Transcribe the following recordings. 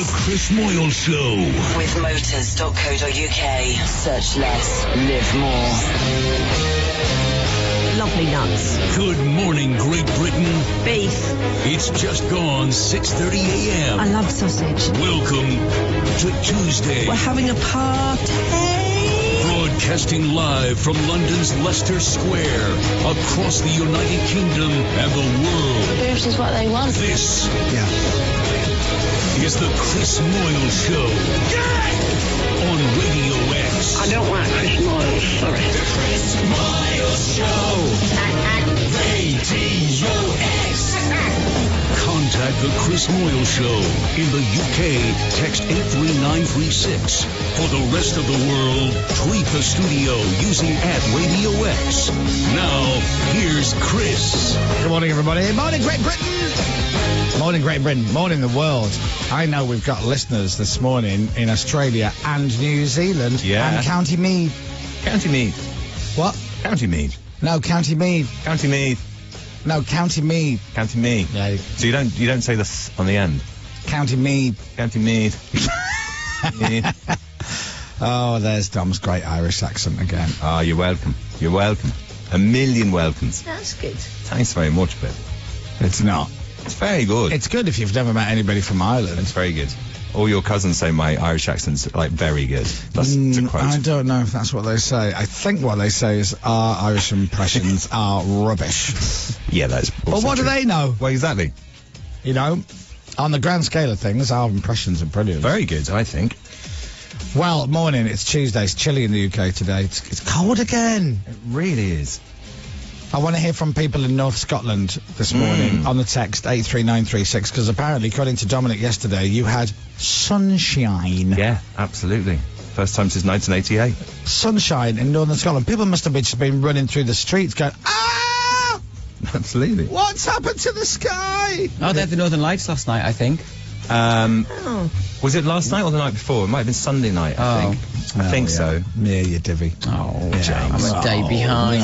Chris Moyles Show. With motors.co.uk. Search less, live more. Lovely nuts. Good morning, Great Britain. Beef. It's just gone 6:30 a.m. I love sausage. Welcome to Tuesday. We're having a party. Broadcasting live from London's Leicester Square, across the United Kingdom and the world. Boobs is what they want. This is the Chris Moyles Show. On Radio X. I don't like Chris Moyles, sorry. The Chris Moyles Show. Radio X. Contact the Chris Moyles Show. In the UK, text 83936. For the rest of the world, tweet the studio using @Radio X. Now, here's Chris. Good morning, everybody. Morning, Great Britain. Morning, Great Britain. Morning, the world. I know we've got listeners this morning in Australia and New Zealand. Yeah. And County Meath. County Meath. What? County Meath. No, County Meath. County Meath. No, County Meath. County Meath. Yeah. So you don't say the th on the end. County Meath. County Meath. Meath. Oh, there's Dom's great Irish accent again. Ah, you're welcome. You're welcome. A million welcomes. That's good. Thanks very much, babe. It's not. It's very good. It's good if you've never met anybody from Ireland. It's very good. All your cousins say my Irish accent's like very good. That's a quote. I don't know if that's what they say. I think what they say is our Irish impressions are rubbish. Yeah, that's. But what do they know? Well, exactly. You know, on the grand scale of things, our impressions are brilliant. Very good, I think. Well, morning. It's Tuesday. It's chilly in the UK today. It's cold again. It really is. I want to hear from people in North Scotland this morning on the text 83936, because apparently, according to Dominic yesterday, you had sunshine. Yeah, absolutely. First time since 1988. Sunshine in Northern Scotland. People must have just been running through the streets going, ah! Absolutely. What's happened to the sky? Oh, they had the Northern Lights last night, I think. Was it last night or the night before? It might have been Sunday night, I think. I think so. Yeah, you divvy. Oh, Yeah. James. I'm a day behind.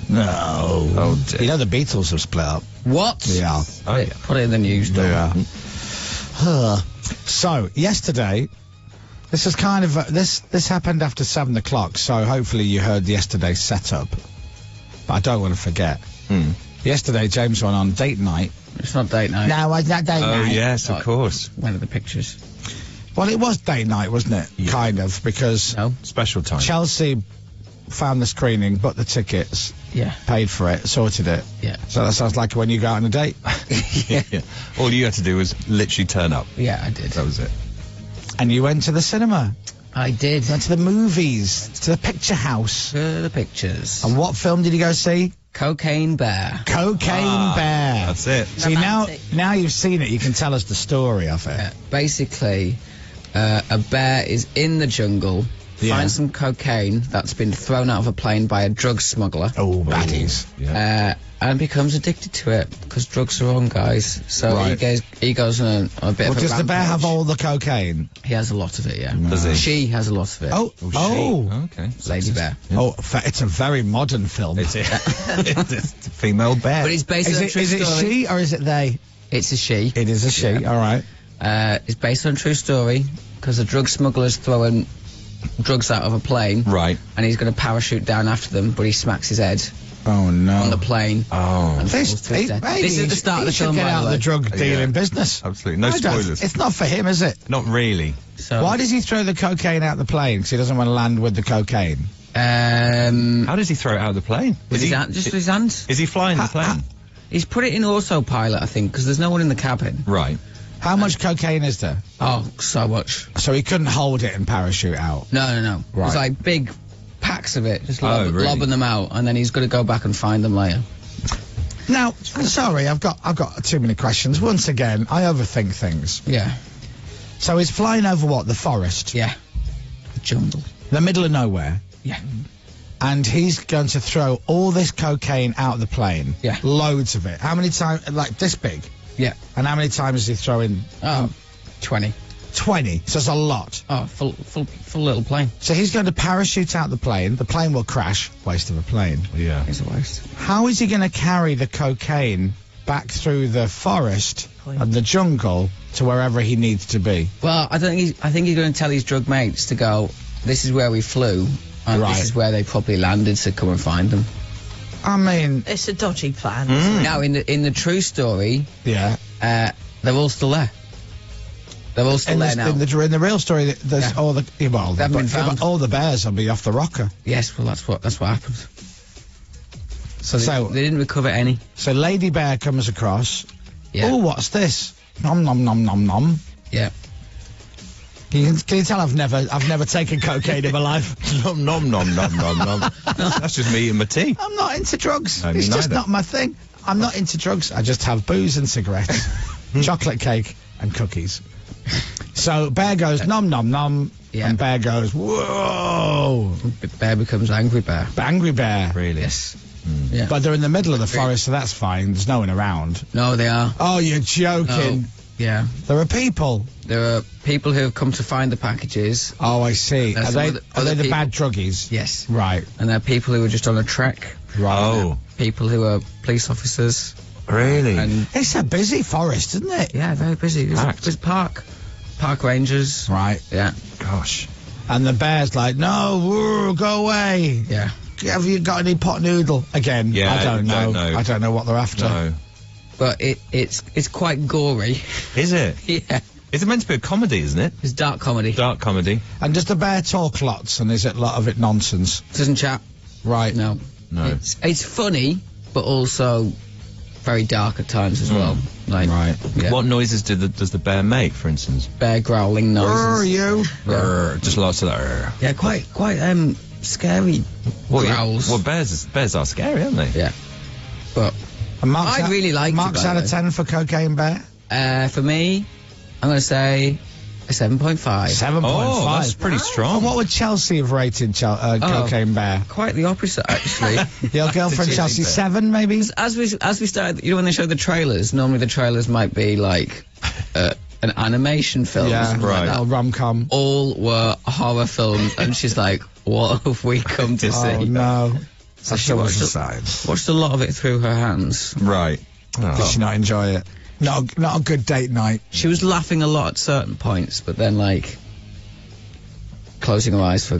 No. Oh, dear. You know the Beatles have split up. What? Yeah. Oh, yeah. Put it in the news, Dom. Yeah. So, yesterday, this is kind of, this happened after 7 o'clock, so hopefully you heard yesterday's setup. But I don't want to forget. Yesterday, James went on date night. It's not date night. No, it's not date Oh, night. yes, of course. One of the pictures. Well, it was date night, wasn't it? Yeah. Kind of, because No? Special time. Chelsea found the screening, booked the tickets, Yeah. paid for it, sorted it. Yeah. So that sounds like when you go out on a date. Yeah. All you had to do was literally turn up. Yeah, I did. That was it. And you went to the cinema, I did. went to the movies, to the picture house. The pictures. And what film did you go see? Cocaine Bear. Cocaine Bear. That's it. See, Romantic. now you've seen it, you can tell us the story of it. Basically, a bear is in the jungle, Yeah. finds some cocaine that's been thrown out of a plane by a drug smuggler, Oh, baddies. Yeah. and becomes addicted to it, because drugs are on, guys. So Right. he goes on a bit Well, of a does the bear rampage. have all the cocaine? He has a lot of it, yeah. Does he? She has a lot of it. Oh, Okay. Lady Bear. It's a very modern film. It's a female bear. But it's based Is on a it, true is it story. she or is it they? It's a she. It is a she, Yeah. all right. It's based on a true story, because a drug smuggler's throwing drugs out of a plane, Right. and he's going to parachute down after them, but he smacks his head Oh, no. on the plane. Oh. And This, falls to his death. maybe This is the start of the should film, get by out the of the way. drug dealing Yeah. business. Absolutely. No I don't- spoilers. It's not for him, is it? Not really. So, Why does he throw the cocaine out the plane? Because he doesn't want to land with the cocaine. How does he throw it out of the plane? with his hand, just with his hands. Is he flying the plane? He's put it in autopilot, I think, because there's no one in the cabin. Right. How much cocaine is there? Oh, so much. So he couldn't hold it and parachute out. No. Right. It's like big packs of it, just Oh, really? lobbing them out, and then he's going to go back and find them later. Now, sorry, I've got too many questions. Once again, I overthink things. Yeah. So he's flying over what? The forest? Yeah. The jungle. The middle of nowhere. Yeah. And he's going to throw all this cocaine out of the plane. Yeah. Loads of it. How many times? Like this big? Yeah. And how many times is he throwing? Oh, 20. 20. So it's a lot. Oh, full little plane. So he's going to parachute out the plane. The plane will crash. Waste of a plane. Yeah. It's a waste. How is he going to carry the cocaine back through the forest and the jungle to wherever he needs to be. Well, I think he's going to tell his drug mates to go, this is where we flew, and Right. this is where they probably landed, to come and find them. I mean, It's a dodgy plan. Now, in the true story, yeah. they're all still there. They're all still In there now. in the real story, there's Yeah. all the well, They haven't been found. all the bears will be off the rocker. Yes, well, that's what happened. So So- they didn't recover any. So Lady Bear comes across. Yeah. Oh, what's this? Nom nom nom nom nom. Yeah. Can you tell I've never taken cocaine in my life? Nom nom nom nom nom nom. That's just me eating my tea. I'm not into drugs. No, me It's just neither. not my thing. I'm not into drugs. I just have booze and cigarettes, chocolate cake and cookies. So Bear goes nom nom nom, Yeah. and Bear goes whoa, Bear becomes Angry Bear. Angry Bear. Really? Yes. Yeah. But they're in the middle of the forest, so that's fine. There's no one around. No, they are. Oh, you're joking. Yeah. There are people. There are people who have come to find the packages. Oh, I see. There's Are some they, other- are other they the people. bad druggies? Yes. Right. And there are people who are just on a trek. Right. Oh, People who are police officers. really? And It's a busy forest, isn't it? yeah, very busy. There's park rangers. Right. Yeah. Gosh. And the bear's like, no, whoa, go away. Yeah. Have you got any pot noodle? Again, Yeah, I don't know. don't know. I don't know what they're after. No. But it's quite gory. Is it? Yeah. Is it meant to be a comedy, isn't it? It's dark comedy. Dark comedy. And does the bear talk lots, and is it a lot of it nonsense? Doesn't chat. Right. No. No. It's funny, but also very dark at times as well. Like, Right. Yeah. What noises does the bear make, for instance? Bear growling Where noises. are you? Just lots of that. Yeah, quite scary growls. Well, bears are scary, aren't they? Yeah. But And Mark's I really liked it, Mark's by out the of way. 10 for Cocaine Bear? for me, I'm going to say a 7.5. 7.5. Oh, that's pretty strong. And what would Chelsea have rated Cocaine Bear? Quite the opposite, actually. Your girlfriend Did you Chelsea, think that? 7 maybe? as we started, when they show the trailers, normally the trailers might be like an animation film. or Yeah, something like that. Or rom-com. All were horror films, and she's like, "What have we come to see?" Oh, no. So she That was watched a sign. watched a lot of it through her hands. Right. Did she not enjoy it? Not a good date night. She was laughing a lot at certain points, but then like closing her eyes for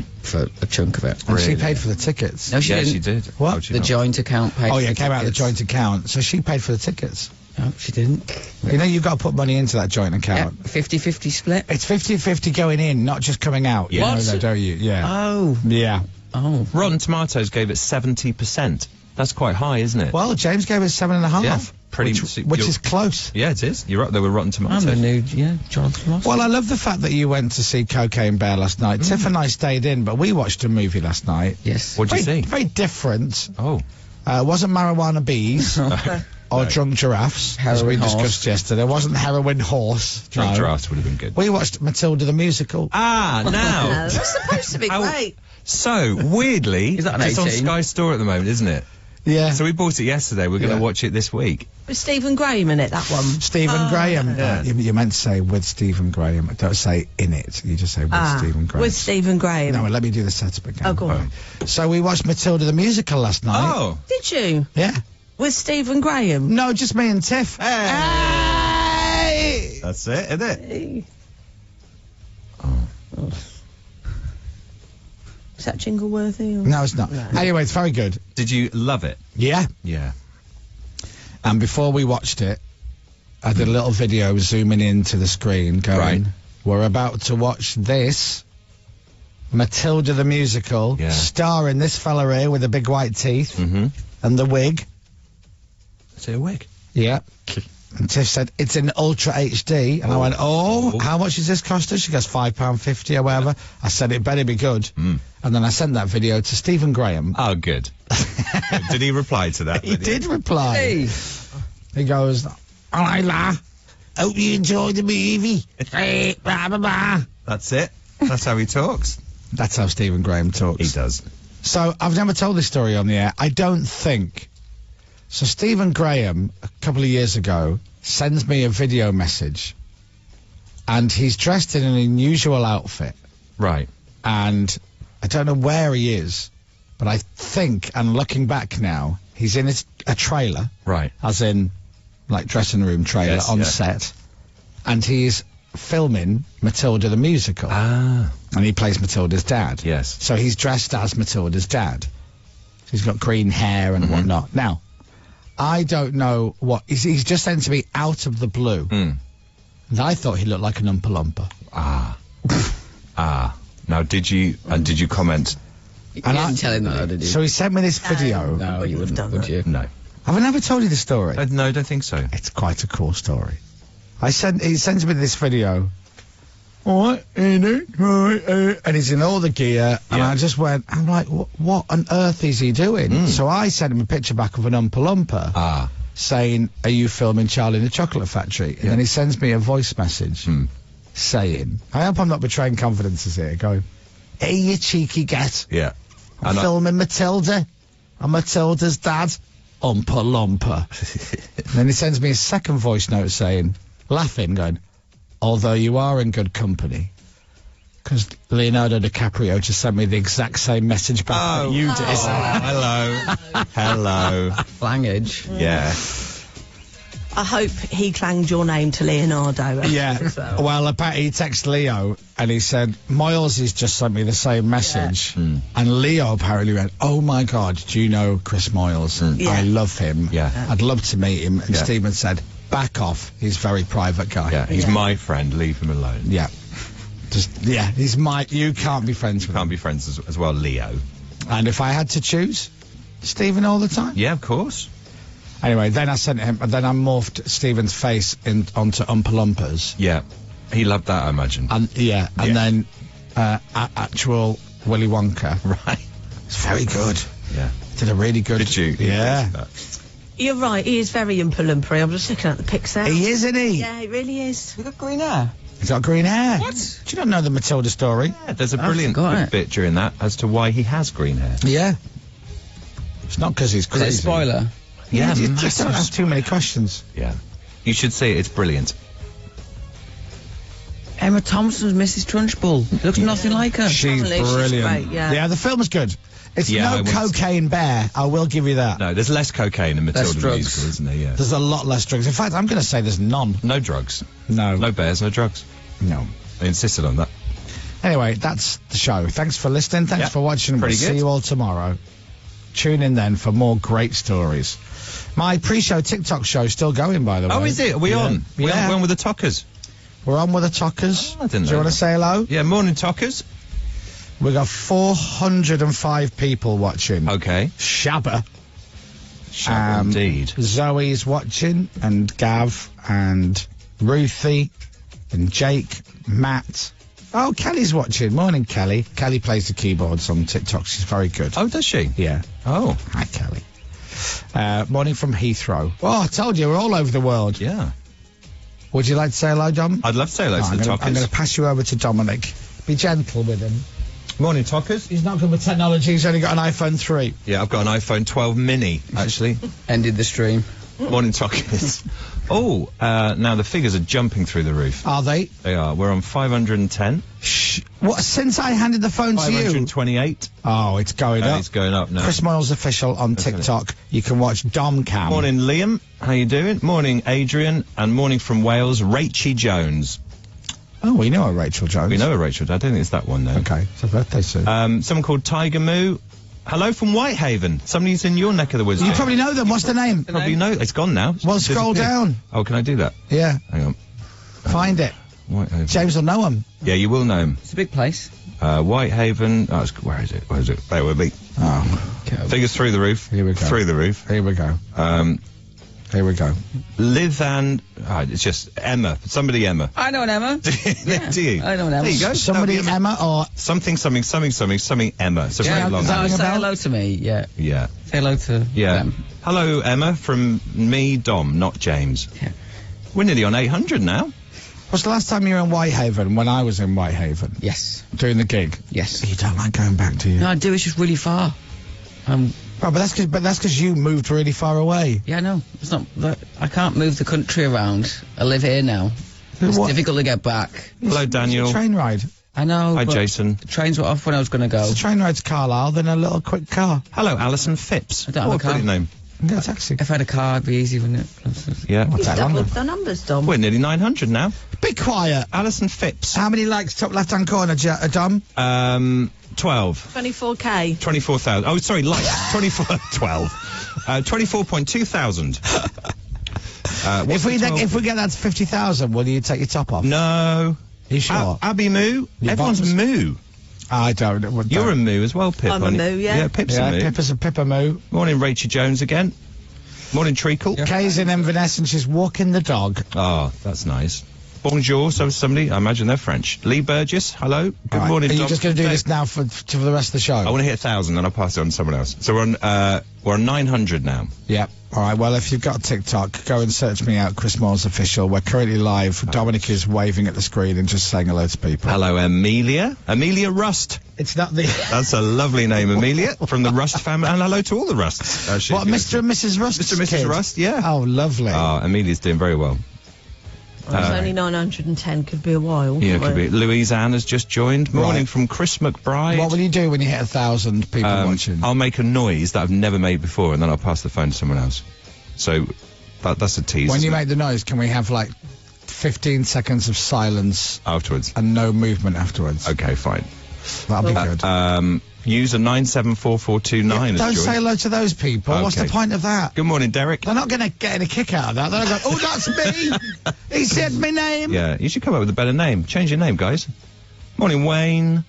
a chunk of it. And she Really? paid for the tickets. No, she Yeah, didn't. she did. What? How'd you The know? joint account paid. Oh, for yeah, the it came out of the tickets. joint account. So she paid for the tickets. No, she didn't. You know, you've got to put money into that joint Yeah, account. 50-50 split. It's 50-50 going in, not just coming out. You What? know that, don't you? Yeah. Oh, Yeah. oh. Rotten Tomatoes gave it 70%. That's quite high, isn't it? Well, James gave it 7.5. Yeah, pretty which, much- which you're- is close. Yeah, it is. You're up there with Rotten Tomatoes. I'm a new, Jonathan Ross. Well, I love the fact that you went to see Cocaine Bear last night. Tiff and I stayed in, but we watched a movie last night. Yes. What'd you Very, see? very different. Oh. Wasn't marijuana bees or drunk giraffes, as we Heroin horse. discussed yesterday. Wasn't heroin horse. Drunk no. Draft would have been good. We watched Matilda the musical. Ah, now. That's supposed to be How- great. So, weirdly, Is that an it's on 18? Sky Store at the moment, isn't it? Yeah. So we bought it yesterday. We're going to Yeah. watch it this week. With Stephen Graham in it, that one. Stephen Graham. yeah. You meant to say with Stephen Graham. Don't say in it. You just say with Stephen Graham. With Stephen Graham. No, let me do the setup again. Oh, go on. So we watched Matilda the musical last night. Oh. Did you? Yeah. With Stephen Graham? No, just me and Tiff. Hey! That's it, isn't it? Is that jingle worthy? Or? No, it's not. No. Anyway, it's very good. Did you love it? Yeah. Yeah. And before we watched it, I did a little video zooming into the screen going, Right. we're about to watch this, Matilda the musical, Yeah. starring this fella here with the big white teeth Mm-hmm. and the wig. Is it a wig? Yeah. And Tiff said, it's in Ultra HD. And I went, oh, how much does this cost us? She goes, £5.50 or whatever. I said, it better be good. Mm. And then I sent that video to Stephen Graham. Oh, good. Did he reply to that? He video? did reply. Hey. He goes, "Hi, la. Hope you enjoyed the movie." Hey, blah, blah, blah. That's it. That's how he talks. That's how Stephen Graham talks. He does. So I've never told this story on the air. I don't think. So Stephen Graham, a couple of years ago, sends me a video message, and he's dressed in an unusual outfit, Right. and I don't know where he is, but I think, and looking back now, he's in a trailer, Right. as in like dressing room trailer Yes, on yeah. set, and he's filming Matilda the musical. Ah. And he plays Matilda's dad. Yes. So he's dressed as Matilda's dad. He's got green hair and whatnot. Now, I don't know what... He's just said to me out of the blue. Mm. And I thought he looked like an Oompa Loompa. Now, did you comment? You And didn't tell him that, though, did you? So he sent me this video. no, you wouldn't, done would that. you? No. Have I never told you the story? No, I don't think so. It's quite a cool story. He sends me this video. All right, in it, right, and he's in all the gear, and Yeah. I just went, I'm like, what on earth is he doing? So I sent him a picture back of an Oompa Loompa, saying, are you filming Charlie in the Chocolate Factory? And then he sends me a voice message saying, I hope I'm not betraying confidences here, going, hey, you cheeky get. Yeah. I'm filming Matilda. I'm Matilda's dad. Oompa Loompa. And then he sends me a second voice note saying, laughing, going, although you are in good company. Because Leonardo DiCaprio just sent me the exact same message back that you did. Hello. Language. Yeah. I hope he clanged your name to Leonardo. Yeah. as well. Well, apparently he texted Leo and he said, Moyles has just sent me the same message. And Leo apparently went, oh my God, do you know Chris Moyles? Yeah. I love him. Yeah. I'd love to meet him. And Yeah. Stephen said, back off. He's a very private guy. Yeah. He's Yeah. my friend. Leave him alone. Yeah. He's you can't be friends with Can't him. be friends as well, Leo. And if I had to choose, Stephen all the time. Yeah, of course. Anyway, then I sent him, then I morphed Stephen's face onto Oompa Loompas. Yeah. He loved that, I imagine. And then actual Willy Wonka. Right. It's very good. Yeah. Did a really good. Did you? Yeah. You're right, he is very Oompa Loompa. I'm just looking at the pics there. He is, isn't he? Yeah, he really is. You got green hair. He's got green hair. What? Do you not know the Matilda story? Yeah, there's a brilliant forgot it. bit during that as to why he has green hair. Yeah. It's not because he's Is it a crazy. spoiler? Yeah, you massive just don't ask too many questions. Yeah. You should see it. It's brilliant. Emma Thompson's Mrs. Trunchbull. Looks nothing like her. She's She's brilliant. great, yeah. The film's good. It's Yeah, I no wouldn't- cocaine bear. I will give you that. No, there's less cocaine in Matilda the drugs. musical, isn't there? Yeah. There's a lot less drugs. In fact, I'm going to say there's none. No drugs. No. No bears, no drugs. No. I insisted on that. Anyway, that's the show. Thanks for listening. Thanks Yeah, for watching. pretty We'll good. see you all tomorrow. Tune in then for more great stories. My pre-show TikTok show is still going, by the way. Oh, is it? Are we on? We're Yeah. on with the Tockers. We're on with the Tockers. I didn't Do you know want to that. say hello? Yeah, morning Tockers. We got 405 people watching. Okay. Shabba. Indeed. Zoe's watching, and Gav, and Ruthie, and Jake, Matt. Oh, Kelly's watching. Morning, Kelly. Kelly plays the keyboards on TikTok. She's very good. Oh, does she? Yeah. Oh, Hi, Kelly. Morning from Heathrow. Oh, I told you, we're all over the world. yeah. Would you like to say hello, Dom? I'd love to say hello to I'm the gonna- I'm going Tockers. to pass you over to Dominic. Be gentle with him. Morning Tockers. He's not good with technology. He's only got an iPhone 3. Yeah, I've got an iPhone 12 mini, actually. Ended the stream. Morning Tockers. Oh, now the figures are jumping through the roof. Are they? They are. We're on 510, Shh. What? Since I handed the phone to you? 528. Oh, it's going And up. it's going up now. Chris Moyles Official on Isn't it? TikTok. You can watch Domcam. Morning, Liam. How you doing? Morning, Adrian. And morning from Wales, Rachie Jones. Oh, we know a Rachel Jones. We know a Rachel. I don't think it's that one, though. Okay, it's her birthday soon. Someone called Tiger Moo. Hello from Whitehaven. Somebody's in your neck of the woods. you probably know them. What's the name? Probably know. It's gone now. Well, scroll Disappeared. down. Oh, can I do that? Yeah, Hang on. find it. Whitehaven. James will know him. Yeah, you will know him. It's a big place. Whitehaven. Oh, where is it? Where is it? There will be. Oh, Figures through the roof. Here we go. Through the roof. here we go. Here we go. Liv and... it's just Emma. Somebody Emma. I know an Emma. Do you? I know an Emma. There you go. Somebody That'll be Emma or Something Emma. It's a Yeah, very long say name. hello to me. Yeah. Yeah. Say hello to Yeah. them. Hello, Emma, from me, Dom, not James. Yeah. We're nearly on 800 now. what's the last time you were in Whitehaven? When I was in Whitehaven Yes. doing the gig. Yes. You don't like going back, do you? No, I do. It's just really far. Oh, but that's because you moved really far away. Yeah, I know. It's not. I can't move the country around. I live here now. It's What? difficult to get back. Hello, Daniel. It's a train ride. I know. Hi, but Jason. The trains were off when I was going to go. It's a train ride to Carlisle, then a little quick car. Hello, Alison Phipps. I don't have What a car. brilliant name. Get a taxi. If I had a car, it'd be easy, wouldn't it? Yeah. You've take doubled longer. the numbers, Dom. We're nearly 900 now. Be quiet. Alison Phipps. How many likes top left-hand corner, Dom? 12. 24K. 24,000. Oh, sorry, likes. 12. 24.2 thousand. If we get that to 50,000, will you take your top off? No. You sure? Abby Moo. Your Everyone's bottoms? Moo. I don't. You're a Moo as well, Pip. I'm a aren't you? Moo, yeah. Yeah, Pip's Yeah, a Moo. Pippa's a Pippa Moo. Morning, Rachel Jones again. Morning, Treacle. Kay's in Inverness and she's walking the dog. Oh, that's nice. Bonjour, so somebody, I imagine they're French. Lee Burgess, hello. Good All right. morning, Are you Dom. just going to do this now for the rest of the show? I want to hit 1,000, then I'll pass it on to someone else. So we're on 900 now. Yep. All right. Well, if you've got TikTok, go and search me out, Chris Moyles Official. We're currently live. Dominic is waving at the screen and just saying hello to people. Hello, Amelia. Amelia Rust. It's not the... That's a lovely name, Amelia, from the Rust family. And hello to all the Rusts. What, Mr. and Mrs. Rust? Mr. and Mrs. Rust, yeah. Oh, lovely. Oh, Amelia's doing very well. Well, it's only 910, could be a while. Yeah, could be. Louise Ann has just joined. Morning Right. from Chris McBride. What will you do when you hit 1,000 people watching? I'll make a noise that I've never made before, and then I'll pass the phone to someone else. So that's a tease. When you isn't it? make the noise, can we have like 15 seconds of silence Afterwards. and no movement afterwards? Okay, fine. That'll be good. User 974429 has Don't joined. say hello to those people. What's Okay. the point of that? Good morning, Derek. They're not going to get any kick out of that. They're going to go, oh, that's me. He said my name. Yeah, you should come up with a better name. Change your name, guys. Morning, Wayne.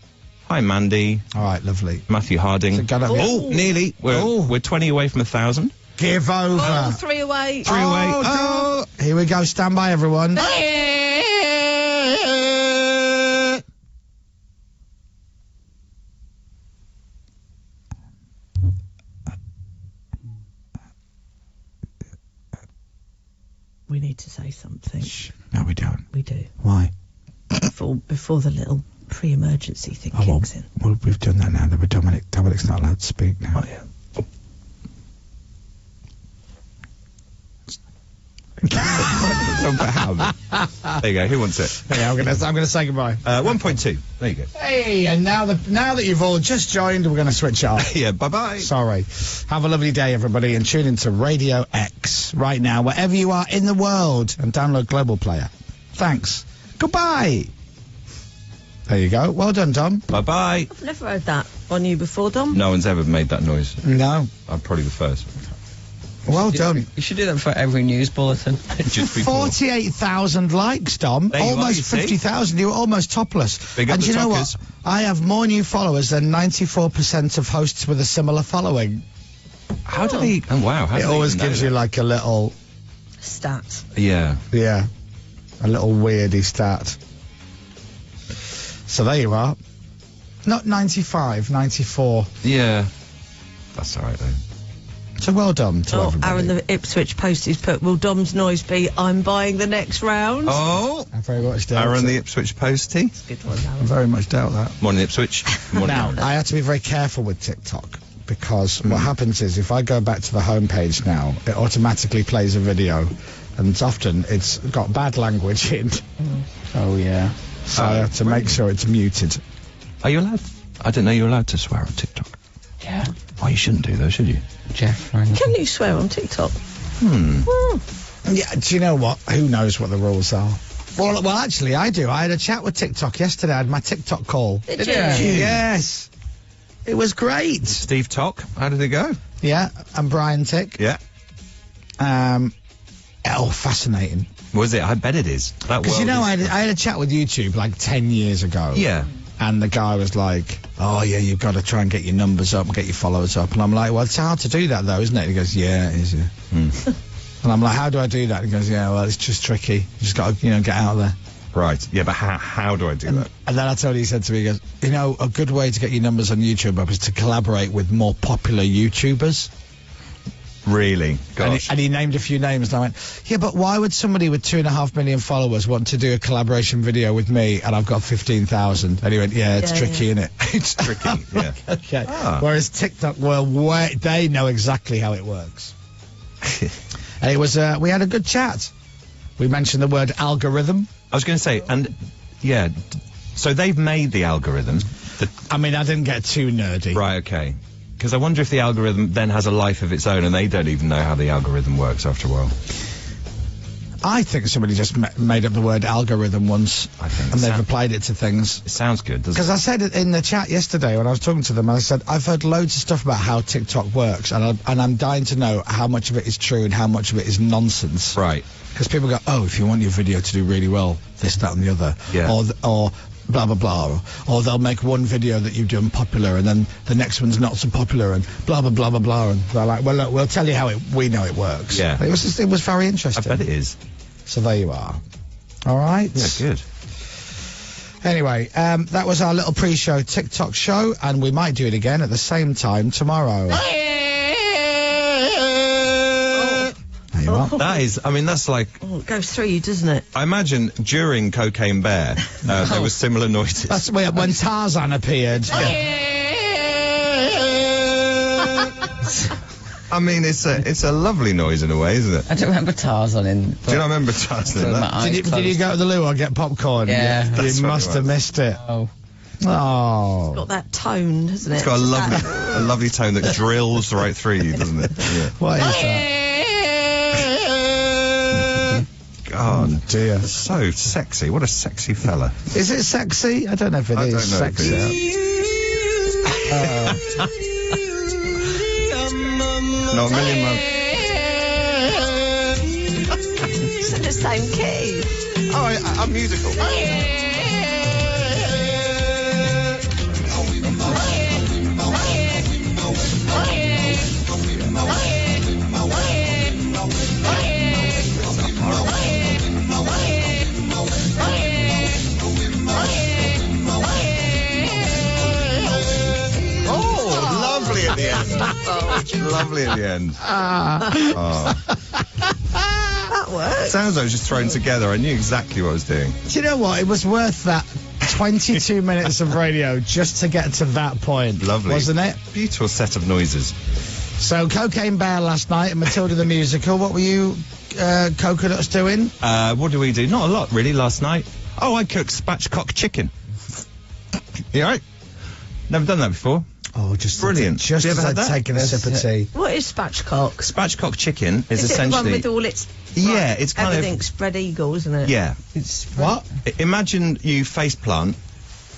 Hi, Mandy. All right, lovely. Matthew Harding. So gotta be- Oh, nearly. We're 20 away from 1,000. Give over. Oh, 3 away. 3 away. Oh, here we go. Stand by, everyone. We need to say something. No, we don't. We do. Why? Before the little pre-emergency thing Oh, well, kicks in. well, we've done that now. But Dominic's not allowed to speak now. Oh, yeah. There you go. Who wants it? Yeah, I'm gonna say goodbye. 1.2. There you go. Hey, and now that you've all just joined, we're gonna switch it off. Yeah, bye-bye. Sorry. Have a lovely day, everybody, and tune into Radio X right now, wherever you are in the world, and download Global Player. Thanks. Goodbye. There you go. Well done, Tom. Bye-bye. I've never heard that on you before, Dom. No one's ever made that noise. No. I'm probably the first. Well done. You should do that for every news bulletin. Just before. 48,000 likes, Dom. There you are, Almost you see. 50,000. You were almost topless. Big up And the you know talkers. what? I have more new followers than 94% of hosts with a similar following. How do they... Oh, wow. How It do they always even know gives you that? like a little, Stat. Yeah. yeah, a little weirdy stat. So there you are. Not 95, 94. Yeah. That's all right, though. So well done to Oh, everybody. Aaron, the Ipswich Post has put, will Dom's noise be, I'm buying the next round? Oh, I very much doubt Aaron it. the Ipswich Postie. Good one, I Aaron. very much doubt that. Morning, Ipswich. Morning, Now, Aaron. I have to be very careful with TikTok because what happens is if I go back to the homepage now, it automatically plays a video, and often it's got bad language in. Oh, yeah. So I have to make sure it's muted. Are you allowed... I didn't know you were allowed to swear on TikTok. Yeah. Oh, you shouldn't do though, should you? Jeff. Can you swear on TikTok? Yeah, do you know what? Who knows what the rules are? Well, actually, I do. I had a chat with TikTok yesterday. I had my TikTok call. Did you? Yes. It was great. Steve Tock, how did it go? Yeah, and Brian Tick. Yeah. Fascinating. Was it? I bet it is. That Because, you world know, I is- had a chat with YouTube like 10 years ago. Yeah. And the guy was like, oh, yeah, you've got to try and get your numbers up and get your followers up. And I'm like, well, it's hard to do that, though, isn't it? He goes, yeah, it is, yeah. And I'm like, how do I do that? He goes, yeah, well, it's just tricky. You just got to, get out there. Right. Yeah, but how do I do that? And then I told him, he said to me, he goes, a good way to get your numbers on YouTube up is to collaborate with more popular YouTubers. Really? And Gosh. he named a few names, and I went, yeah, but why would somebody with 2.5 million followers want to do a collaboration video with me, and I've got 15,000? And he went, yeah, it's Yeah, tricky, yeah. innit? It's tricky, yeah. Okay. Ah. Whereas TikTok, well, they know exactly how it works. And it was, we had a good chat. We mentioned the word algorithm. I was going to say, and yeah, so they've made the algorithm. I mean, I didn't get too nerdy. Right, okay. because I wonder if the algorithm then has a life of its own and they don't even know how the algorithm works after a while. I think somebody just made up the word algorithm once, I think and so. they've applied it to things. It sounds good, doesn't Because it? I said it in the chat yesterday when I was talking to them, I said, I've heard loads of stuff about how TikTok works, and I'm dying to know how much of it is true and how much of it is nonsense. Right. Because people go, oh, if you want your video to do really well, this, that, and the other. Yeah. Or blah, blah, blah. Or they'll make one video that you've done popular, and then the next one's not so popular, and blah, blah, blah, blah, blah. And they're like, well, look, we'll tell you how we know it works. Yeah. It was very I interesting. bet it is. So there you are. All right? Yeah, good. Anyway, that was our little pre-show TikTok show, and we might do it again at the same time tomorrow. There you are. That is, I mean, that's like, Oh, it goes through you, doesn't it? I imagine during Cocaine Bear, there was similar noises. That's when Tarzan appeared. I mean, it's a lovely noise in a way, isn't it? I don't remember Tarzan in. Do you not remember Tarzan in that? Did you go to the loo or get popcorn? Yeah. That's You what it must have was. missed it. Oh. Oh. Got that tone, hasn't it? It's got a lovely, That- a lovely tone that drills right through you, doesn't it? Yeah. What is that? God, Oh, dear. so sexy. What a sexy fella. Is it sexy? I don't know if it I is don't know if it sexy. Not a million miles. It's in the same key. Oh, I'm musical. Oh, lovely at the end. Lovely at the end. Oh. That works. Sounds like it was just thrown together. I knew exactly what I was doing. Do you know what? It was worth that 22 minutes of radio just to get to that point. Lovely. Wasn't it? Beautiful set of noises. So, Cocaine Bear last night and Matilda the Musical. What were you, coconuts, doing? What do we do? Not a lot, really, last night. Oh, I cooked spatchcock chicken. You all right? Never done that before. Oh, just Brilliant. Just Have you as ever I'd had that? taken a sip of tea. What is spatchcock? Spatchcock chicken is Is it the one essentially... with all its... Yeah, it's kind of- everything's spread eagle, isn't it? Yeah. It's What? Imagine you face plant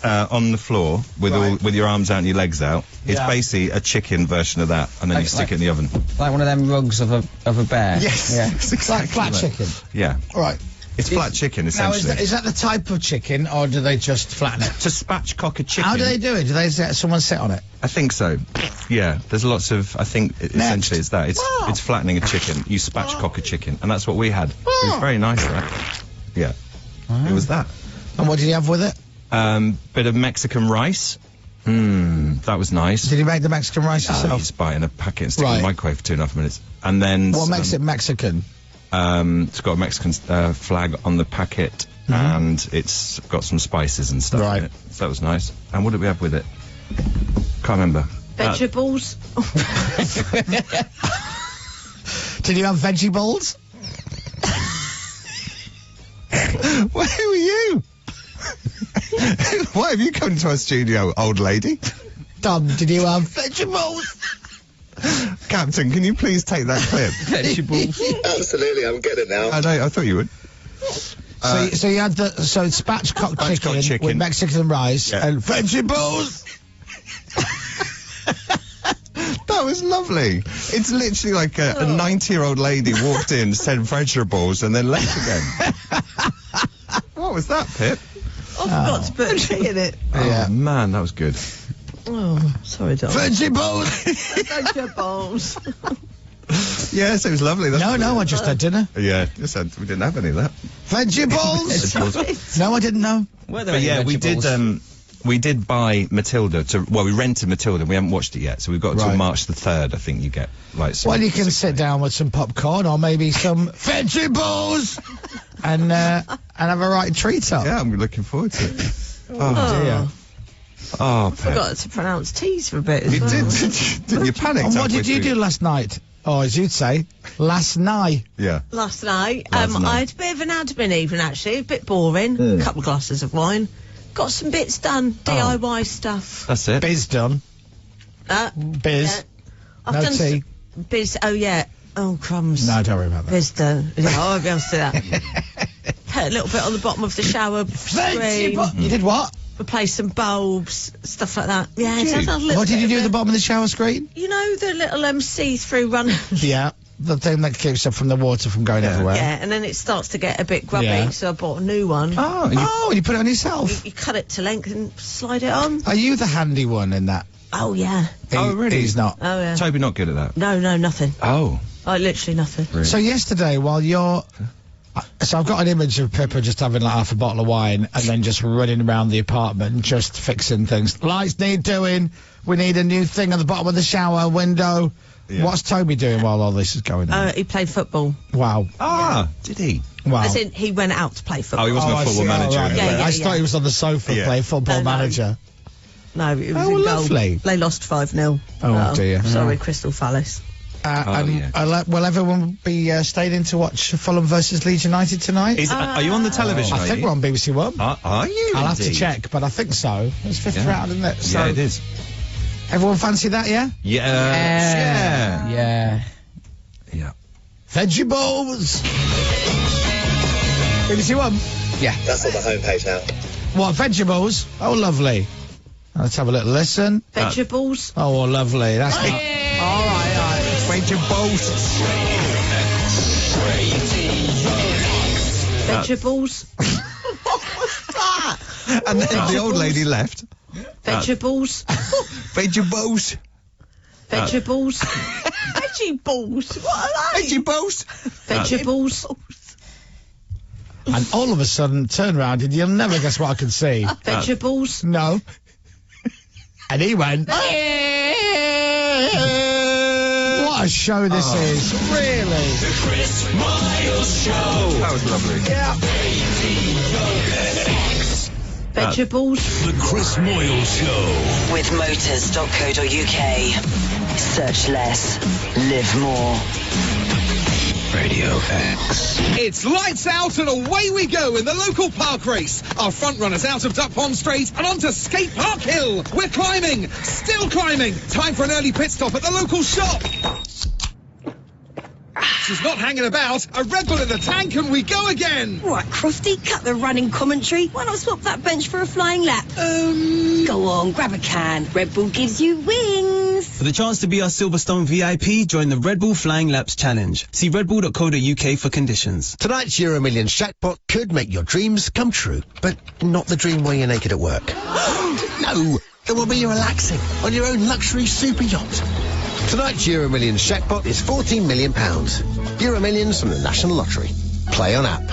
on the floor with Right. with your arms out and your legs out. It's Yeah. basically a chicken version of that, and then you Like- stick it in the oven. Like one of them rugs of a bear. Yes. Yeah. It's Like exactly flat that. chicken. Yeah. Right. It's flat chicken, Now, essentially. is that the type of chicken, or do they just flatten it? To spatchcock a chicken. How do they do it? Do they let someone sit on it? I think so. Yeah, there's lots of. I think essentially it's that. It's flattening a chicken. You spatchcock a chicken, and that's what we had. It was very nice, that. Yeah, it was that. And what did you have with it? Bit of Mexican rice. That was nice. Did you make the Mexican rice You yourself? just buy it in a packet and stick it in Right. the microwave for 2.5 minutes, and then What makes it Mexican? It's got a Mexican flag on the packet, and it's got some spices and stuff Right. in it. So that was nice. And what did we have with it? Can't remember. Vegetables. Did you have veggie balls? Well, who are you? Why have you come to our studio, old lady? Dom, did you have vegetables? Captain, can you please take that clip? Vegetables. Absolutely, I'm getting it now. I know, I thought you would. So you had the spatchcock Spatchcock chicken. with Mexican rice Yeah. and vegetables. That was lovely. It's literally like a 90-year-old lady walked in, said vegetables, and then left again. What was that, Pip? I forgot to put tea in it. Oh, man, that was good. Oh, sorry, Dom. Vegetables. Vegetables. Yes, it was lovely. That's No, I just had dinner. Yeah, just had, we didn't have any of that. Vegetables. No, I didn't know. Were there But any yeah, vegetables? we did buy Matilda we rented Matilda. We haven't watched it yet, so we've got until Right. March the 3rd, I think you get. Like, some Well, you can 6 sit days. down with some popcorn or maybe some vegetables and have a right treat up. Yeah, I'm looking forward to it. Oh, dear. Oh, Pip. Forgot to pronounce T's for a bit as You well. didn't you panic? And what did you do last night? Oh, as you'd say, last night. Yeah. Last night, Last night. I had a bit of an admin evening actually, a bit boring. A couple of glasses of wine. Got some bits done, DIY stuff. That's it. Biz done. Biz. I've No done tea. Biz, oh yeah. Oh, crumbs. No, don't worry about that. Biz done. Yeah, I won't be able to do that. Put a little bit on the bottom of the shower screen. You did what? Replace some bulbs, stuff like that. Yeah, Did you? just a little What did bit you do of at the bottom of the shower screen? You know, the little see-through runners. Yeah, the thing that keeps up from the water from going everywhere. Yeah, and then it starts to get a bit grubby, Yeah. so I bought a new one. Oh, you put it on yourself. You cut it to length and slide it on. Are you the handy one in that? Oh, yeah. Oh, really? He's not. Oh, yeah. Toby not good at that. No, nothing. Oh. Oh, literally nothing. Really? So yesterday, while you're... So I've got an image of Pippa just having like half a bottle of wine and then just running around the apartment, just fixing things. Lights need doing. We need a new thing at the bottom of the shower window. Yeah. What's Toby doing while all this is going on? He played football. Wow. Ah, did he? Wow. As in, he went out to play football. Oh, he wasn't a football manager. Right. Yeah, I thought he was on the sofa playing football manager. No, it was Oh, in goal. lovely. They lost 5-0. Oh, dear. Sorry, Crystal Palace. Will everyone be staying in to watch Fulham versus Leeds United tonight? Are you on the television? I think we're on BBC One. Are you? I'll have to check, but I think so. It's fifth round, isn't it? So Yeah, it is. everyone fancy that, yeah? Yeah. Vegetables! BBC One? That's on the homepage now. What, vegetables? Oh, lovely. Let's have a little listen. Vegetables. Oh, lovely. That's all right. Vegetables. Vegetables. And then the old lady left. Vegetables. Vegetables. Vegetables. Vegetables. What are they? Vegetables. Vegetables. And all of a sudden, turn around and you'll never guess what I can see. Vegetables. No. And he went. What a show this is, really. The Chris Moyles Show. That was lovely. Yeah. Vegetables. The Chris Moyles Show. With motors.co.uk. Search less, live more. Radio X. It's lights out and away we go in the local park race. Our front runners out of Duck Pond Straight and onto Skate Park Hill. We're climbing, still climbing. Time for an early pit stop at the local shop. She's not hanging about. A Red Bull in the tank and we go again. Right, Crofty, cut the running commentary. Why not swap that bench for a flying lap? Go on, grab a can. Red Bull gives you wings. For the chance to be our Silverstone VIP, join the Red Bull Flying Laps Challenge. See redbull.co.uk for conditions. Tonight's Euro Millions jackpot could make your dreams come true, but not the dream where you're naked at work. No, it will be relaxing on your own luxury super yacht. Tonight's Euro Millions jackpot is £14 million. Euro Millions from the National Lottery. Play on app.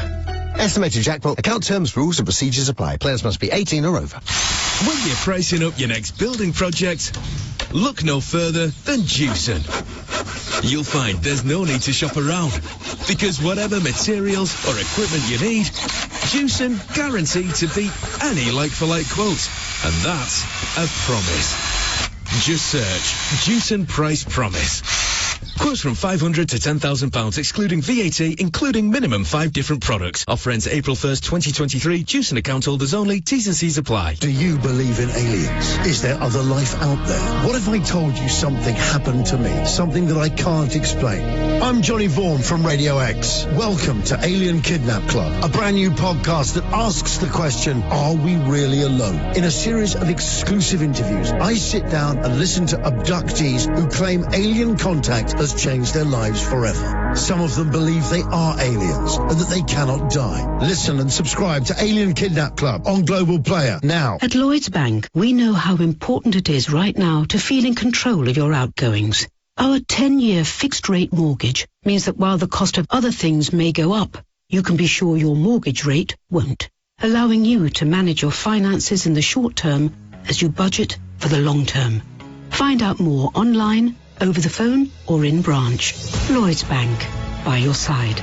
Estimated jackpot. Account terms, rules and procedures apply. Players must be 18 or over. When you're pricing up your next building project, look no further than Jewson. You'll find there's no need to shop around, because whatever materials or equipment you need, Jewson guaranteed to beat any like-for-like quote. And that's a promise. Just search Jewson Price Promise. Quotes from £500 to £10,000, excluding VAT, including minimum 5 different products. Offer ends April 1st, 2023. Jewson account holders only. T's and C's apply. Do you believe in aliens? Is there other life out there? What if I told you something happened to me? Something that I can't explain? I'm Johnny Vaughan from Radio X. Welcome to Alien Kidnap Club, a brand new podcast that asks the question, are we really alone? In a series of exclusive interviews, I sit down and listen to abductees who claim alien contact has changed their lives forever. Some of them believe they are aliens and that they cannot die. Listen and subscribe to Alien Kidnap Club on Global Player now. At Lloyds Bank, we know how important it is right now to feel in control of your outgoings. Our 10-year fixed-rate mortgage means that while the cost of other things may go up, you can be sure your mortgage rate won't, allowing you to manage your finances in the short term as you budget for the long term. Find out more online, over the phone or in branch. Lloyds Bank, by your side.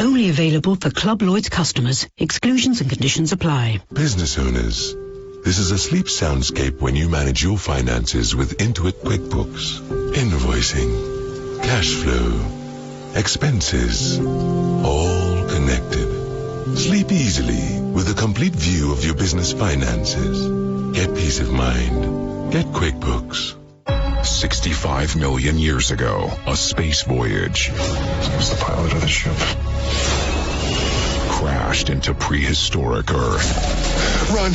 Only available for Club Lloyds customers. Exclusions and conditions apply. Business owners, this is a sleep soundscape when you manage your finances with Intuit QuickBooks. Invoicing, cash flow, expenses, all connected. Sleep easily with a complete view of your business finances. Get peace of mind. Get QuickBooks. 65 million years ago, a space voyage. Who's the pilot of the ship? Crashed into prehistoric Earth. Run!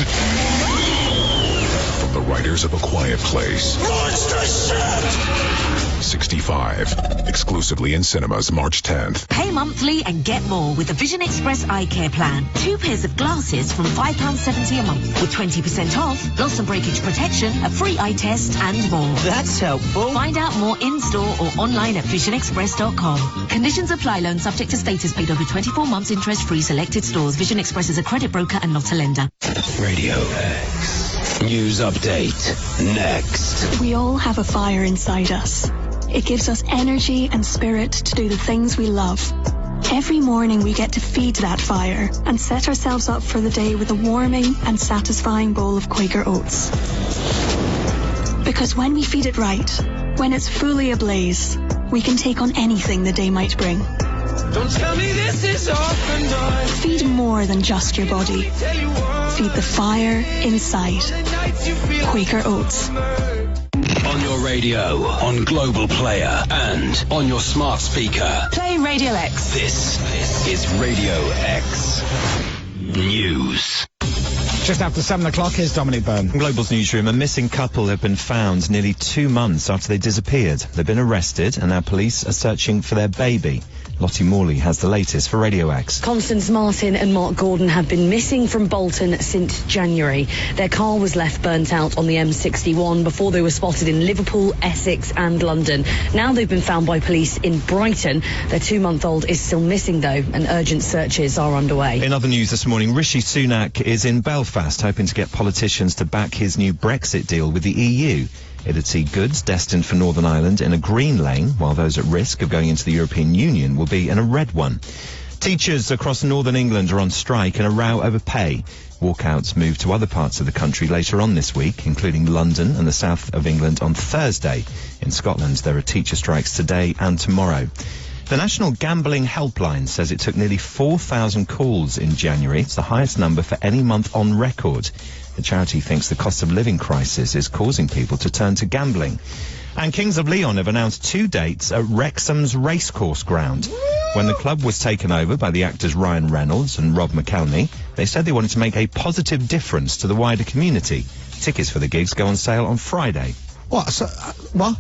From the writers of A Quiet Place. Launch the ship! 65. Exclusively in cinemas March 10th. Pay monthly and get more with the Vision Express Eye Care Plan. 2 pairs of glasses from £5.70 a month with 20% off, loss and breakage protection, a free eye test and more. That's helpful. Find out more in-store or online at visionexpress.com. Conditions apply. Loan subject to status. Paid over 24 months interest-free. Selected stores. Vision Express is a credit broker and not a lender. Radio X. News update. Next. We all have a fire inside us. It gives us energy and spirit to do the things we love. Every morning we get to feed that fire and set ourselves up for the day with a warming and satisfying bowl of Quaker Oats. Because when we feed it right, when it's fully ablaze, we can take on anything the day might bring. Don't tell me this is often done. Feed more than just your body. Feed the fire inside. Quaker Oats. On your radio, on Global Player, and on your smart speaker. Play Radio X. This is Radio X News. Just after 7 o'clock, here's Dominic Byrne. From Global's newsroom, a missing couple have been found nearly 2 months after they disappeared. They've been arrested, and now police are searching for their baby. Lottie Morley has the latest for Radio X. Constance Martin and Mark Gordon have been missing from Bolton since January. Their car was left burnt out on the M61 before they were spotted in Liverpool, Essex and London. Now they've been found by police in Brighton. Their 2-month-old is still missing, though, and urgent searches are underway. In other news this morning, Rishi Sunak is in Belfast, hoping to get politicians to back his new Brexit deal with the EU. It'd see goods destined for Northern Ireland in a green lane, while those at risk of going into the European Union will be in a red one. Teachers across Northern England are on strike in a row over pay. Walkouts move to other parts of the country later on this week, including London and the south of England on Thursday. In Scotland, there are teacher strikes today and tomorrow. The National Gambling Helpline says it took nearly 4,000 calls in January. It's the highest number for any month on record. The charity thinks the cost of living crisis is causing people to turn to gambling. And Kings of Leon have announced 2 dates at Wrexham's racecourse ground. When the club was taken over by the actors Ryan Reynolds and Rob McElhenney, they said they wanted to make a positive difference to the wider community. Tickets for the gigs go on sale on Friday. What? So, what?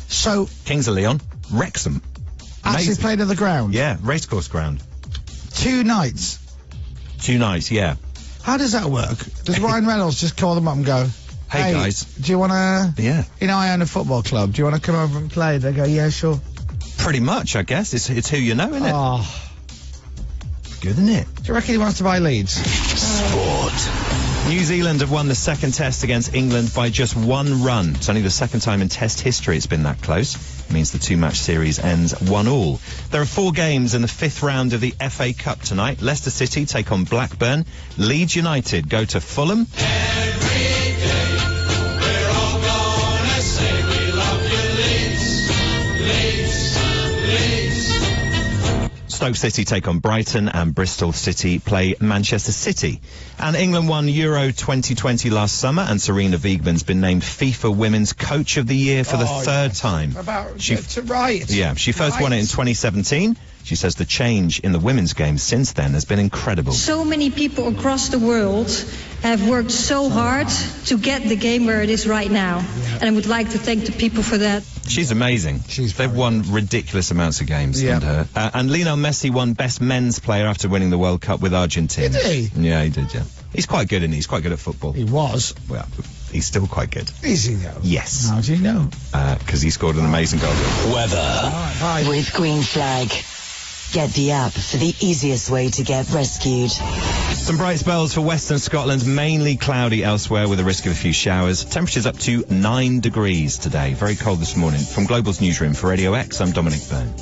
So... Kings of Leon, Wrexham. Actually played at the ground? Yeah, racecourse ground. 2 nights? 2 nights, yeah. How does that work? Does Ryan Reynolds just call them up and go, Hey guys. Do you want to... Yeah. You know, I own a football club. Do you want to come over and play? They go, yeah, sure. Pretty much, I guess. It's who you know, isn't it? Oh. Good, isn't it? Do you reckon he wants to buy Leeds? Sport. New Zealand have won the second test against England by just 1 run. It's only the second time in test history it's been that close. It means the 2-match series ends 1-1. There are 4 games in the 5th round of the FA Cup tonight. Leicester City take on Blackburn. Leeds United go to Fulham. Stoke City take on Brighton and Bristol City play Manchester City. And England won Euro 2020 last summer, and Serena Wiegman's been named FIFA Women's Coach of the Year for the 3rd time. Yeah, she first won it in 2017. She says the change in the women's game since then has been incredible. So many people across the world have worked so hard to get the game where it is right now. And I would like to thank the people for that. She's amazing. They've won ridiculous amounts of games under her. And Lionel Messi won Best Men's Player after winning the World Cup with Argentina. Did he? Yeah, he did, yeah. He's quite good, isn't he? He's quite good at football. He was. Well, he's still quite good. Is he, though? Yes. How do you know? Because he scored an amazing goal. Weather. With Green Flag. Get the app for the easiest way to get rescued. Some bright spells for western Scotland, mainly cloudy elsewhere with a risk of a few showers. Temperatures up to 9 degrees today. Very cold this morning. From Global's newsroom for Radio X, I'm Dominic Byrne.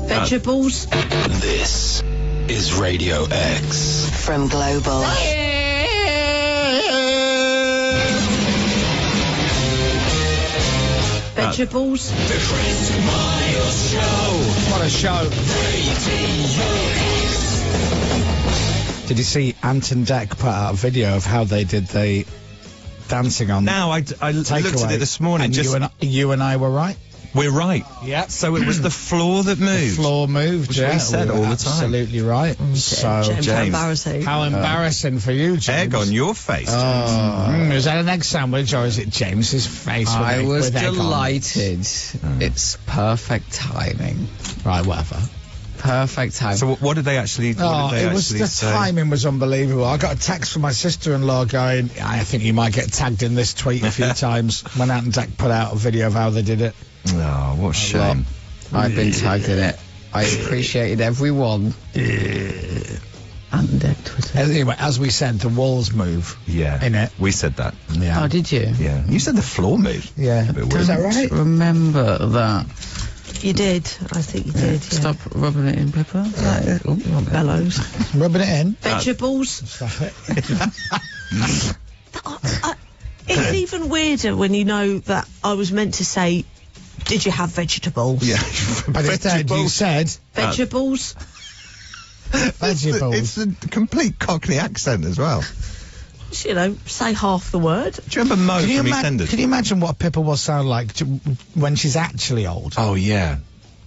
Vegetables. This is Radio X. From Global. Vegetables. The Chris Moyles Show. What a show. Did you see Ant and Dec put out a video of how they did the dancing on? Now, I looked at it this morning. And you and I were right. We're right. Yeah. So it was the floor that moved. The floor moved, which yeah. we said all the time. Absolutely right. So, James, how embarrassing. How embarrassing for you, James. Egg on your face, James. Is that an egg sandwich or is it James's face? I was with egg on? delighted. It's perfect timing. Right, whatever. Perfect timing. So what did they actually? The timing was unbelievable. I got a text from my sister-in-law going, "I think you might get tagged in this tweet a few times." When Ant and Dec put out a video of how they did it. Oh, what a shame. I've been tagged in it. I appreciated everyone. And Twitter. Anyway, as we said, the walls move. Yeah. In it. We said that. Yeah. Oh, did you? Yeah. You said the floor moved. Yeah. Is that right? Remember that. You did. I think you did. Yeah. Stop rubbing it in, Pippa. Bellows. Rubbing it in. Vegetables. Stop it. It's even weirder when you know that I was meant to say, did you have vegetables? Yeah. But instead you said... Vegetables. Vegetables. It's a complete Cockney accent as well. Just, you know, say half the word. Do you remember Mo from EastEnders? Can you imagine what Pippa will sound like when she's actually old? Oh, yeah.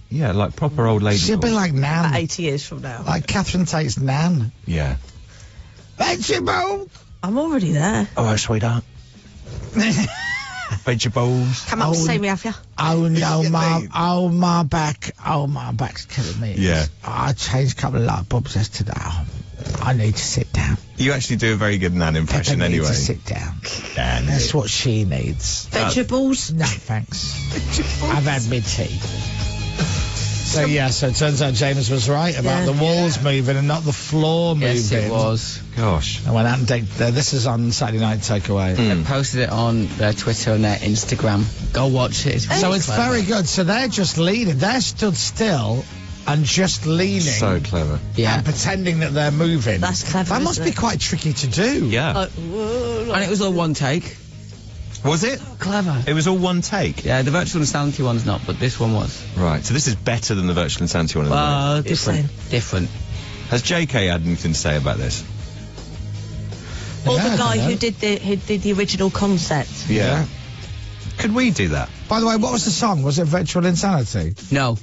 Yeah, like proper old lady. She'll be like Nan. About 80 years from now. Like Catherine Tate's Nan. Yeah. Vegetables. I'm already there. All right, sweetheart. Vegetables. Come up to see me, have you? Oh no, my back's killing me. Yeah. I changed a couple of light bulbs yesterday. I need to sit down. You actually do a very good Nan impression Pippa anyway. needs to sit down. That's what she needs. Vegetables? No, thanks. I've had my tea. So it turns out James was right about the walls moving and not the floor moving. Yes, it was. Gosh. And when Ant and Dec, this is on Saturday Night Takeaway. They posted it on their Twitter and their Instagram. Go watch it. It's So it's clever. very good. So they're just leaning. They're stood still and just leaning. So clever. Yeah. And pretending that they're moving. That's clever. That must isn't be quite tricky to do. Yeah. And it was all one take. Was it? Clever. It was all one take? Yeah, the virtual insanity one's not, but this one was. Right, so this is better than the virtual insanity one. Different. Different. Has JK had anything to say about this? Or Yeah, the I guy don't know. who did the original concept. Yeah. Could we do that? By the way, what was the song? Was it Virtual Insanity? No.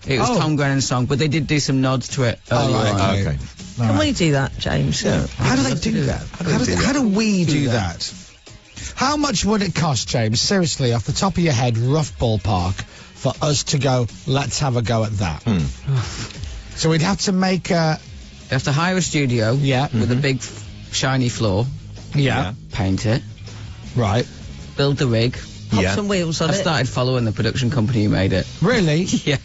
It was Tom Grennan's song, but they did do some nods to it earlier on. Okay. Can we do that, James? Yeah. How do they do that? How do we do that? How much would it cost, James, seriously, off the top of your head, rough ballpark, for us to go, let's have a go at that? So we'd have to make a... You have to hire a studio with a big shiny floor. Yeah. Paint it. Right. Build the rig. Pop some wheels on I it. started following the production company who made it. Really? Yeah.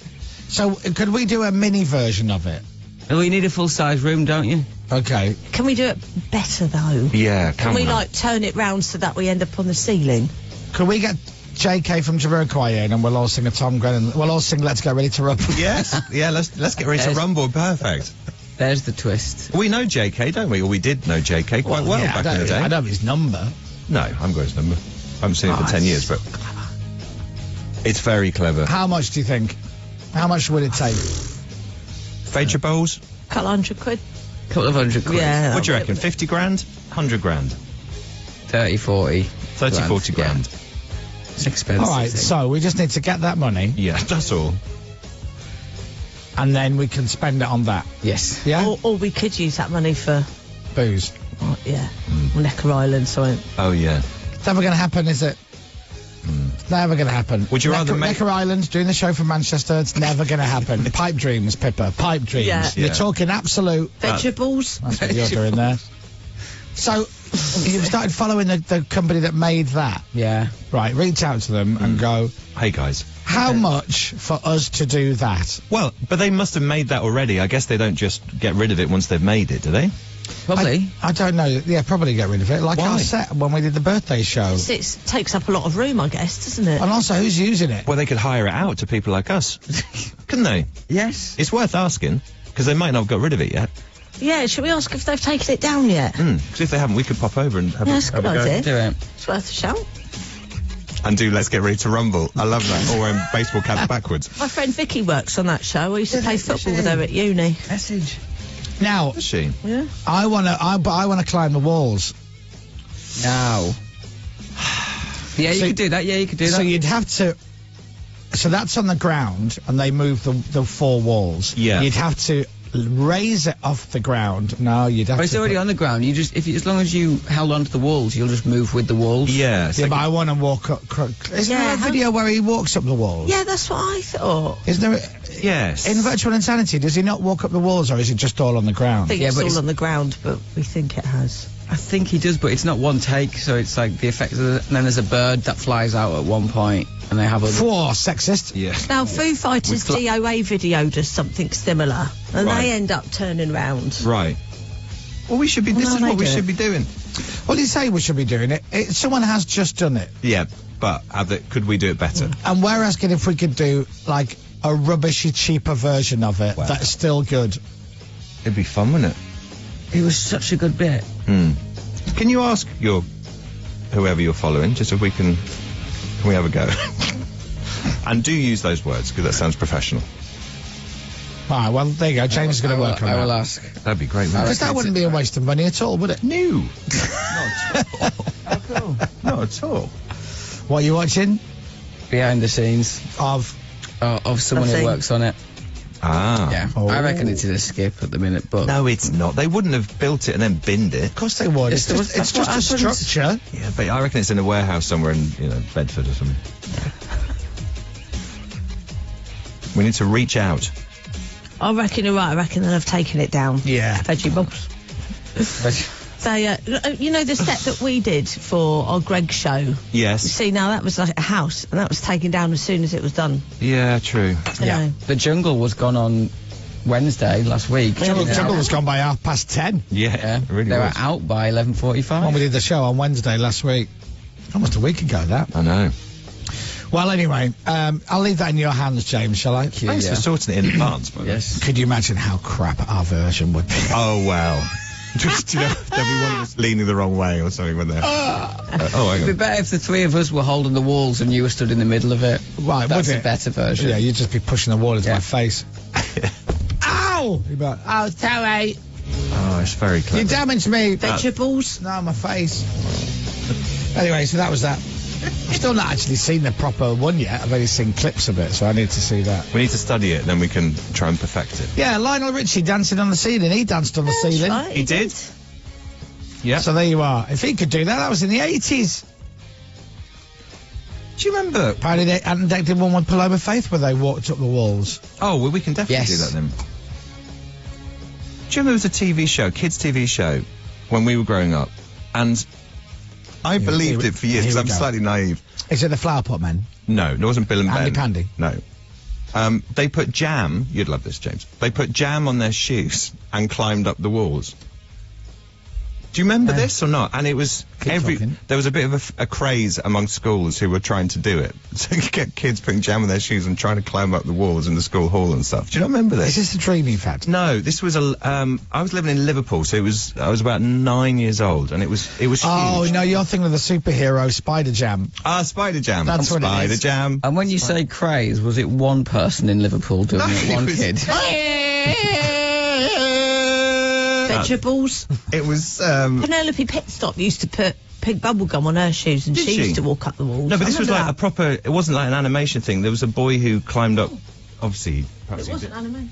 So could we do a mini version of it? Oh, you need a full-size room, don't you? Okay. Can we do it better, though? Yeah, Can we, like, turn it round so that we end up on the ceiling? Could we get JK from Jamiroquai in and we'll all sing a Tom Grennan? We'll all sing Let's Get Ready to Rumble. Yes. Yeah, let's get ready to rumble. Perfect. There's the twist. We know JK, don't we? Or we did know JK quite well Yeah, back in the day. I don't have his number. No, I haven't got his number. I haven't seen it for 10 years, but it's very clever. How much do you think? How much would it take? Vegetables? Couple £100. Couple of £100. Yeah. What do you reckon? 50 grand? 100 grand? 30, 40. 30, 40 grand. It's expensive. All right, so we just need to get that money. Yeah, that's all. And then we can spend it on that. Yes. Yeah? Or we could use that money for, Booze. Necker Island, something. Oh, yeah. It's never going to happen, is it? It's never going to happen. Would you rather make... Necker Island, doing the show from Manchester, it's never going to happen. Pipe dreams, Pippa, pipe dreams. Yeah. You're talking absolute... Vegetables? That's what you're doing there. So, you've started following the company that made that. Yeah. Right, reach out to them and go, Hey, guys. how much for us to do that? Well, but they must have made that already. I guess they don't just get rid of it once they've made it, do they? Probably. I don't know. Yeah, probably get rid of it. Like Why? our set when we did the birthday show. It takes up a lot of room, I guess, doesn't it? And also, who's using it? Well, they could hire it out to people like us. Couldn't they? Yes. It's worth asking, because they might not have got rid of it yet. Yeah, should we ask if they've taken it down yet? Because if they haven't, we could pop over and have, That's a have good a go. idea. Do it. It's worth a shout. And do Let's Get Ready to Rumble. I love that. Or wearing baseball caps backwards. My friend Vicky works on that show. I used to play football with her at uni. Message. Now, Does she? Yeah. I wanna climb the walls. No. Yeah, you could do that. Yeah, you could do that. So you'd have to. So that's on the ground, and they move the 4 walls. Yeah. You'd have to raise it off the ground. No, you'd have But to. it's already on the ground. You just, as long as you held onto the walls, you'll just move with the walls. Yeah. Yeah, but I want to walk up. Isn't there a video where he walks up the walls? Yeah, that's what I thought. Isn't there? Yes. In Virtual Insanity, does he not walk up the walls, or is it just all on the I ground? think it's all on the ground, but we think it has. I think he does, but it's not one take, so it's like the effect of and then there's a bird that flies out at one point, and they have a... Sexist. Yeah. Now, Foo Fighters' DOA video does something similar, and they end up turning round. Right. Well, we should be. This is what we should be doing. Well, you say we should be doing it. Someone has just done it. Yeah, but could we do it better? And we're asking if we could do, like, a rubbishy, cheaper version of it that's still good. It'd be fun, wouldn't it? It was such a good bit. Can you ask whoever you're following, just if we can we have a go? And do use those words, because that sounds professional. All right, well, there you go. James is going to work on that. I will ask. That'd be great. Because that wouldn't be a waste of money at all, would it? No. Not at all. How cool. Not at all. What are you watching? Behind the scenes. Of someone who works on it. Ah. Yeah. I reckon it's in a skip at the minute, but... No, it's not. They wouldn't have built it and then binned it. Of course they would. It's just a structure. Yeah, but I reckon it's in a warehouse somewhere in, Bedford or something. We need to reach out. I reckon you're right. I reckon they'll have taken it down. Yeah. Vegetables. They, the set that we did for our Greg show. Yes. You see, now that was like a house, and that was taken down as soon as it was done. Yeah, true. Yeah. The Jungle was gone on Wednesday last week. Jungle was gone by 10:30. Yeah, it really they was. were out by 11:45. When we did the show on Wednesday last week. Almost a week ago, that. I know. Well, anyway, I'll leave that in your hands, James, shall I? Thanks for sorting it in advance, by the way. Yes. Could you imagine how crap our version would be? Oh, well. Just, there'll be one of us leaning the wrong way or something when they're... hang It'd be on. better if the three of us were holding the walls and you were stood in the middle of it. Right, That's would a it? better version. Yeah, you'd just be pushing the wall into my face. Ow! You'd be like, oh, sorry. Oh, it's very clever. You damaged me. Vegetables? No, my face. Anyway, so that was that. I've still not actually seen the proper one yet. I've only seen clips of it, so I need to see that. We need to study it, then we can try and perfect it. Yeah, Lionel Richie dancing on the ceiling. He danced on the ceiling. Right, He did? Yeah. So there you are. If he could do that, that was in the 80s. Do you remember? Apparently they hadn't did one with Paloma Faith where they walked up the walls. Oh, well, we can definitely do that then. Do you remember there was a TV show, kids' TV show, when we were growing up? And I believed it for years because I'm slightly naive. Is it the Flower Pot Men? No, it wasn't Bill and Andy Ben. Pandy? No. They put jam, you'd love this, James. They put jam on their shoes and climbed up the walls. Do you remember this or not? And it was there was a bit of a craze among schools who were trying to do it. So you get kids putting jam on their shoes and trying to climb up the walls in the school hall and stuff. Do you not remember this? Is this a dream you've had? No, this was I was living in Liverpool, so I was about 9 years old, and it was huge. Oh, no, you're thinking of the superhero Spider Jam. Ah, Spider Jam. That's what it Spider is. Jam. And when you say craze, was it one person in Liverpool doing it? One kid? Vegetables. It was Penelope Pitstop used to put pink bubble gum on her shoes, and Did she she? used to walk up the walls. No, but this I was remember like a proper. It wasn't like an animation thing. There was a boy who climbed up. Obviously, perhaps It wasn't anime.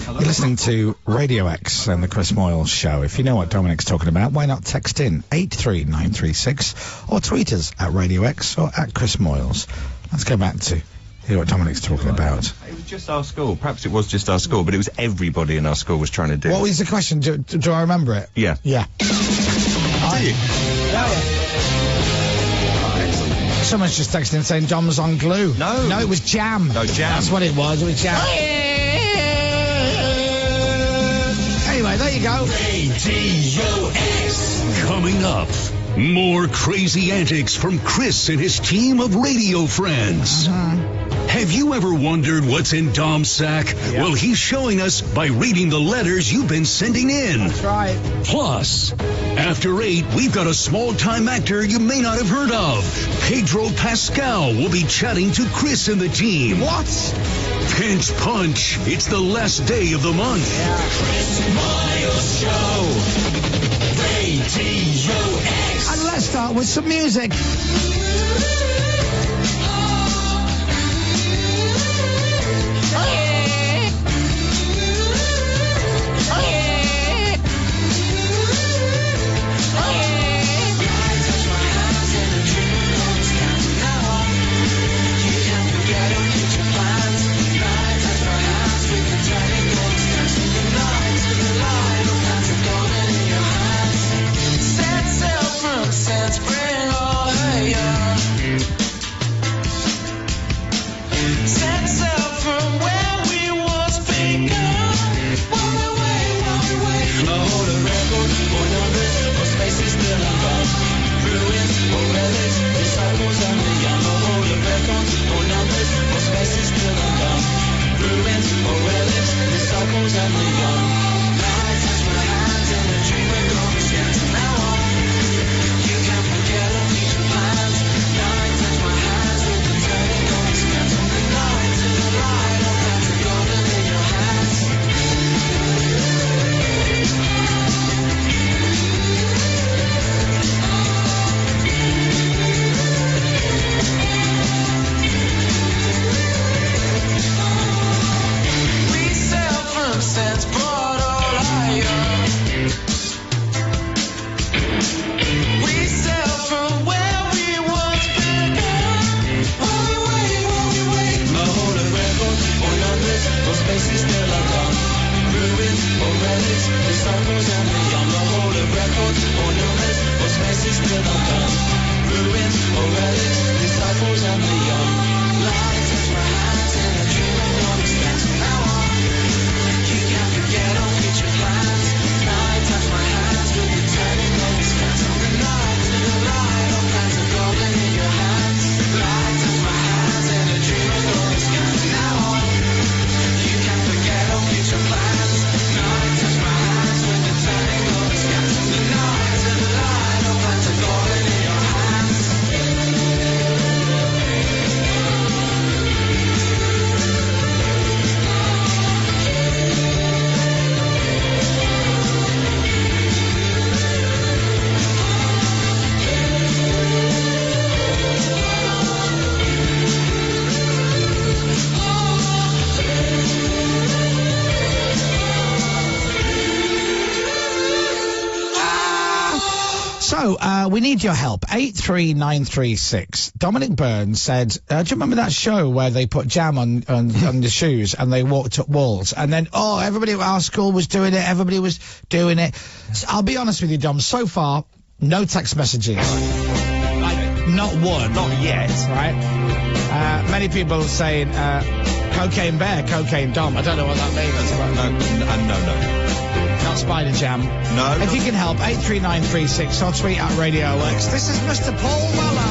You're listening to Radio X and the Chris Moyles Show. If you know what Dominic's talking about, why not text in 83936 or tweet us at Radio X or at Chris Moyles. Let's go back to hear what Dominic's talking about. It was just our school. Perhaps it was just our school, but it was everybody in our school was trying to do. What was the question? Do I remember it? Yeah. Yeah. Do you? Someone's just texting saying John was on glue. No, it was jam. No, jam. That's what it was. It was jam. Anyway, there you go. Radio X. Coming up, more crazy antics from Chris and his team of radio friends. Have you ever wondered what's in Dom's sack? Yeah. Well, he's showing us by reading the letters you've been sending in. That's right. Plus, after 8, we've got a small-time actor you may not have heard of. Pedro Pascal will be chatting to Chris and the team. What? Pinch Punch. It's the last day of the month. Chris Miles And let's start with some music. We need your help. 83936. Dominic Burns said, do you remember that show where they put jam on the shoes and they walked up walls? And then, everybody at our school was doing it. Everybody was doing it. So I'll be honest with you, Dom. So far, no text messages. Like, not one. Not yet. Right? Many people saying, cocaine bear, cocaine Dom. I don't know what that means. No. Not Spider Jam. No. If you can help, 83936 or tweet at Radio X. This is Mr. Paul Weller.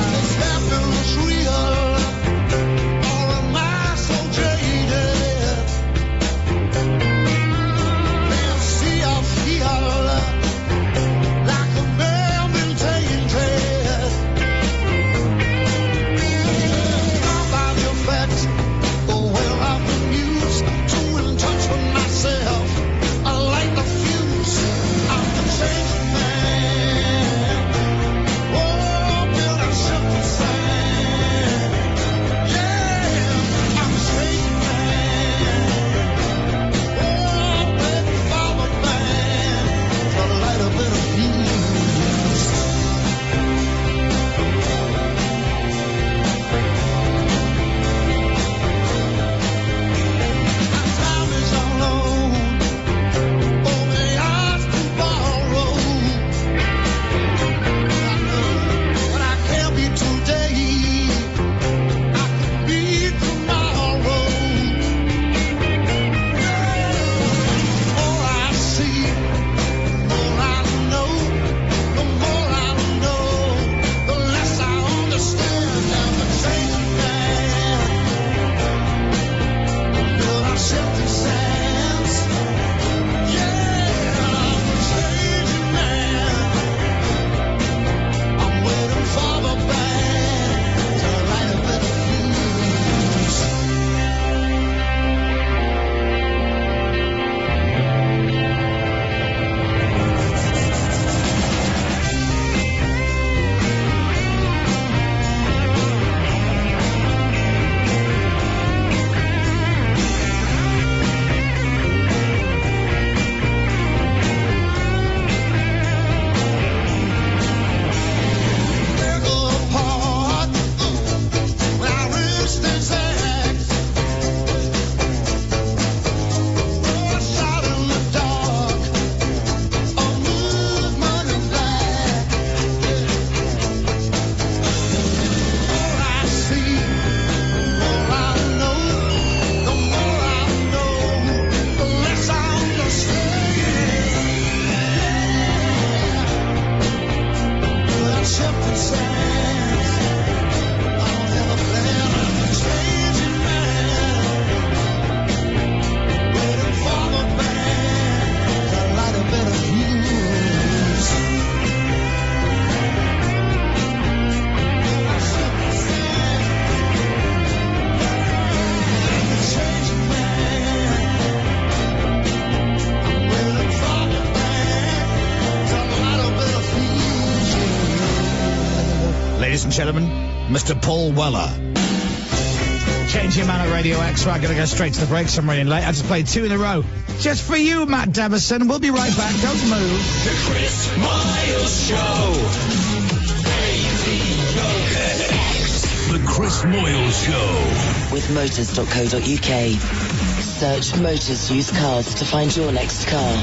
and gentlemen, Mr. Paul Weller. Changing man at Radio X. Right, going to go straight to the breaks. I'm running late. I just played 2 in a row. Just for you, Matt Devison. We'll be right back. Don't move. The Chris Moyles Show. The Chris Moyles Show. With motors.co.uk. Search Motors Used Cars to find your next car.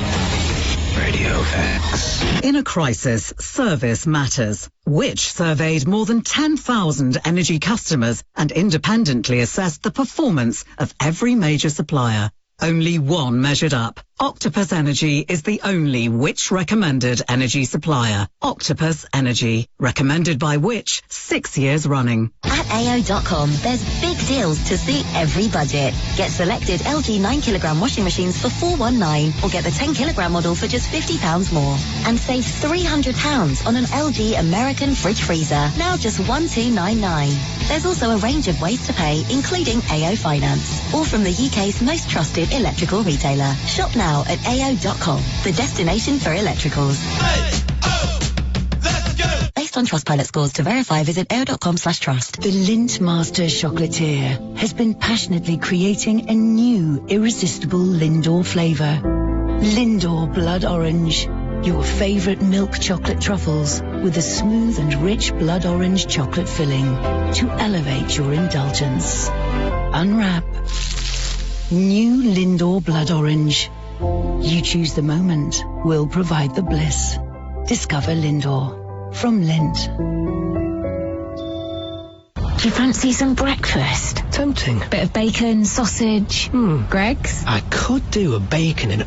Radio X. In a crisis, service matters. Which surveyed more than 10,000 energy customers and independently assessed the performance of every major supplier. Only one measured up. Octopus Energy is the only Which recommended energy supplier. Octopus Energy, recommended by Which 6 years running. At AO.com, there's big deals to suit every budget. Get selected LG 9kg washing machines for $419 or get the 10kg model for just £50 more. And save £300 on an LG American fridge freezer, now just $1,299. There's also a range of ways to pay, including AO Finance, all from the UK's most trusted electrical retailer. Shop now at AO.com, the destination for electricals. Based on Trustpilot scores. To verify, visit AO.com/trust. The Lindt Master Chocolatier has been passionately creating a new, irresistible Lindor flavour. Lindor Blood Orange. Your favourite milk chocolate truffles with a smooth and rich blood orange chocolate filling to elevate your indulgence. Unwrap. New Lindor Blood Orange. You choose the moment, we'll provide the bliss. Discover Lindor from Lindt. Do you fancy some breakfast? Tempting. Bit of bacon, sausage, Greg's? I could do a bacon and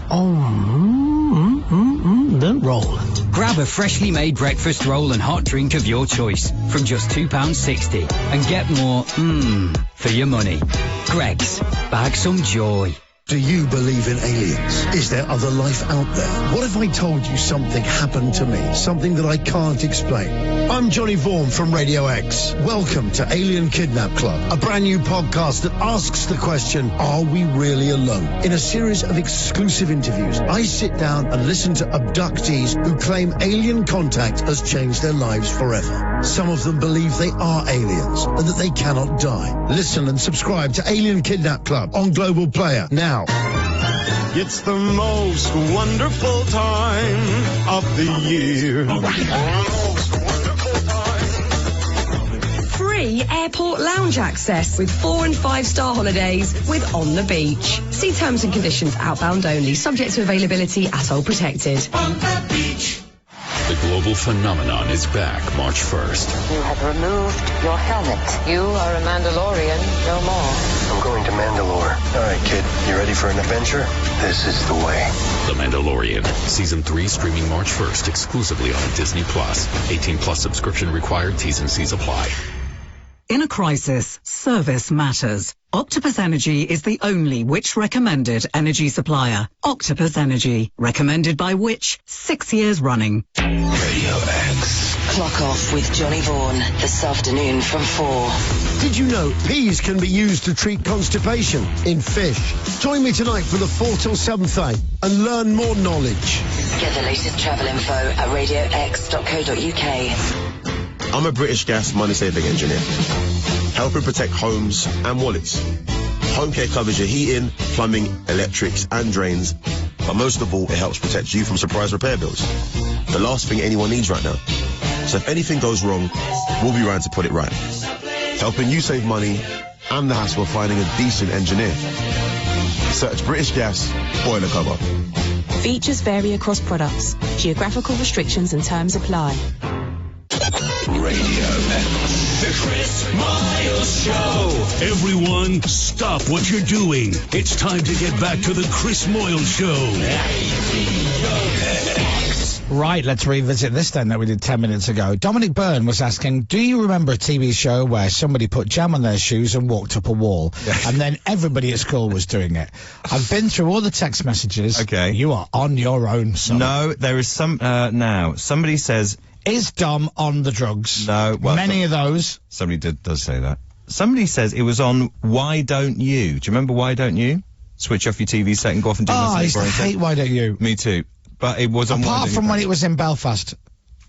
the roll. Grab a freshly made breakfast roll and hot drink of your choice from just £2.60 and get more for your money. Greg's, bag some joy. Do you believe in aliens? Is there other life out there? What if I told you something happened to me? Something that I can't explain. I'm Johnny Vaughan from Radio X. Welcome to Alien Kidnap Club, a brand new podcast that asks the question, are we really alone? In a series of exclusive interviews, I sit down and listen to abductees who claim alien contact has changed their lives forever. Some of them believe they are aliens and that they cannot die. Listen and subscribe to Alien Kidnap Club on Global Player now. It's the most wonderful time of the year. Free airport lounge access with 4- and 5-star holidays with On the Beach. See terms and conditions. Outbound only. Subject to availability. ATOL protected. On the beach. The global phenomenon is back March 1st. You have removed your helmet. You are a Mandalorian no more. I'm going to Mandalore. All right, kid, you ready for an adventure? This is the way. The Mandalorian, Season 3 streaming March 1st exclusively on Disney+. 18+ subscription required. T's and C's apply. In a crisis, service matters. Octopus Energy is the only Which recommended energy supplier. Octopus Energy, recommended by Which 6 years running. Radio X. Clock off with Johnny Vaughan this afternoon from 4. Did you know peas can be used to treat constipation in fish? Join me tonight for the 4 till 7 thing and learn more knowledge. Get the latest travel info at radiox.co.uk. I'm a British Gas money-saving engineer, helping protect homes and wallets. Home care covers your heating, plumbing, electrics and drains, but most of all, it helps protect you from surprise repair bills. The last thing anyone needs right now. So if anything goes wrong, we'll be around to put it right. Helping you save money and the hassle of finding a decent engineer. Search British Gas boiler cover. Features vary across products. Geographical restrictions and terms apply. Radio X. The Chris Moyles Show. Everyone, stop what you're doing. It's time to get back to the Chris Moyles Show. Right, let's revisit this then that we did 10 minutes ago. Dominic Byrne was asking, do you remember a TV show where somebody put jam on their shoes and walked up a wall? And then everybody at school was doing it. I've been through all the text messages. Okay. You are on your own, son. No, there is some, now. Somebody says... Is Dom on the drugs? No. Well, many of those. Somebody does say that. Somebody says it was on Why Don't You? Do you remember Why Don't You? Switch off your TV set and go off and do I used to hate Why Don't You? Me too. But it was on Apart from when it was in Belfast.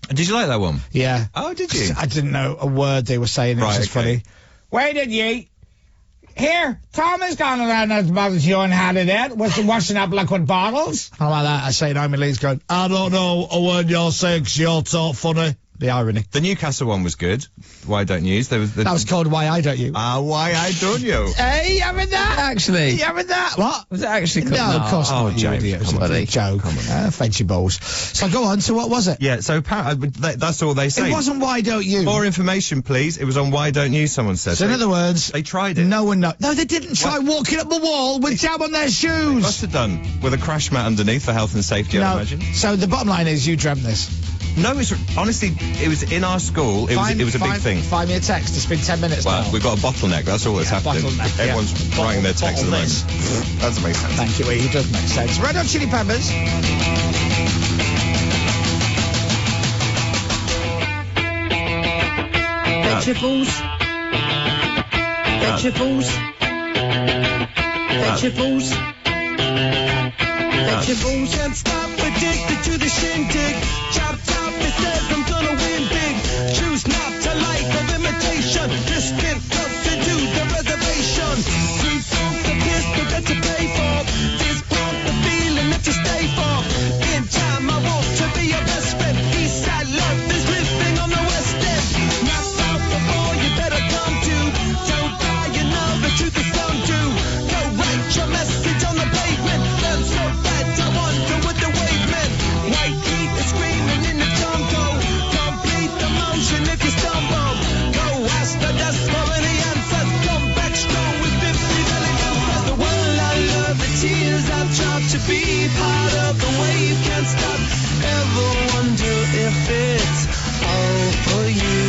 Did you like that one? Yeah. Oh, did you? I didn't know a word they were saying. It was just funny. Where did ye? Here, Tom has gone around as bottles you and had it in. Was washing up liquid bottles? How about that? I say Naomi Lee's going, I don't know a word you're saying because you're so funny. The irony. The Newcastle one was good. Why don't you use? That was called Why I Don't You. Why I Don't You. Hey, you having that? Actually. You having that? What? Was it actually called? No, of course not. James, It was a joke. Vegetables. So go on, so what was it? Yeah, so that's all they say. It wasn't Why Don't You. More information, please. It was on Why Don't You, someone said. So in other words... They tried it. No one knows. No, they didn't try walking up the wall with jam on their shoes. They must have done. With a crash mat underneath for health and safety, I imagine. So the bottom line is you dreamt this. No, honestly, it was in our school. It was a big thing. Find me a text. It's been 10 minutes now. Well, we've got a bottleneck. That's all that's happening. Everyone's writing their text at the moment. That makes sense. Thank you, it does make sense. Red Hot Chili Peppers. Vegetables. Vegetables. Vegetables. Vegetables. Can't stop, addicted to the shindig. Chop, chop, it says I'm gonna win big. Choose not to life of imitation. Distant closer to the reservation. Too soon the pistol that you pay for. This pump the feeling that you stay for. In time I want to be your best friend. Eastside love is living on the west end. Knock out the ball, you better come to. Don't die, you know the truth is some do. Go write your message on the pavement. Learn so bad, I wonder what the wave meant. White heat is screaming in the jungle. Complete the motion if you stumble. Go ask the dust for any answers. Come back strong with 50 million answers. The world I love, the tears I've tried to be part of the wave. Can't stop, ever wonder if it's all for you.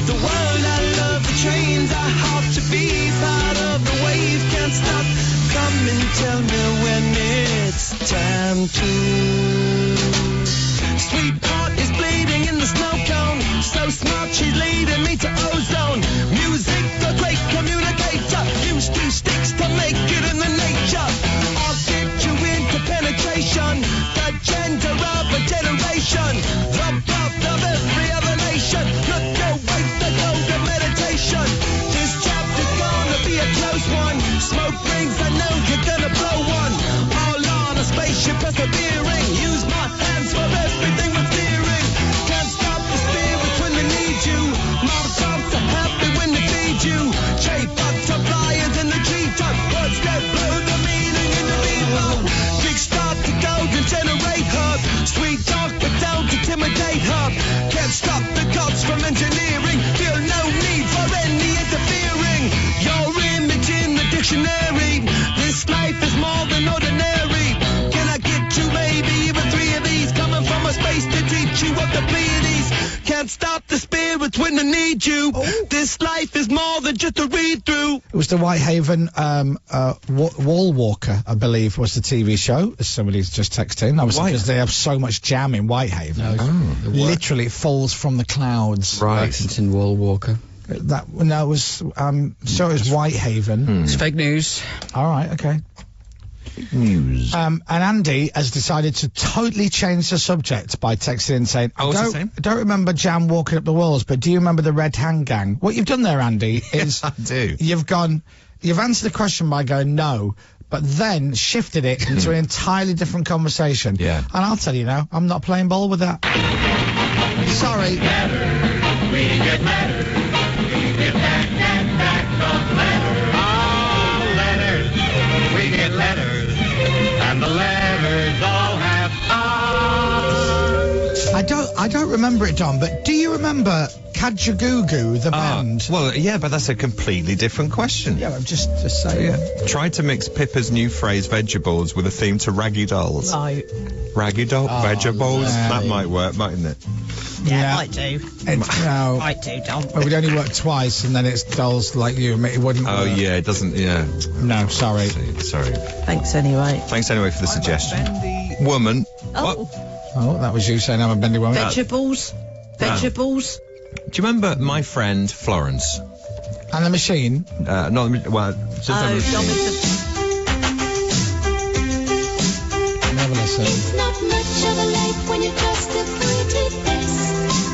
The world I love, the trains I hop to be part of the wave. Can't stop, come and tell me when it's time to. Sweetheart is bleeding in the snow cone. So smart, she's leading me to ozone. Music, a great communicator. Use 2 sticks to make it in the nature. I'll get you into penetration. The gender of a generation. The birth of every other nation. Look away, the golden meditation. This chapter's gonna be a close one. Smoke rings, I know you're gonna blow one. All on a spaceship persevering. Use my hands for everything we're fearing. Can't stop the spirits when they need you. Mom comes so happy when they feed you. J butterflies in the treetop. Words that blow the meaning in the bebop. Big start to golden generate hub. Sweet talk but don't intimidate hub. Can't stop the gods from engineering. Feel no need for any interfering. Your image in the dictionary. This life is more than ordinary. Can I get you maybe even 3 of these? Coming from a space to teach you of the Pleiades. Can't stop the spirits when they need you. This life is more than just a read through. It was the Whitehaven Wall Walker, I believe, was the TV show. As somebody's just texting. That was because they have so much jam in Whitehaven. Literally, it falls from the clouds. Right. It's in Wall Walker. It was so it was Whitehaven. It's fake news. All right, okay. News. And Andy has decided to totally change the subject by texting in saying, what's he saying? I don't remember Jam walking up the walls, but do you remember the Red Hand Gang? What you've done there, Andy, is I do. You've answered the question by going no, but then shifted it into an entirely different conversation. Yeah. And I'll tell you now, I'm not playing ball with that. Sorry. We get letters. We get back of letters. Oh, letters. We get letters. And the letters all have I don't remember it, Don, but do you remember Kajagoogoo, the band? Well, yeah, but that's a completely different question. Yeah, I'm just saying. Yeah. Try to mix Pippa's new phrase, vegetables, with a theme to Raggy Dolls. No. Raggy Doll, vegetables? no. That might work, mightn't it? Yeah, might do. No. Might do, Don. Well, we'd only work twice, and then it's dolls like you. It wouldn't Oh, work. yeah, it doesn't, yeah. No, sorry. Sorry. Thanks anyway. Thanks anyway for the suggestion. Woman. Oh. Oh, that was you saying I'm a bendy woman. Vegetables. Vegetables. Do you remember my friend Florence? And the machine? Not, well, just Oh, over Dom is Never listen. It's not much of a life when you're just a pretty face.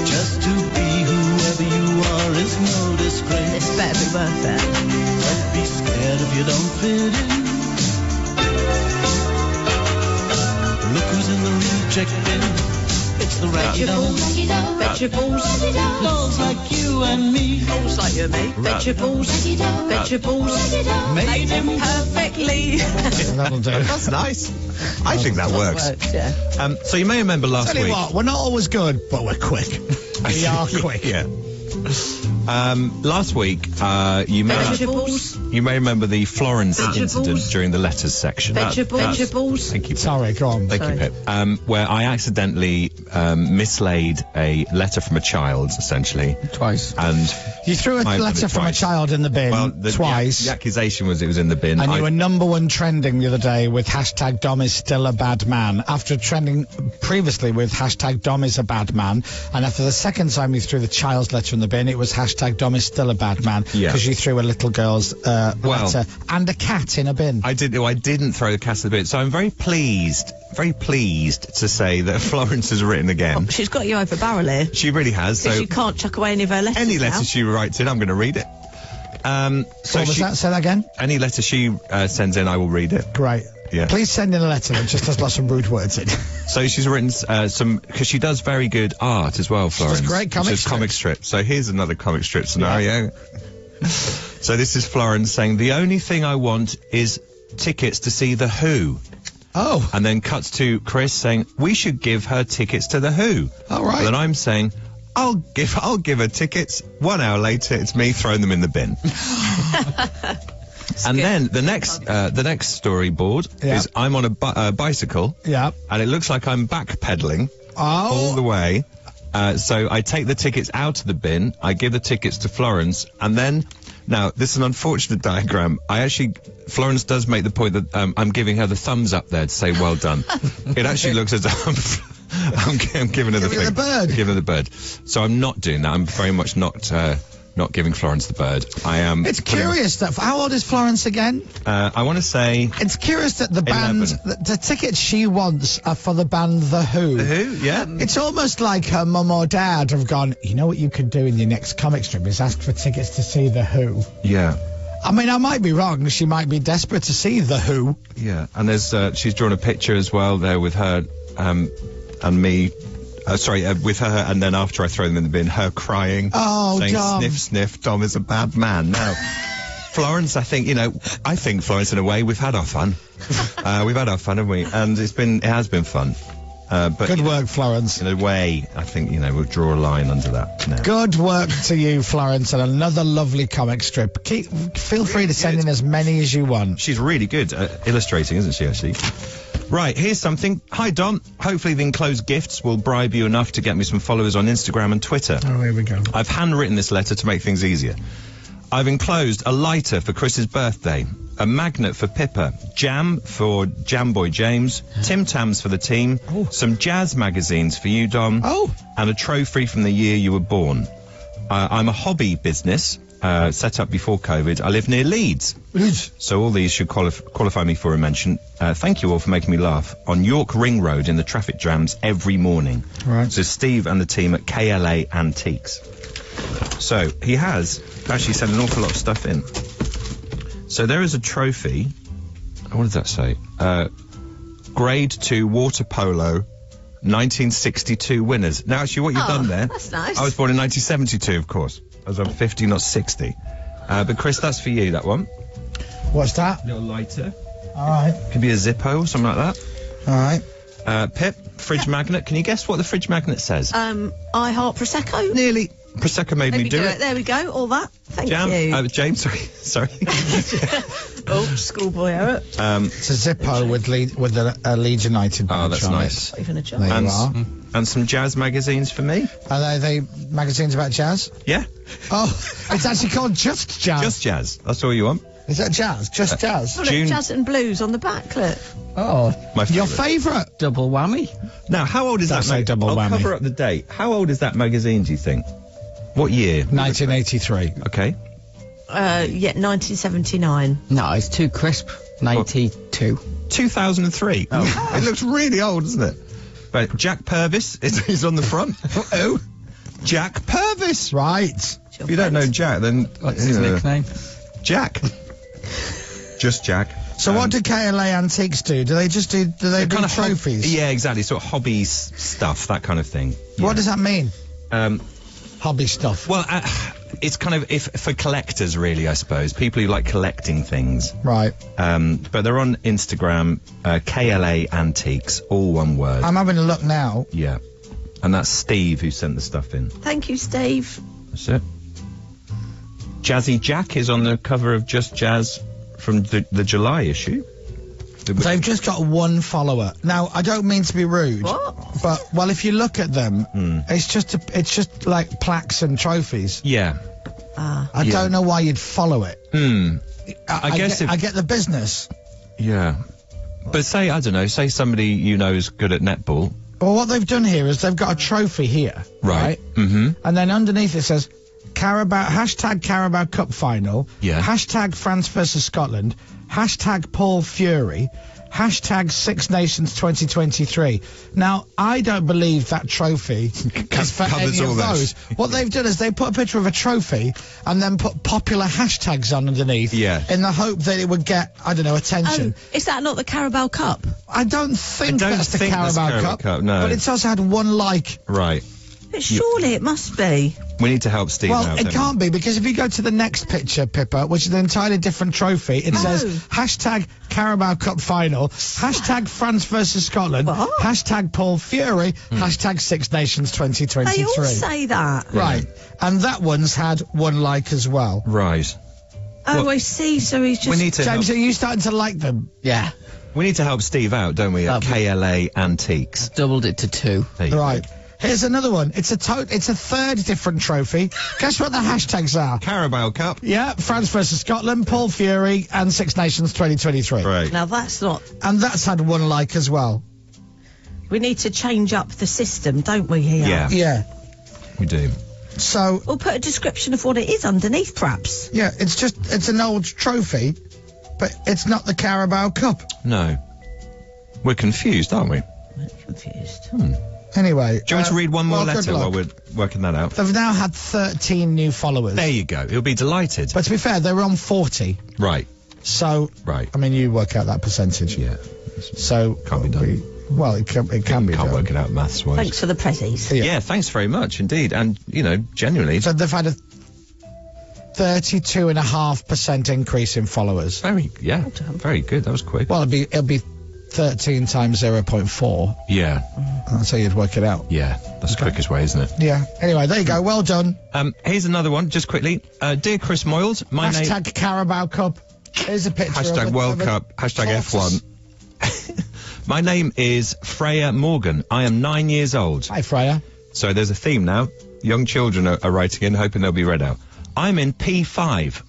Just to be whoever you are is no disgrace. This better be worth it. Don't be scared if you don't fit in. Look who's in the reject bin. It's the Vegetables. Vegetables. Dolls like you and me. Dolls like you and me. Vegetables. Vegetables. Made him perfectly. That'll do. That's nice. I think that works. Yeah. So you may remember last Tell you week. what, we're not always good, but we're quick. We are quick. Yeah. Last week, you may remember the Florence incident during the letters section. Vegetables. Thank you. Pip. Sorry, go on. Thank you, Pip. Where I accidentally mislaid a letter from a child, essentially. Twice. And You threw a I did letter it from a twice. child in the bin Well, twice. The accusation was it was in the bin. And you were #1 trending the other day with hashtag Dom is still a bad man. After trending previously with hashtag Dom is a bad man. And after the second time you threw the child's letter in the bin, it was hashtag Dom is still a bad man. Yeah. Because you threw a little girl's letter and a cat in a bin. I didn't throw the cat in the bin. So I'm very pleased to say that Florence has written again. She's got you over barrel here. She really has. Because So you can't chuck away any of her letters any now. letter she writes in, I'm going to read it. So What was that? Say that again? Any letter she sends in, I will read it. Great. Yeah. Please send in a letter that just has lots of rude words in. So she's written some, because she does very good art as well, Florence. does great comic She does comic strips. So here's another comic strip scenario. So this is Florence saying, the only thing I want is tickets to see The Who. Oh. And then cuts to Chris saying, we should give her tickets to The Who. All right. And then I'm saying, I'll give her tickets. 1 hour later, it's me throwing them in the bin. And then the next storyboard is I'm on a bicycle. Yeah. And it looks like I'm backpedaling all the way. So I take the tickets out of the bin. I give the tickets to Florence, and then now this is an unfortunate diagram. Florence does make the point that I'm giving her the thumbs up there to say well done. It actually looks as though I'm giving her the thing. Giving her the bird. So I'm not doing that. I'm very much not giving Florence the bird. I am. It's curious that. How old is Florence again? I want to say. It's curious that the band, the tickets she wants are for the band The Who. The Who, yeah. It's almost like her mum or dad have gone, you know what you could do in your next comic strip is ask for tickets to see The Who. Yeah. I mean, I might be wrong. She might be desperate to see The Who. Yeah, and there's she's drawn a picture as well there with her and me. With her, and then after I throw them in the bin, her crying, saying, Dom. sniff, sniff, Dom is a bad man. Now, Florence, I think Florence, in a way, we've had our fun. We've had our fun, haven't we? And it has been fun. But good work, Florence. In a way, I think, we'll draw a line under that now. Good work to you, Florence, and another lovely comic strip. Feel free to send in as many as you want. She's really good at illustrating, isn't she, actually? Right, here's something. Hi, Dom. Hopefully the enclosed gifts will bribe you enough to get me some followers on Instagram and Twitter. Oh, here we go. I've handwritten this letter to make things easier. I've enclosed a lighter for Chris's birthday, a magnet for Pippa, jam for Jam Boy James, Tim Tams for the team, some jazz magazines for you, Dom, and a trophy from the year you were born. I'm a hobby business set up before COVID. I live near Leeds. So all these should qualify me for a mention. Thank you all for making me laugh on York Ring Road in the traffic jams every morning. Right. So Steve and the team at KLA Antiques. So he has actually sent an awful lot of stuff in. So there is a trophy. What does that say? Grade 2 water polo 1962 winners. Now actually what you've done there. That's nice. I was born in 1972, of course. As I'm 50, not 60. But Chris, that's for you, that one. What's that? Little lighter. All right. Could be a Zippo or something like that. All right. Pip, fridge magnet. Can you guess what the fridge magnet says? I heart Prosecco. Nearly. Prosecco made me do it. There we go. All that. Thank you. James, sorry. Schoolboy error. It's a Zippo with a Leeds United badge. Oh, that's on nice. Not even a job. There you are. And some jazz magazines for me. Are they magazines about jazz? Yeah. Oh, it's actually called Just Jazz. Just jazz. That's all you want. Is that jazz? Just jazz? Oh, look, jazz and blues on the back, look. Oh, your favourite? Double whammy. Now, how old is that magazine? Double whammy. I'll cover up the date. How old is that magazine, do you think? What year? 1983. Okay. 1979. No, it's too crisp. 92. 2003. Oh. It looks really old, doesn't it? But Jack Purvis is on the front. Oh, Jack Purvis. Right. If you don't know Jack, then What's his nickname? Jack. Just Jack. So what do KLA Antiques do? Do they do kind of trophies? Yeah, exactly. Sort of hobbies stuff, that kind of thing. What does that mean? Um, Hobby stuff. Well, it's kind of for collectors, really, I suppose. People who like collecting things. Right. But they're on Instagram, KLA Antiques, all one word. I'm having a look now. Yeah. And that's Steve who sent the stuff in. Thank you, Steve. That's it. Jazzy Jack is on the cover of Just Jazz from the July issue. They've just got one follower. Now, I don't mean to be rude, but well, if you look at them, it's just like plaques and trophies. Yeah. I don't know why you'd follow it. I guess I get the business. Yeah. But say, I don't know, say somebody you know is good at netball. Well, what they've done here is they've got a trophy here, right? Mm-hmm. And then underneath it says Carabao Cup final. Yeah. Hashtag France versus Scotland. Hashtag Paul Fury. Hashtag Six Nations 2023. Now, I don't believe that trophy is for any of those. What they've done is they put a picture of a trophy and then put popular hashtags on underneath. Yeah. In the hope that it would get, I don't know, attention. Oh, is that not the Carabao Cup? I don't think that's the Carabao Cup. No. But it's also had one like. Right. But surely it must be. We need to help Steve Well, out. it can't be, because if you go to the next picture, Pippa, which is an entirely different trophy, it says hashtag Carabao Cup final, hashtag France versus Scotland, hashtag Paul Fury, hashtag Six Nations 2023. They all say that. Right. And that one's had one like as well. Right. Oh, I see. So he's just... We need to James, are you starting to like them? Yeah. We need to help Steve out, don't we, at KLA Antiques. Doubled it to 2. Right. Here's another one. It's a third different trophy. Guess what the hashtags are? Carabao Cup. Yeah, France versus Scotland, Paul Fury, and Six Nations 2023. Right. Now that's not... And that's had one like as well. We need to change up the system, don't we, here? Yeah. Yeah. We do. So... We'll put a description of what it is underneath, perhaps. Yeah, it's an old trophy, but it's not the Carabao Cup. No. We're confused, aren't we? We're confused. Anyway. Do you want to read one more good letter while luck. we're working that out? They've now had 13 new followers. There you go. He'll be delighted. But to be fair, they were on 40. Right. So, right. I mean, you work out that percentage. Yeah. So, can't be done. Well, it can be done. Can't work it out maths-wise. Thanks for the prezzies. Yeah, thanks very much indeed. And, you know, genuinely. So they've had a 32.5% increase in followers. Very good. That was quick. Well, it'll be 13 times 0.4. Yeah. That's how you'd work it out. Yeah, that's the quickest way, isn't it? Yeah. Anyway, there you go. Well done. Here's another one, just quickly. Dear Chris Moyles, my name... Hashtag Carabao Cup. Here's a picture Hashtag of World Cup. Hashtag F1. My name is Freya Morgan. I am 9 years old. Hi, Freya. So there's a theme now. Young children are writing in, hoping they'll be read out. I'm in P5.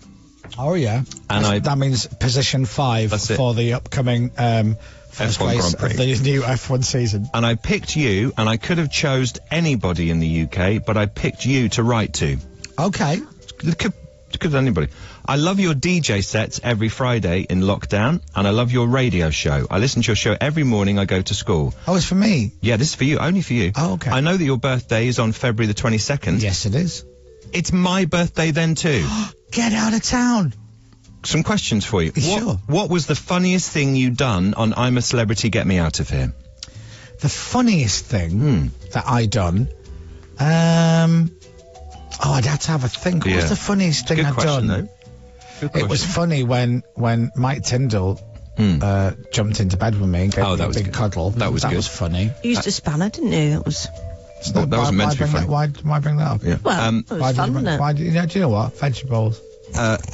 Oh, yeah. And that means position 5 for the upcoming first F1 race Grand Prix. of the new F1 season. And I picked you, and I could have chose anybody in the UK, but I picked you to write to. Okay. Could anybody. I love your DJ sets every Friday in lockdown, and I love your radio show. I listen to your show every morning I go to school. Oh, it's for me? Yeah, this is for you, only for you. Oh, okay. I know that your birthday is on February the 22nd. Yes, it is. It's my birthday then too. Get out of town. Some questions for you. Sure. What was the funniest thing you done on I'm a Celebrity, Get Me Out of Here? The funniest thing that I done, I'd have to have a think. What was the funniest thing I'd done? Though. It was funny when Mike Tyndall jumped into bed with me and gave me a big cuddle. That was good. That was funny. You used a spanner, didn't you? That was... That was meant to be funny. Why bring that up? Yeah. Well, it was fun, wasn't it? Do you know what? Vegetables.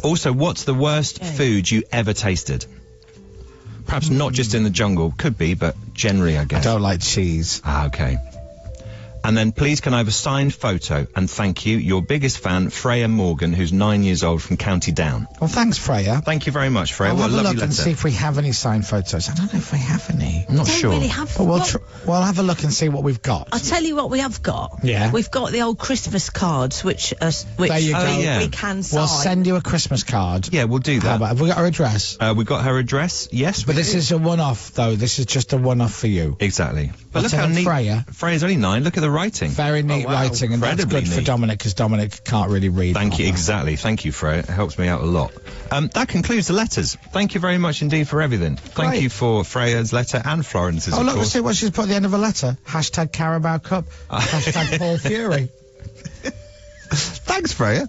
Also, what's the worst food you ever tasted? Perhaps not just in the jungle. Could be, but generally, I guess. I don't like cheese. Ah, okay. And then please can I have a signed photo and thank you, your biggest fan, Freya Morgan, who's 9 years old from County Down. Well, thanks, Freya. Thank you very much, Freya. I'll What have a a lovely look and letter. see if we have any signed photos. I don't know if we have any. I'm not Don't sure. really have. But Well, we'll have a look and see what we've got. I'll tell you what we have got. Yeah. We've got the old Christmas cards, which There you go. yeah. we can sign. We'll send you a Christmas card. Yeah, we'll do How that. about, have we got her address? We got her address, yes. But this is a one-off, though. This is just a one-off for you. Exactly. But I'll look tell how neat. Freya. Freya's only 9. Look at the writing. Very neat writing, and that's Incredibly good for neat. Dominic, because Dominic can't really read. Thank you, proper. exactly. Thank you, Freya. It helps me out a lot. That concludes the letters. Thank you very much indeed for everything. Thank Great. you for Freya's letter and Florence's, Oh, of look, course. see what she's put at the end of a letter. Hashtag Carabao Cup. Hashtag Paul Fury. Thanks, Freya.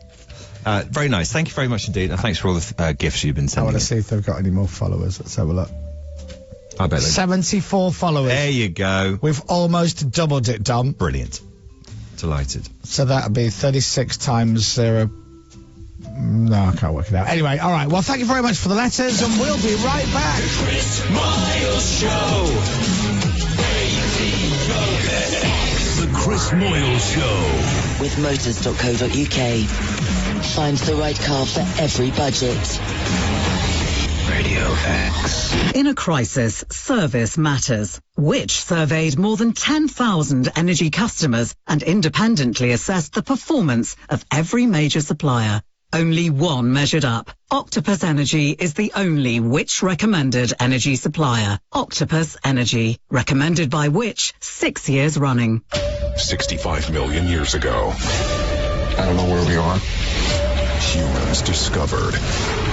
Very nice. Thank you very much indeed. And thanks for all the gifts you've been I sending. want to see if they've got any more followers. Let's have a look. I bet they 74 followers. There you go. We've almost doubled it, Dom. Brilliant. Delighted. So that'd be 36 times 0. No, I can't work it out. Anyway, all right. Well, thank you very much for the letters, and we'll be right back. Chris Moyles Show. The Chris Moyles Show. With motors.co.uk. Find the right car for every budget. Radio X. In a crisis, service matters. Which surveyed more than 10,000 energy customers and independently assessed the performance of every major supplier. Only one measured up. Octopus Energy is the only Which recommended energy supplier. Octopus Energy, recommended by Which 6 years running. 65 million years ago. I don't know where we are. Humans discovered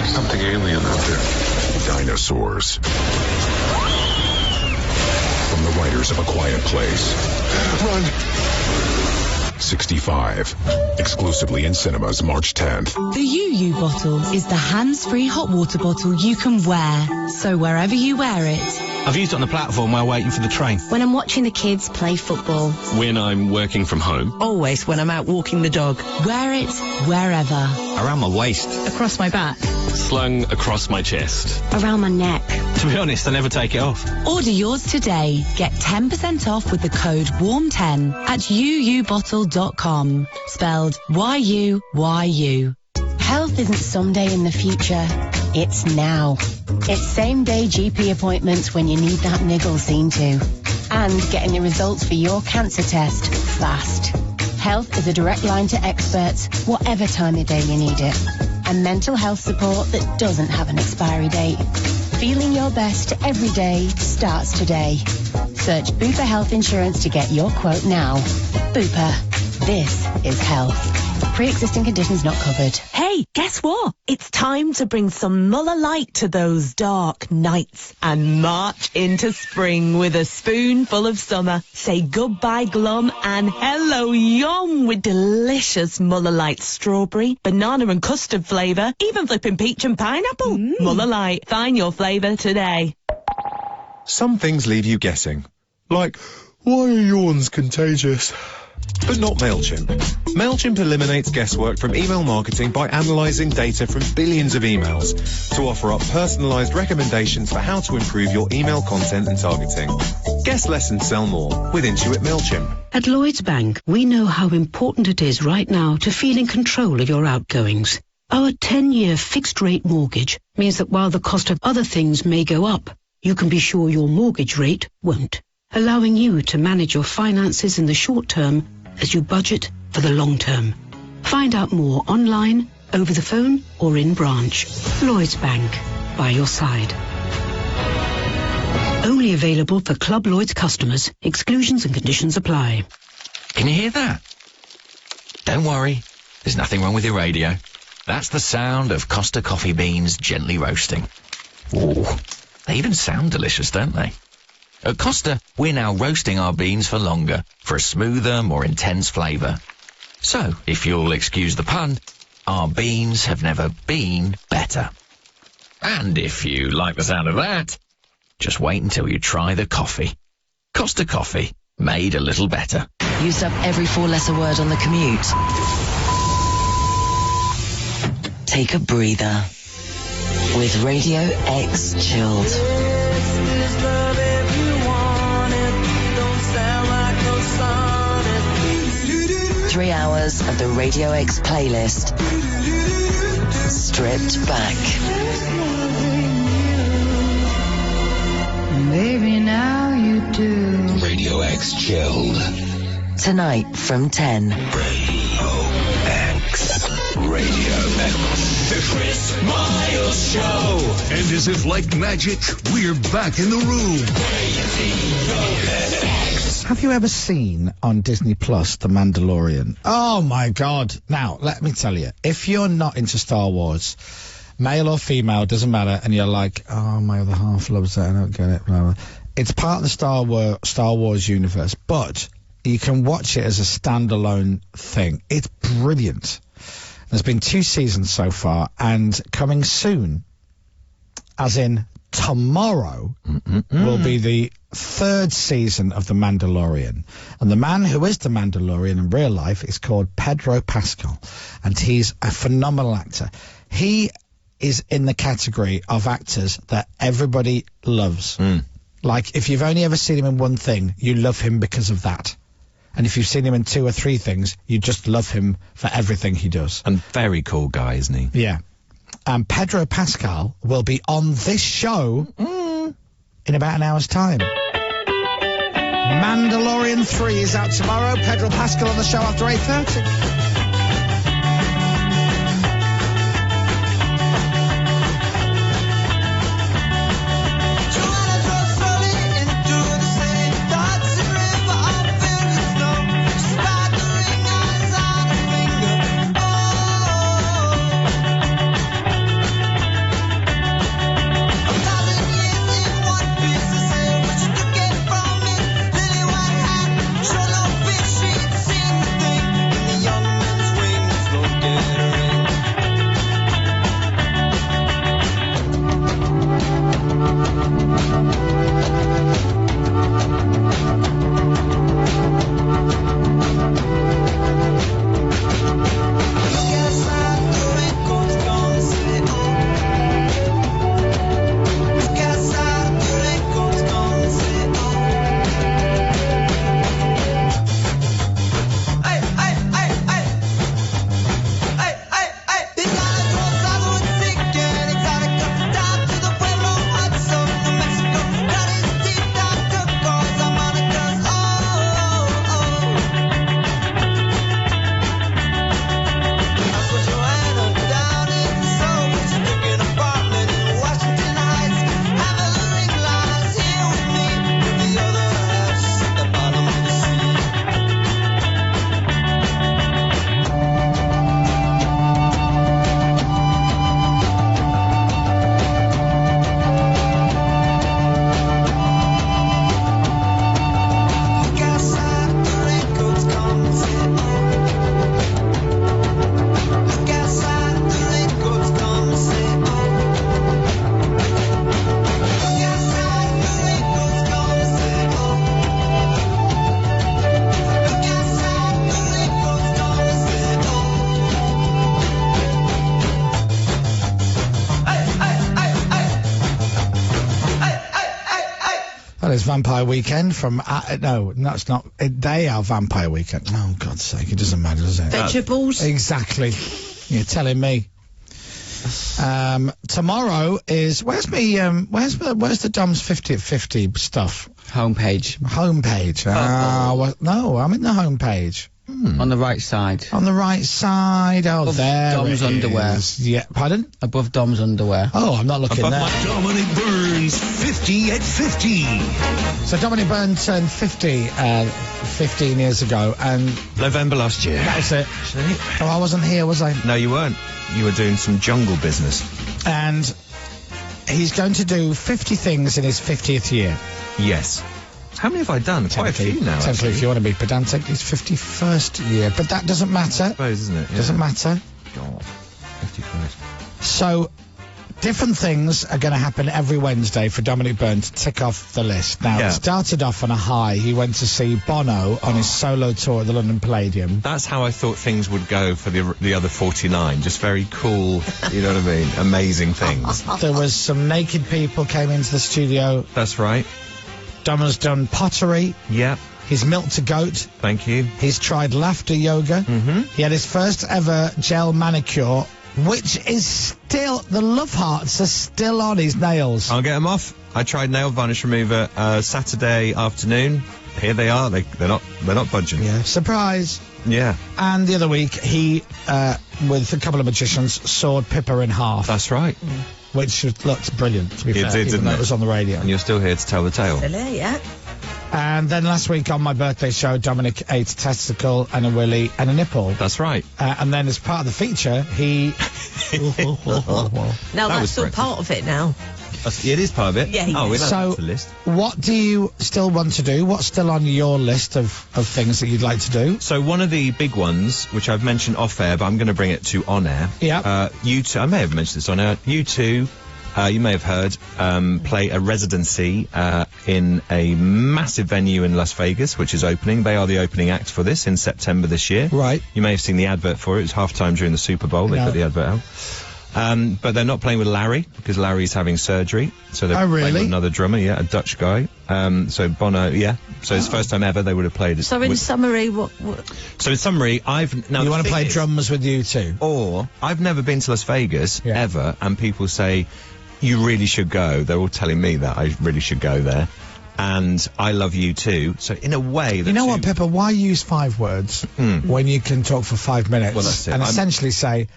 something alien out there. Dinosaurs. From the writers of A Quiet Place. Run! 65. Exclusively in cinemas March 10th. The UU bottle is the hands-free hot water bottle you can wear. So wherever you wear it. I've used it on the platform while waiting for the train. When I'm watching the kids play football. When I'm working from home. Always when I'm out walking the dog. Wear it wherever. Around my waist. Across my back. Slung across my chest. Around my neck. To be honest, I never take it off. Order yours today. Get 10% off with the code WARM10 at uubottle.com. Spelled YUYU. Health isn't someday in the future. It's now. It's same-day GP appointments when you need that niggle seen to. And getting the results for your cancer test fast. Health is a direct line to experts, whatever time of day you need it. And mental health support that doesn't have an expiry date. Feeling your best every day starts today. Search Bupa Health Insurance to get your quote now. Bupa. This is health. Pre-existing conditions not covered. Hey, guess what? It's time to bring some Muller light to those dark nights and march into spring with a spoonful of summer. Say goodbye glum and hello yum with delicious Muller light strawberry, banana and custard flavour, even flipping peach and pineapple. Muller light. Find your flavour today. Some things leave you guessing. Like, why are yawns contagious? But not MailChimp. MailChimp eliminates guesswork from email marketing by analysing data from billions of emails to offer up personalised recommendations for how to improve your email content and targeting. Guess less and sell more with Intuit MailChimp. At Lloyds Bank, we know how important it is right now to feel in control of your outgoings. Our 10-year fixed-rate mortgage means that while the cost of other things may go up, you can be sure your mortgage rate won't, allowing you to manage your finances in the short term as you budget for the long term. Find out more online, over the phone, or in branch. Lloyds Bank, by your side. Only available for Club Lloyds customers. Exclusions and conditions apply. Can you hear that? Don't worry, there's nothing wrong with your radio. That's the sound of Costa coffee beans gently roasting. Ooh, they even sound delicious, don't they? At Costa, we're now roasting our beans for longer, for a smoother, more intense flavour. So, if you'll excuse the pun, our beans have never been better. And if you like the sound of that, just wait until you try the coffee. Costa Coffee, made a little better. Used up every four-letter word on the commute. Take a breather with Radio X Chilled. 3 hours of the Radio X playlist. Stripped back. Baby, now you do. Radio X Chilled. Tonight from 10. Radio X. The Chris Moyles Show. And as if like magic, we're back in the room. Have you ever seen on Disney Plus The Mandalorian? Oh my God. Now, let me tell you, if you're not into Star Wars, male or female, doesn't matter, and you're like, oh, my other half loves that, I don't get it, blah, blah. It's part of the Star Wars universe, but you can watch it as a standalone thing. It's brilliant. There's been 2 seasons so far, and coming soon, as in tomorrow, will be the 3rd season of The Mandalorian. And the man who is the Mandalorian in real life is called Pedro Pascal, and he's a phenomenal actor. He is in the category of actors that everybody loves. Like, if you've only ever seen him in one thing, you love him because of that. And if you've seen him in 2 or 3 things, you just love him for everything he does. And very cool guy, isn't he? Yeah. Pedro Pascal will be on this show in about an hour's time. Mandalorian 3 is out tomorrow. Pedro Pascal on the show after 8:30. It's Vampire Weekend from... no, that's not... They are Vampire Weekend. Oh, God's sake, it doesn't matter, does it? Vegetables? Exactly. You're telling me. Tomorrow is... Where's the Dom's 50 at 50 stuff? Homepage. No, I'm in the homepage. On the right side. On the right side. Oh, above there Dom's it underwear. Is. Yeah, pardon? Above Dom's underwear. Oh, I'm not looking there. Dominic Burns, 50 at 50. So Dominic Burns turned 50 15 years ago, and... November last year. That was it. Oh, I wasn't here, was I? No, you weren't. You were doing some jungle business. And he's going to do 50 things in his 50th year. Yes. How many have I done? Quite a few now, Technically, if you want to be pedantic, it's 51st year. But that doesn't matter. I suppose, isn't it? Yeah. Doesn't matter. God. 51st. So, different things are going to happen every Wednesday for Dominic Byrne to tick off the list. Now, it started off on a high. He went to see Bono on his solo tour at the London Palladium. That's how I thought things would go for the other 49. Just very cool, you know what I mean? Amazing things. There was some naked people came into the studio. That's right. Dom has done pottery. Yeah. He's milked a goat. Thank you. He's tried laughter yoga. Mm-hmm. He had his first ever gel manicure, which is still, the love hearts are still on his nails. I'll get them off. I tried nail varnish remover Saturday afternoon. Here they are. They're not budging. Yeah. Surprise. Yeah. And the other week, he, with a couple of magicians, sawed Pippa in half. That's right. Which looked brilliant, to be fair. It did, even didn't though it? It was on the radio. And you're still here to tell the tale. Silly, yeah. And then last week on my birthday show, Dominic ate a testicle and a willy and a nipple. That's right. And then as part of the feature, he... No, that's still part of it now. It is part of it? Yeah. Oh, we'll So, add the list. what do you still want to do? What's still on your list of things that you'd like to do? So one of the big ones, which I've mentioned off air, but I'm going to bring it to on air. Yeah. U2, I may have mentioned this on air. U2, you may have heard, play a residency in a massive venue in Las Vegas, which is opening. They are the opening act for this in September this year. Right. You may have seen the advert for it. It was halftime during the Super Bowl. They put the advert out. But they're not playing with Larry because Larry's having surgery. So they're playing with another drummer, a Dutch guy. So Bono, so it's the first time ever they would have played it. So in summary, what? So in summary, You want to play drums with U2? Or I've never been to Las Vegas ever, and people say you really should go. They're all telling me that I really should go there. And I love U2. So in a way, You know what, Pippa? Why use 5 words when you can talk for 5 minutes Well, that's it. and essentially say,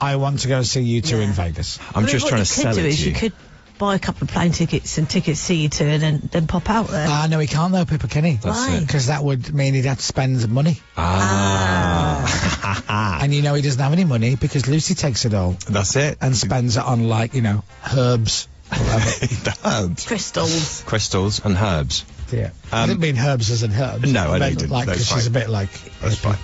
I want to go see U2 in Vegas? I'm just trying to sell it to you. You could buy a couple of plane tickets and tickets see U2 and then pop out there. No, he can't though, Pippa, can he? Why? Because that would mean he'd have to spend money. And you know he doesn't have any money because Lucy takes it all. That's it. And spends it on, like, herbs. The herbs. Crystals. Crystals and herbs. Yeah. I didn't mean herbs as in herbs. No, I meant, didn't. Like, That's because she's a fine. bit like... That's fine.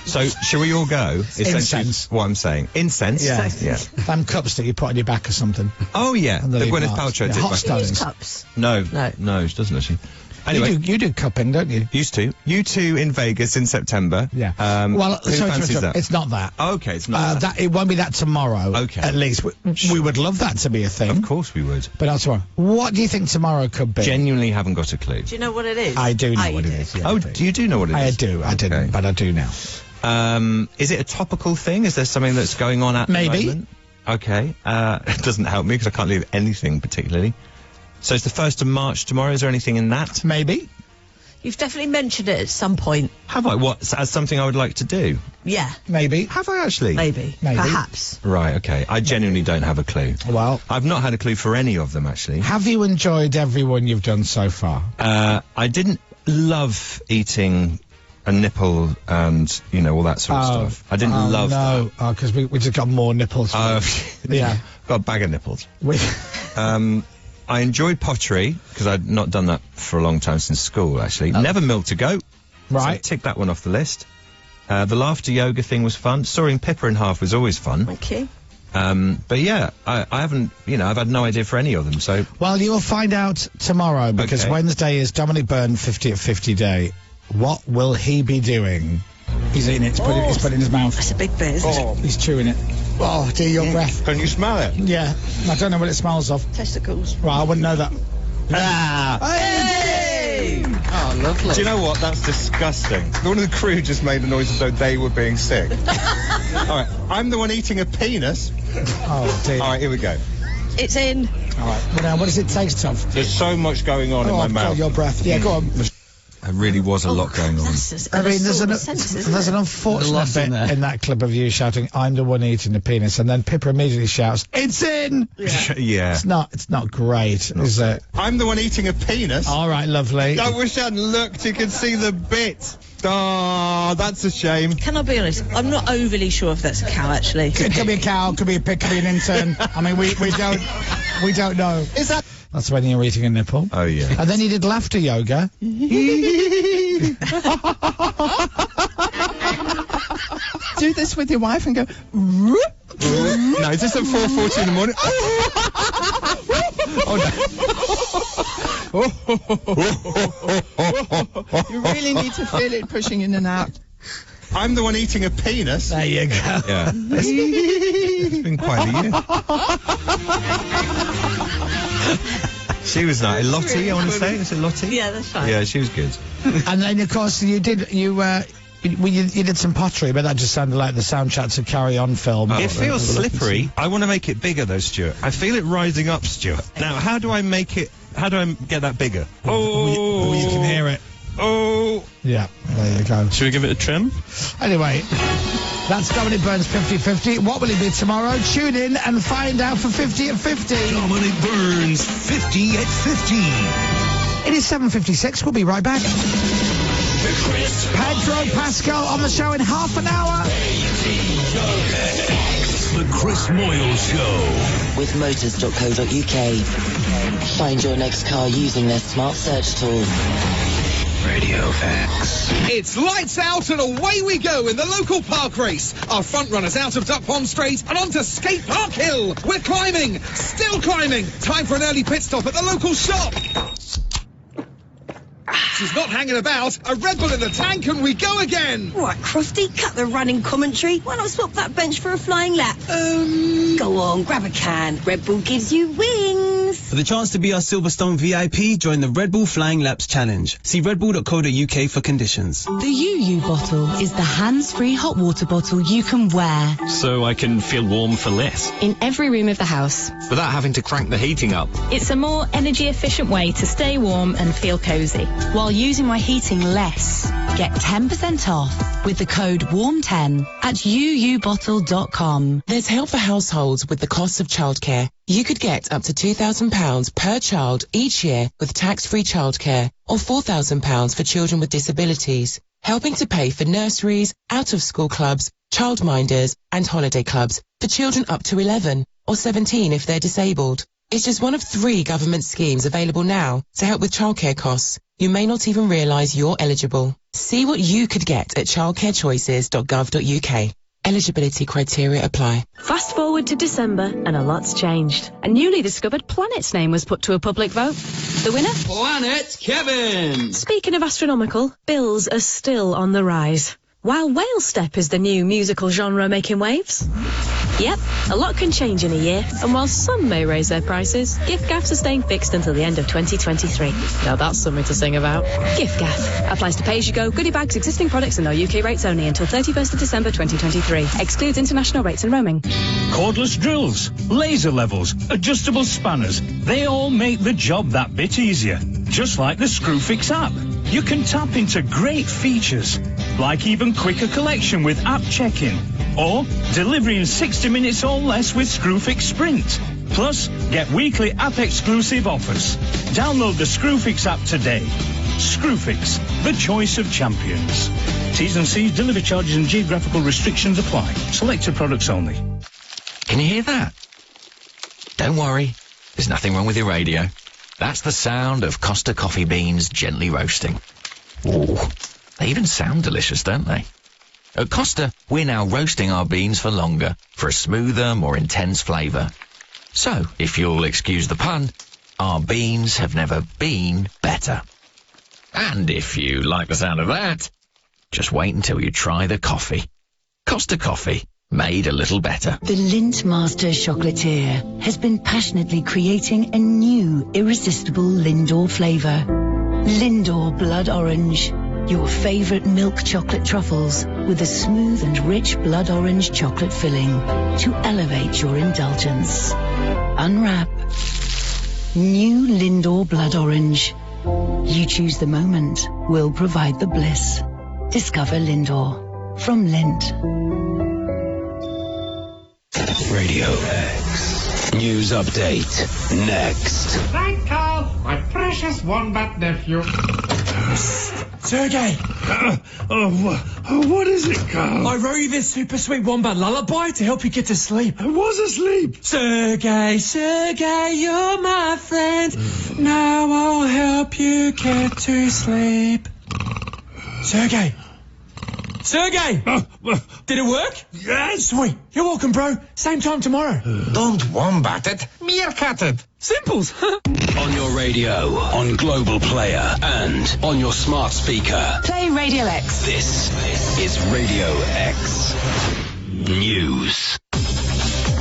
So, shall we all go? Incense. What I'm saying. Incense? Yeah. Yeah. Them cups that you put on your back or something. Oh, yeah. And The leave Gwyneth marks. Paltrow Yeah, did. hot back in the stones. day. Cups. No, she doesn't actually. Anyway. You do cupping, don't you? Used to. U2 in Vegas in September. Yeah. Well, who sorry, fancies that? it's not that. Okay, it's not that. It won't be that tomorrow. Okay. At least. We would love that to be a thing. Of course we would. But not tomorrow. What do you think tomorrow could be? Genuinely haven't got a clue. Do you know what it is? I do know what it is. Yeah, Oh, do you do know what it is? I do. I didn't, but I do now. Is it a topical thing? Is there something that's going on at the moment? Okay. It doesn't help me because I can't leave anything particularly. So it's the 1st of March tomorrow. Is there anything in that? Maybe. You've definitely mentioned it at some point. Have I? What? As something I would like to do? Yeah. Maybe. Have I actually? Maybe. Perhaps. Right, okay. I genuinely don't have a clue. Well, I've not had a clue for any of them, actually. have you enjoyed everyone you've done so far? I didn't love eating a nipple and, all that sort of stuff. I didn't love that. No, because we just got more nipples. Yeah. Got a bag of nipples. We I enjoyed pottery, because I'd not done that for a long time since school, actually. Never milked a goat. Right. So tick that one off the list. The laughter yoga thing was fun. Sawing Pippa in half was always fun. Okay. But yeah, I haven't, I've had no idea for any of them, so... Well, you'll find out tomorrow, because Okay. Wednesday is Dominic Byrne 50 at 50 day. What will he be doing? He's eating it. He's putting it in his mouth. That's a big bit, isn't it? He's chewing it. Oh, dear, your breath. Can you smell it? Yeah. I don't know what it smells of. Testicles. Right, I wouldn't know that. Hey! Oh, lovely. Do you know what? That's disgusting. One of the crew just made a noise as though they were being sick. All right, I'm the one eating a penis. Oh, dear. All right, here we go. It's in. All right. Well, now, what does it taste of? There's so much going on in my mouth. God, your breath. Yeah, go on. There really was a lot going on. I mean, there's an unfortunate bit in that clip of you shouting, "I'm the one eating the penis," and then Pippa immediately shouts, "It's in!" Yeah. It's not great, is it? I'm the one eating a penis. All right, lovely. I wish I hadn't looked. You could see the bit. Oh, that's a shame. Can I be honest? I'm not overly sure if that's a cow, actually. It could be a cow, could be a pig, could be an intern. I mean, we don't know. Is that? That's when you're eating a nipple. Oh, yeah. And then you did laughter yoga. Do this with your wife and go. No, is this at 4:40 in the morning? You really need to feel it pushing in and out. I'm the one eating a penis. There you go. Yeah. It's been quite a year. She was nice. Lottie, I want to say. Is it Lottie? Yeah, that's fine. Yeah, she was good. And then, of course, you did some pottery, but that just sounded like the soundtrack to Carry On film. It feels slippery. I want to make it bigger, though, Stuart. I feel it rising up, Stuart. Now, how do I get that bigger? Oh, you can hear it. Oh. Yeah, there you go. Should we give it a trim? Anyway, that's Dominic Burns 50-50. What will it be tomorrow? Tune in and find out for 50 at 50. Dominic Burns 50 at 50. It is 7:56. We'll be right back. Pedro Pascal on the show in half an hour. The Chris Moyles Show. With motors.co.uk. Find your next car using their smart search tool. Radio X. It's lights out and away we go in the local park race. Our front runners out of Duck Pond Straight and onto Skate Park Hill. We're climbing, still climbing. Time for an early pit stop at the local shop. She's not hanging about. A Red Bull in the tank and we go again. Right, Crofty, cut the running commentary. Why not swap that bench for a flying lap? Go on, grab a can. Red Bull gives you wings. For the chance to be our Silverstone VIP, join the Red Bull Flying Laps Challenge. See redbull.co.uk for conditions. The UU bottle is the hands-free hot water bottle you can wear. So I can feel warm for less. In every room of the house. Without having to crank the heating up. It's a more energy-efficient way to stay warm and feel cosy, while using my heating less. Get 10% off with the code WARM10 at uubottle.com. There's help for households with the costs of childcare. You could get up to £2,000 per child each year with tax-free childcare, or £4,000 for children with disabilities, helping to pay for nurseries, out-of-school clubs, childminders and holiday clubs for children up to 11 or 17 if they're disabled. It's just one of 3 government schemes available now to help with childcare costs. You may not even realise you're eligible. See what you could get at childcarechoices.gov.uk. Eligibility criteria apply. Fast forward to December and a lot's changed. A newly discovered planet's name was put to a public vote. The winner? Planet Kevin! Speaking of astronomical, bills are still on the rise. While whale step is the new musical genre making waves. Yep, a lot can change in a year, and while some may raise their prices, gift gaffs are staying fixed until the end of 2023. Now that's something to sing about. Gift gaff applies to pay-as-you-go, goodie bags, existing products and their UK rates only until 31st of December 2023. Excludes international rates and roaming. Cordless drills, laser levels, adjustable spanners, they all make the job that bit easier. Just like the Screwfix app. You can tap into great features, like even quicker collection with app check-in, or delivery in 60 minutes or less with Screwfix Sprint. Plus, get weekly app-exclusive offers. Download the Screwfix app today. Screwfix, the choice of champions. T's and C's, delivery charges and geographical restrictions apply. Selected products only. Can you hear that? Don't worry, there's nothing wrong with your radio. That's the sound of Costa coffee beans gently roasting. Ooh, they even sound delicious, don't they? At Costa, we're now roasting our beans for longer, for a smoother, more intense flavour. So, if you'll excuse the pun, our beans have never been better. And if you like the sound of that, just wait until you try the coffee. Costa coffee, made a little better. The Lindt Master Chocolatier has been passionately creating a new, irresistible Lindor flavour. Lindor Blood Orange. Your favourite milk chocolate truffles with a smooth and rich blood orange chocolate filling to elevate your indulgence. Unwrap. New Lindor Blood Orange. You choose the moment, we'll provide the bliss. Discover Lindor. From Lindt. Radio X. News update. Next. Thank Carl, my precious wombat nephew. Sergey! What is it, Carl? I wrote you this super sweet wombat lullaby to help you get to sleep. I was asleep. Sergey, you're my friend. Now I'll help you get to sleep. Sergey! Did it work? Yes. Sweet. You're welcome, bro. Same time tomorrow. Don't wombat it. Meerkat it. Simples. On your radio, on Global Player, and on your smart speaker. Play Radio X. This is Radio X News.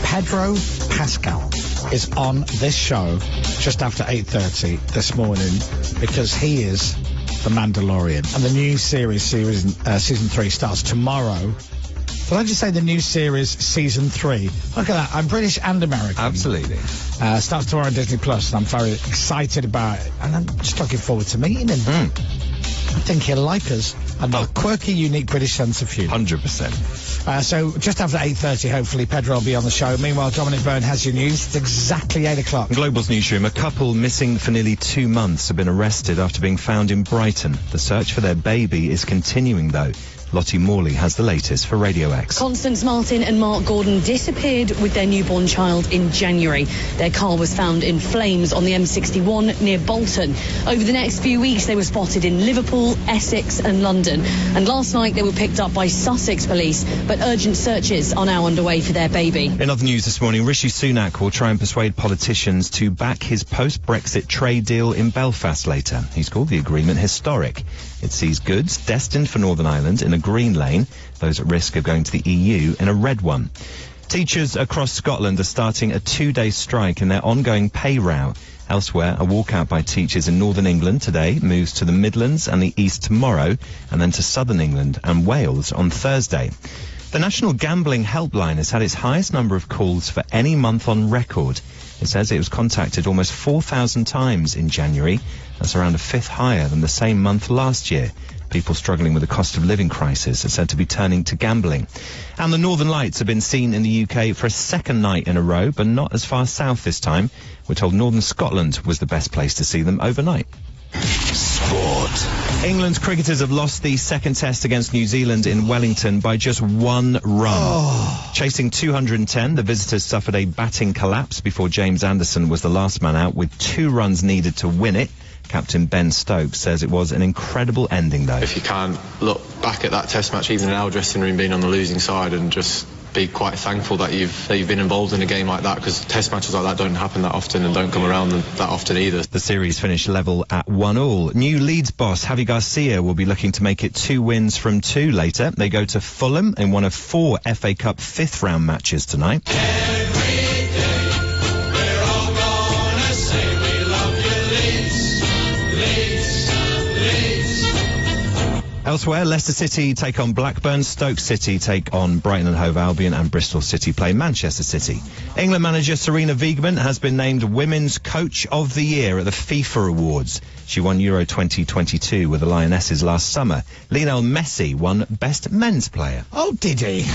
Pedro Pascal. is on this show just after 8:30 this morning because he is the Mandalorian. And the new series season 3 starts tomorrow. Did I just say the new series season 3? Look at that. I'm British and American. Absolutely. Starts tomorrow on Disney Plus, and I'm very excited about it. And I'm just looking forward to meeting him. I think he'll like us. And a quirky, unique British sense of humour. 100%. So just after 8:30, hopefully, Pedro will be on the show. Meanwhile, Dominic Byrne has your news. It's exactly 8 o'clock. Global's newsroom. A couple missing for nearly 2 months have been arrested after being found in Brighton. The search for their baby is continuing, though. Lottie Morley has the latest for Radio X. Constance Martin and Mark Gordon disappeared with their newborn child in January. Their car was found in flames on the M61 near Bolton. Over the next few weeks, they were spotted in Liverpool, Essex and London. And last night, they were picked up by Sussex police, but urgent searches are now underway for their baby. In other news this morning, Rishi Sunak will try and persuade politicians to back his post-Brexit trade deal in Belfast later. He's called the agreement historic. It sees goods destined for Northern Ireland in a green lane, those at risk of going to the EU in a red one. Teachers across Scotland are starting a 2-day strike in their ongoing pay row. Elsewhere, a walkout by teachers in Northern England today moves to the Midlands and the East tomorrow, and then to Southern England and Wales on Thursday. The National Gambling Helpline has had its highest number of calls for any month on record. It says it was contacted almost 4,000 times in January. That's around a fifth higher than the same month last year. People struggling with the cost of living crisis are said to be turning to gambling. And the Northern Lights have been seen in the UK for a second night in a row, but not as far south this time. We're told Northern Scotland was the best place to see them overnight. Sport. England's cricketers have lost the second test against New Zealand in Wellington by just 1 run. Chasing 210, the visitors suffered a batting collapse before James Anderson was the last man out with 2 runs needed to win it. Captain Ben Stokes says it was an incredible ending, though. If you can't look back at that test match, even in our dressing room, being on the losing side, and just be quite thankful that you've been involved in a game like that, because test matches like that don't happen that often and don't come around that often either. The series finished level at 1-1. New Leeds boss Javi Garcia will be looking to make it 2 wins from 2 later. They go to Fulham in one of 4 FA Cup 5th round matches tonight. Elsewhere, Leicester City take on Blackburn, Stoke City take on Brighton and Hove Albion, and Bristol City play Manchester City. England manager Serena Wiegman has been named Women's Coach of the Year at the FIFA Awards. She won Euro 2022 with the Lionesses last summer. Lionel Messi won Best Men's Player. Oh, did he?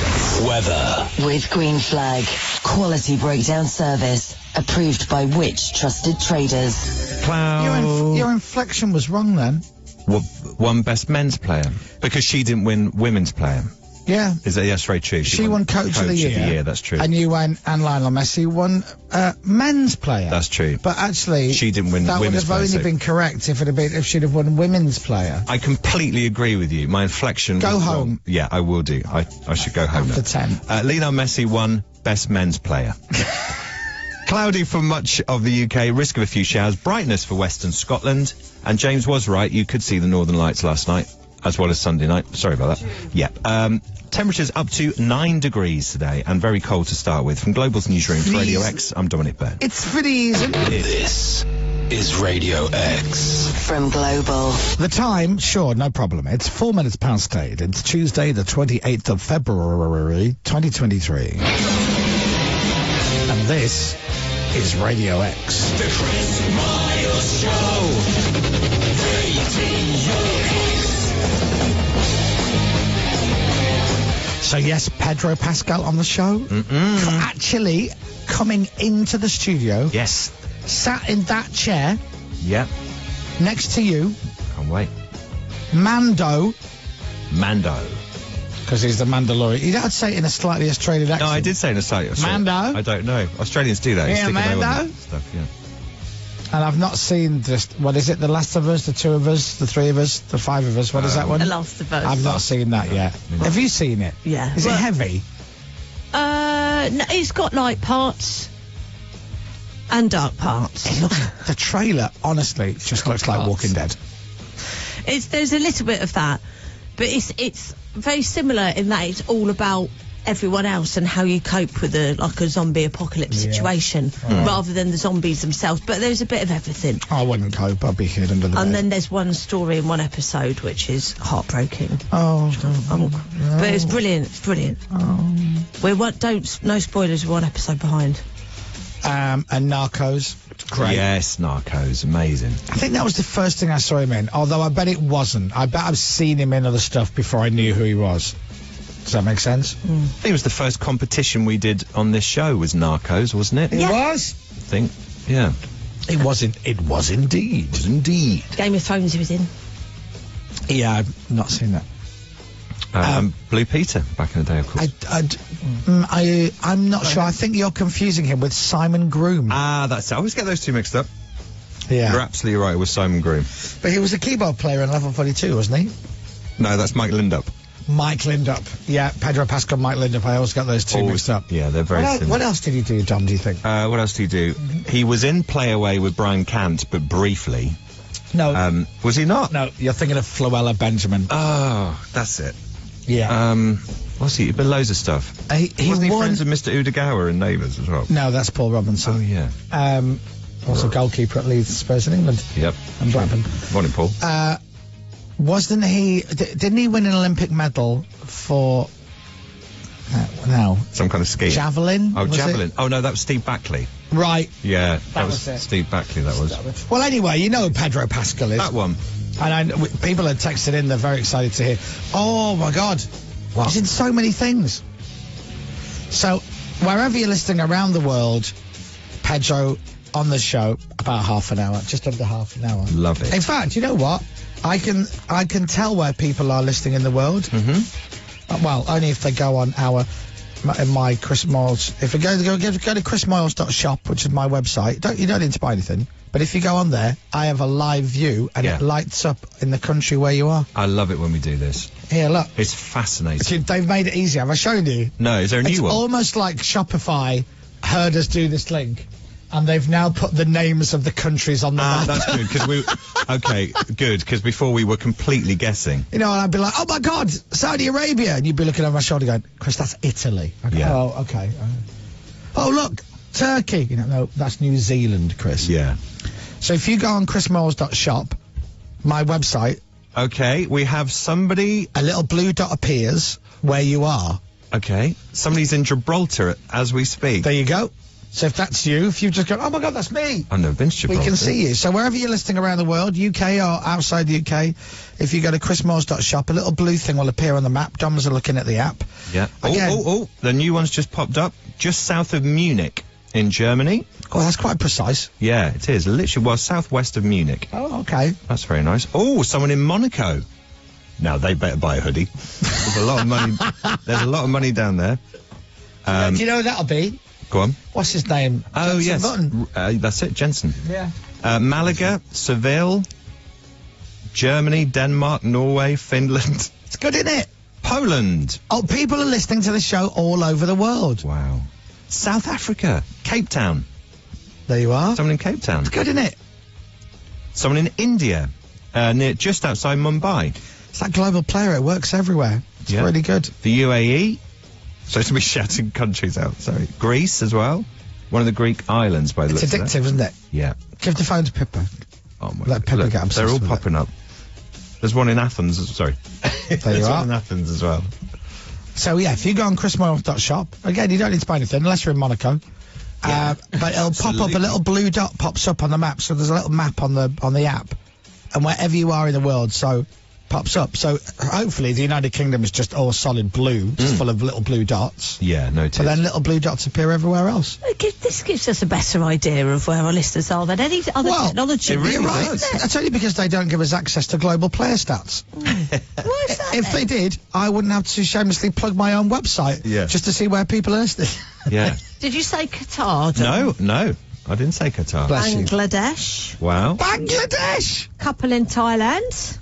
Weather. With Green Flag. Quality breakdown service. Approved by which trusted traders? Cloud. Your inflection was wrong then. Won Best Men's Player because she didn't win Women's Player. Yeah. Is that yes? Very true. She won Coach of the Year. That's true. And you won, and Lionel Messi won Men's Player. That's true. But actually, she didn't win. That Women's would have player, only been correct if she'd have won Women's Player. I completely agree with you. My inflection. Go was home. Wrong. Yeah, I will do. I should go home after now. 10. Lionel Messi won Best Men's Player. Cloudy for much of the UK, risk of a few showers, brightness for Western Scotland. And James was right, you could see the Northern Lights last night, as well as Sunday night. Sorry about that. Yeah. Temperatures up to 9 degrees today, and very cold to start with. From Global's newsroom for Radio X, I'm Dominic Byrne. It's freezing. This is Radio X. From Global. The time, sure, no problem. It's 4 minutes past 8. It's Tuesday, the 28th of February, 2023. And this is Radio X. The Chris Moyles Show. Radio X. So yes, Pedro Pascal on the show. Actually coming into the studio. Yes. Sat in that chair. Yep. Next to you. Can't wait. Mando. Because he's the Mandalorian. You don't say it in a slightly Australian accent. No, I did say in a slightly Australian. Mando? I don't know. Australians do that. Yeah, Mando? Stuff, yeah. And I've not seen what is it, The Last of Us, the 2 of us, the 3 of us, the 5 of us, what is that one? The Last of Us. I've not seen that yet. Have you seen it? Yeah. Is it heavy? No, it's got light parts and dark parts. The trailer, honestly, just looks like Walking Dead. There's a little bit of that, but it's very similar in that it's all about everyone else and how you cope with a zombie apocalypse situation rather than the zombies themselves. But there's a bit of everything. I wouldn't cope. I'd be hid under the bed. And then there's one story in one episode which is heartbreaking. Oh, but it's brilliant. It's brilliant. No spoilers. We're one episode behind. And Narcos. Great. Yes, Narcos, amazing. I think that was the first thing I saw him in, although I bet it wasn't. I bet I've seen him in other stuff before I knew who he was. Does that make sense? I think it was the first competition we did on this show was Narcos, wasn't it? It was? I think, yeah. It was indeed. Indeed. Game of Thrones he was in. Yeah, I've not seen that. Blue Peter, back in the day, of course. I'm not sure. I think you're confusing him with Simon Groom. That's it. I always get those two mixed up. Yeah. You're absolutely right, it was Simon Groom. But he was a keyboard player in Level 42, wasn't he? No, that's Mike Lindup. Mike Lindup. Yeah, Pedro Pascal, Mike Lindup. I always got those two mixed up. Yeah, they're very similar. What else did he do, Dom, do you think? What else did he do? He was in Play Away with Brian Cant, but briefly. No. Was he not? No, you're thinking of Floella Benjamin. Oh, that's it. Yeah. What's he? Been loads of stuff. Wasn't he friends with Mr. Udagawa and Neighbours as well? No, that's Paul Robinson. Oh, yeah. Also goalkeeper at Leeds, Spurs in England. Yep. And Blackburn. Morning, Paul. Wasn't he... didn't he win an Olympic medal for... no. Some kind of ski. Javelin? Oh, javelin. Oh, no, that was Steve Backley. Right. Yeah, that was it. Steve Backley, that was. Well, anyway, you know who Pedro Pascal is. That one. And people had texted in, they're very excited to hear. Oh, my God. What? He's in so many things. So, wherever you're listening around the world, Pedro on the show, about half an hour, just under half an hour. Love it. In fact, you know what? I can tell where people are listening in the world. Mm-hmm. Well, only if they go on my Chris Moyles. If you go to chrismoyles.shop, which is my website, you don't need to buy anything. But if you go on there, I have a live view, and it lights up in the country where you are. I love it when we do this. Here, look. It's fascinating. They've made it easy. Have I shown you? No, is there a new one? It's almost like Shopify heard us do this link, and they've now put the names of the countries on the map. That's good, because okay, good, because before we were completely guessing. You know, and I'd be like, oh my God, Saudi Arabia, and you'd be looking over my shoulder going, Chris, that's Italy. Yeah. Oh, okay. Oh, look, Turkey. You know, no, that's New Zealand, Chris. Yeah. So if you go on chrismoyles.shop, my website. Okay, we have somebody. A little blue dot appears where you are. Okay. Somebody's in Gibraltar as we speak. There you go. So if that's you, if you've just gone, oh my God, that's me. I've never been to Gibraltar. We can see you. So wherever you're listening around the world, UK or outside the UK, if you go to chrismoyles.shop, a little blue thing will appear on the map. Dom's looking at the app. Yeah. Again, the new one's just popped up. Just south of Munich in Germany. Oh, that's quite precise. Yeah, it is. Literally, southwest of Munich. Oh, okay. That's very nice. Oh, someone in Monaco. Now, they better buy a hoodie. There's a lot of money. There's a lot of money down there. Do you know who that'll be? Go on. What's his name? Oh, Jensen yes. That's it, Jensen. Yeah. Malaga, Seville, Germany, Denmark, Norway, Finland. It's good, isn't it? Poland. Oh, people are listening to the show all over the world. Wow. South Africa, Cape Town. There you are. Someone in Cape Town. It's good, isn't it? Someone in India, just outside Mumbai. It's that global player. It works everywhere. It's really good. The UAE. So to be shouting countries out. Sorry. Greece as well. One of the Greek islands, by the way. It's addictive, isn't it? Yeah. Give the phone to Pippa. Oh my Let Pippa get They're all popping up. There's one in Athens. Sorry. There you are. One in Athens as well. So yeah, if you go on chrismoyles.shop, again, you don't need to buy anything unless you're in Monaco. Yeah, but it'll pop up, a little blue dot pops up on the map. So there's a little map on the app, and wherever you are in the world, so pops up. So hopefully the United Kingdom is just all solid blue, just full of little blue dots. Yeah, no. But then little blue dots appear everywhere else. This gives us a better idea of where our listeners are than any other technology. You're right. That's only because they don't give us access to global player stats. Why is that? If they did, I wouldn't have to shamelessly plug my own website just to see where people are listening. Yeah. Did you say Qatar? John? No. I didn't say Qatar. Bless you. Bangladesh. Wow. Bangladesh! Couple in Thailand.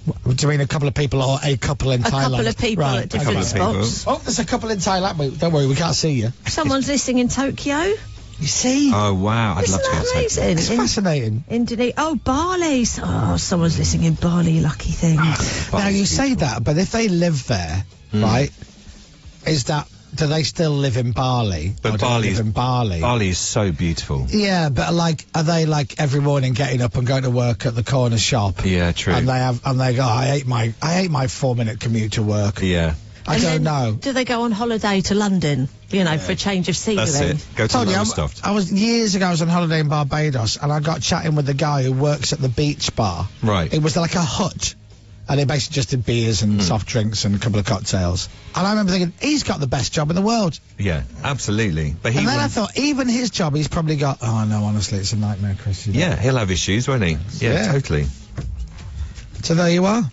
Do you mean a couple of people or a couple in Thailand? A couple of people at different spots. Oh, there's a couple in Thailand. Don't worry, we can't see you. Someone's listening in Tokyo. You see? Oh, wow. I'd love to go to amazing? Tokyo. It's fascinating. Indonesia. Oh, Bali. Oh, someone's listening in Bali. Lucky thing. Now, you say that, but if they live there, right, is that do they still live in Bali? But or do they live in Bali. Bali is so beautiful. Yeah, but like, are they like every morning getting up and going to work at the corner shop? Yeah, true. And they go, I hate my 4-minute commute to work. Yeah. I don't know. Do they go on holiday to London, for a change of scenery? That's it. Go to Lowestoft. I was on holiday in Barbados, and I got chatting with the guy who works at the beach bar. Right. It was like a hut, and they basically just did beers and soft drinks and a couple of cocktails. And I remember thinking, he's got the best job in the world. Yeah, absolutely. But and then I thought, even his job, he's probably got, oh no, honestly, it's a nightmare, Chris. Yeah, he'll have issues, won't he? Yeah, totally. So there you are.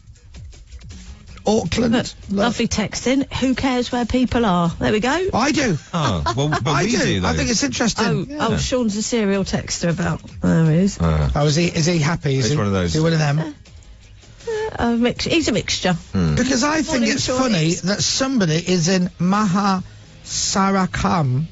Auckland. Lovely texting. Who cares where people are? There we go. I do. Oh, well, but I we do. though. I think it's interesting. Oh, Sean's a serial texter about. There he is. Is he happy? Is It's he one of those. Is he one of them? He's a mixture. Because I think it's funny that somebody is in Sarakam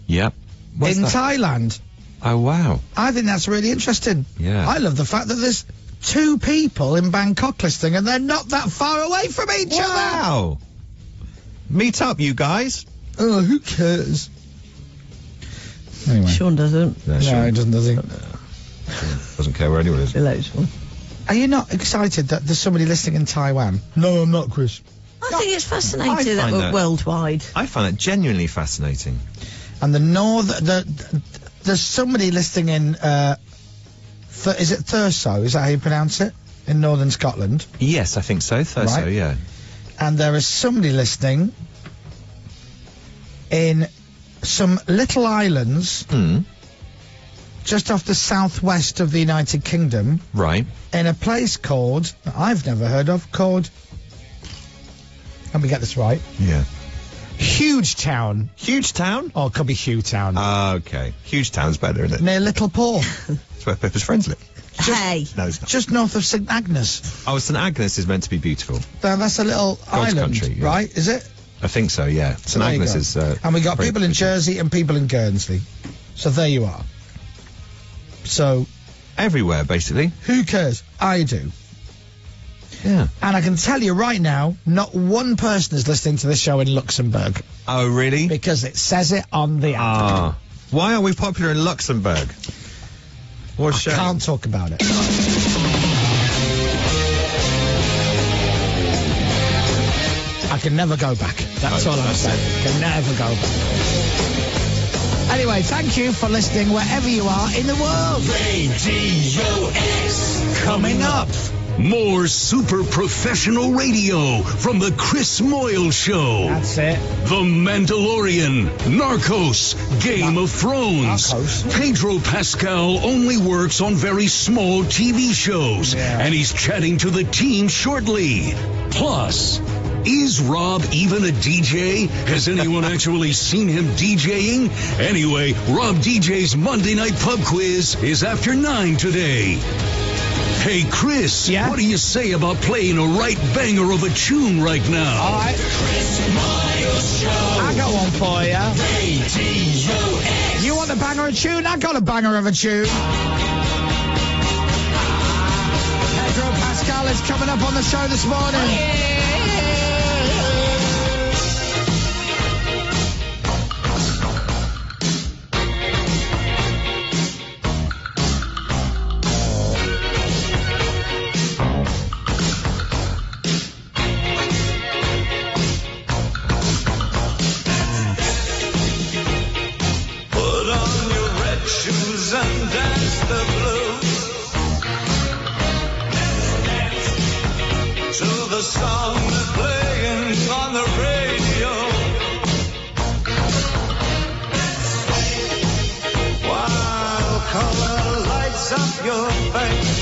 Yep. What's in that? Thailand. Oh, wow. I think that's really interesting. Yeah. I love the fact that there's 2 people in Bangkok listening and they're not that far away from each other. Wow. Meet up, you guys. Oh, who cares? Anyway. Sean doesn't. No, he doesn't, does he? Doesn't care where anyone is. Are you not excited that there's somebody listening in Taiwan? No, I'm not, Chris. I think it's fascinating that we're worldwide. I find that genuinely fascinating. And there's somebody listening in, is it Thurso? Is that how you pronounce it? In northern Scotland? Yes, I think so. Thurso, Right. yeah. And there is somebody listening in some little islands just off the southwest of the United Kingdom. Right. In a place called, I've never heard of, called, let me get this right. Yeah. Huge Town. Huge Town? Oh, it could be Hugh Town. Okay. Huge Town's better, isn't it? Near Little Paw. That's where Pepper's friends live. Hey. No, it's not. Just north of St Agnes. Oh, St Agnes is meant to be beautiful. That's a little island, country, yeah. right? Is it? I think so, yeah. St There you Agnes go. is... and we got very people in beautiful. Jersey and people in Guernsey. So there you are. So... Everywhere, basically. Who cares? I do. Yeah. And I can tell you right now, not one person is listening to this show in Luxembourg. Oh, really? Because it says it on the app. Why are we popular in Luxembourg? What a I shame. can't talk about it. I can never go back. That's all I'm saying. Can never go back. Anyway, thank you for listening wherever you are in the world. Radio X. Coming up. More super professional radio from the Chris Moyles Show. That's it. The Mandalorian, Narcos, Game of Thrones. Narcos. Pedro Pascal only works on very small TV shows, and he's chatting to the team shortly. Plus, is Rob even a DJ? Has anyone actually seen him DJing? Anyway, Rob DJ's Monday Night Pub Quiz is after 9 today. Hey, Chris, what do you say about playing a right banger of a tune right now? All right. Chris Moyles Show. I got one for you. Radio X. You want a banger of a tune? I got a banger of a tune. Pedro Pascal is coming up on the show this morning. Put on your red shoes and dance the blues. To the song that's playing on the radio. While color lights up your face.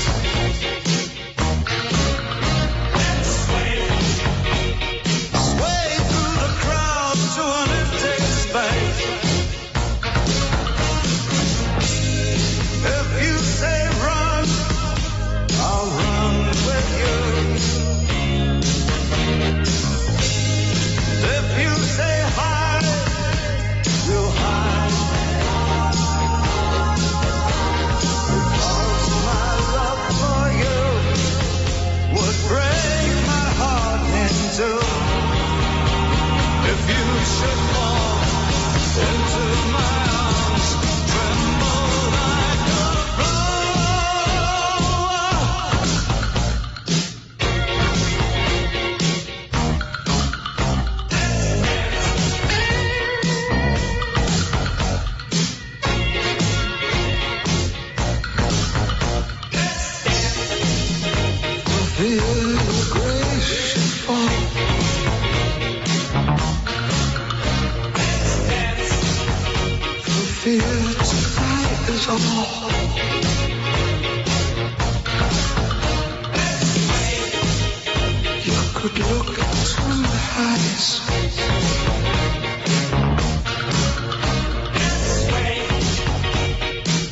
Sway through the crowd to an empty space. If you say run, I'll run with you. look into my eyes.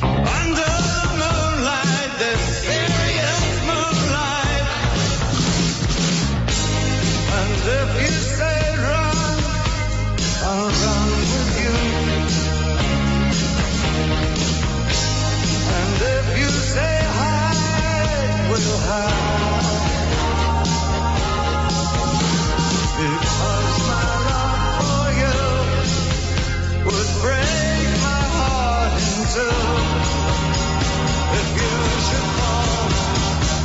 Under the moonlight, the serious moonlight. And if you say run, I'll run with you. And if you say hide, we'll hide. Because my love for you would break my heart in two. If you should fall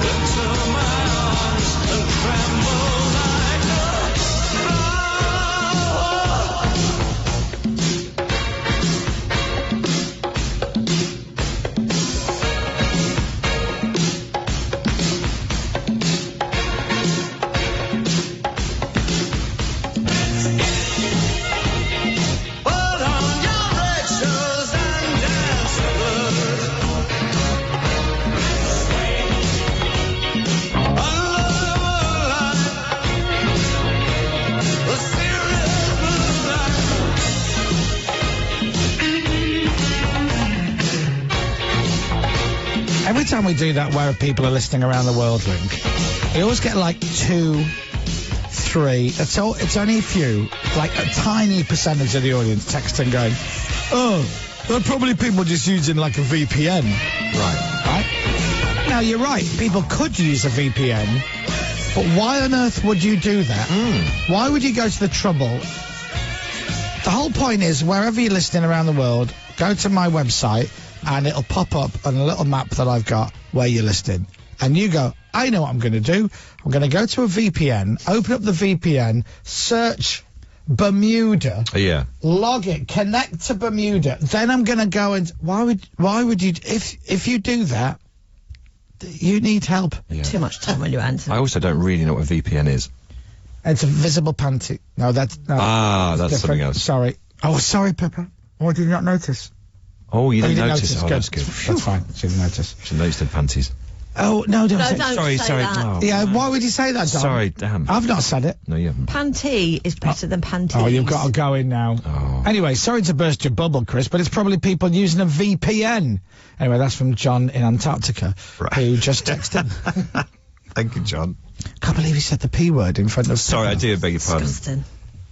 into my arms and tremble like a put on your red shoes and dance the blues. Under the moonlight, the serious moonlight. Every time we do that where people are listening around the world link, we always get like 2, 3, it's only a few, like a tiny percentage of the audience texting going, oh, they're probably people just using like a VPN. Right? Now, you're right, people could use a VPN, but why on earth would you do that? Why would you go to the trouble? The whole point is, wherever you're listening around the world, go to my website and it'll pop up on a little map that I've got where you're listening. And you go, I know what I'm going to do. I'm going to go to a VPN, open up the VPN, search Bermuda, log it, connect to Bermuda. Then I'm going to go and why would you? If you do that, you need help. Too much time on your hands. I also don't really know what a VPN is. It's a visible panty. No, that's that's different. something else. Sorry. Oh, sorry, Pippa. Oh, did you not notice? Oh, you didn't notice. Oh, Good. that's good. That's fine. She didn't notice. She noticed the panties. Oh, no, don't say don't Sorry, say sorry. that. Oh, Yeah, why would you say that, Dom? Sorry, damn. I've not said it. No, you haven't. Panty is better than panties. Oh, you've got to go in now. Oh. Anyway, sorry to burst your bubble, Chris, but it's probably people using a VPN. Anyway, that's from John in Antarctica, who just texted. Thank you, John. Can't believe he said the P word in front of Sorry, I do beg your pardon. Disgusting.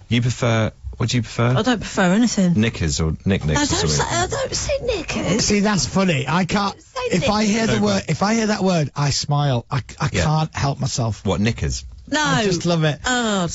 You prefer... What do you prefer? I don't prefer anything. Knickers or knick-knicks No, or something? I don't say knickers. See, that's funny. I can't... If I hear the word, if I hear that word, I smile. I can't help myself. What, knickers? No. I just love it.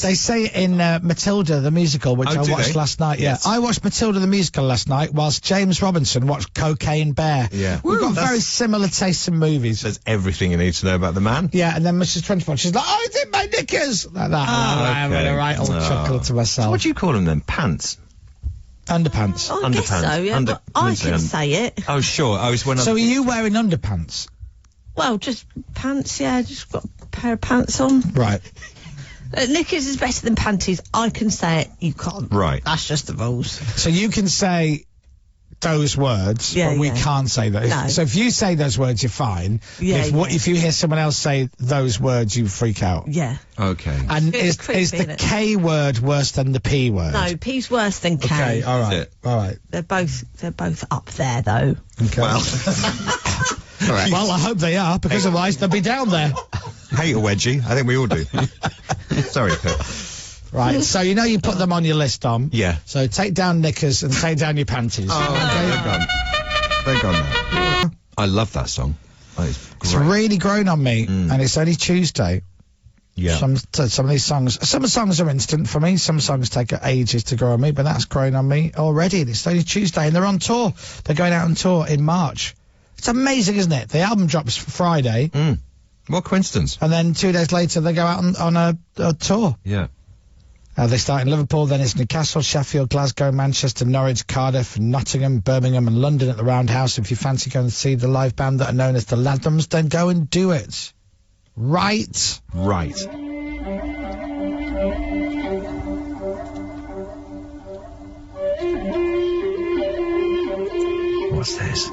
They say it in Matilda the musical, which I watched last night. Yes. Yeah, I watched Matilda the musical last night, whilst James Robinson watched Cocaine Bear. Yeah. We've got very similar tastes in movies. There's everything you need to know about the man. Yeah, and then Mrs. 24, she's like, oh, it's in my knickers! Like that. I'm having a right old chuckle to myself. So what do you call them then? Pants? Underpants. I guess so, yeah. But I can say it. Oh, sure. I was when So are you wearing underpants? Well, just pants, yeah. Just got a pair of pants on. Right. Knickers is better than panties. I can say it. You can't. Right. That's just the rules. So you can say those words, but we can't say those. No. So if you say those words, you're fine. Yeah, if you hear someone else say those words, you freak out. Yeah. Okay. And It's is creepy, the innit? K word worse than the P word? No, P's worse than K. Okay, all right. All right. They're both up there though. Okay. Well, Well, I hope they are, because otherwise they'll be down there. hate a wedgie. I think we all do. Sorry, Pip. Right, so you know you put them on your list, Dom. Yeah. So take down knickers and take down your panties. Oh, they're gone now. I love that song. That is great. It's really grown on me, and it's only Tuesday. Yeah. Some of these songs, some songs are instant for me. Some songs take ages to grow on me, but that's grown on me already. It's only Tuesday, and they're on tour. They're going out on tour in March. It's amazing, isn't it? The album drops Friday. What coincidence. And then 2 days later, they go out on a tour. Yeah. They start in Liverpool, then it's Newcastle, Sheffield, Glasgow, Manchester, Norwich, Cardiff, Nottingham, Birmingham and London at the Roundhouse. If you fancy going to see the live band that are known as the Lathams, then go and do it. Right. Right. What's this?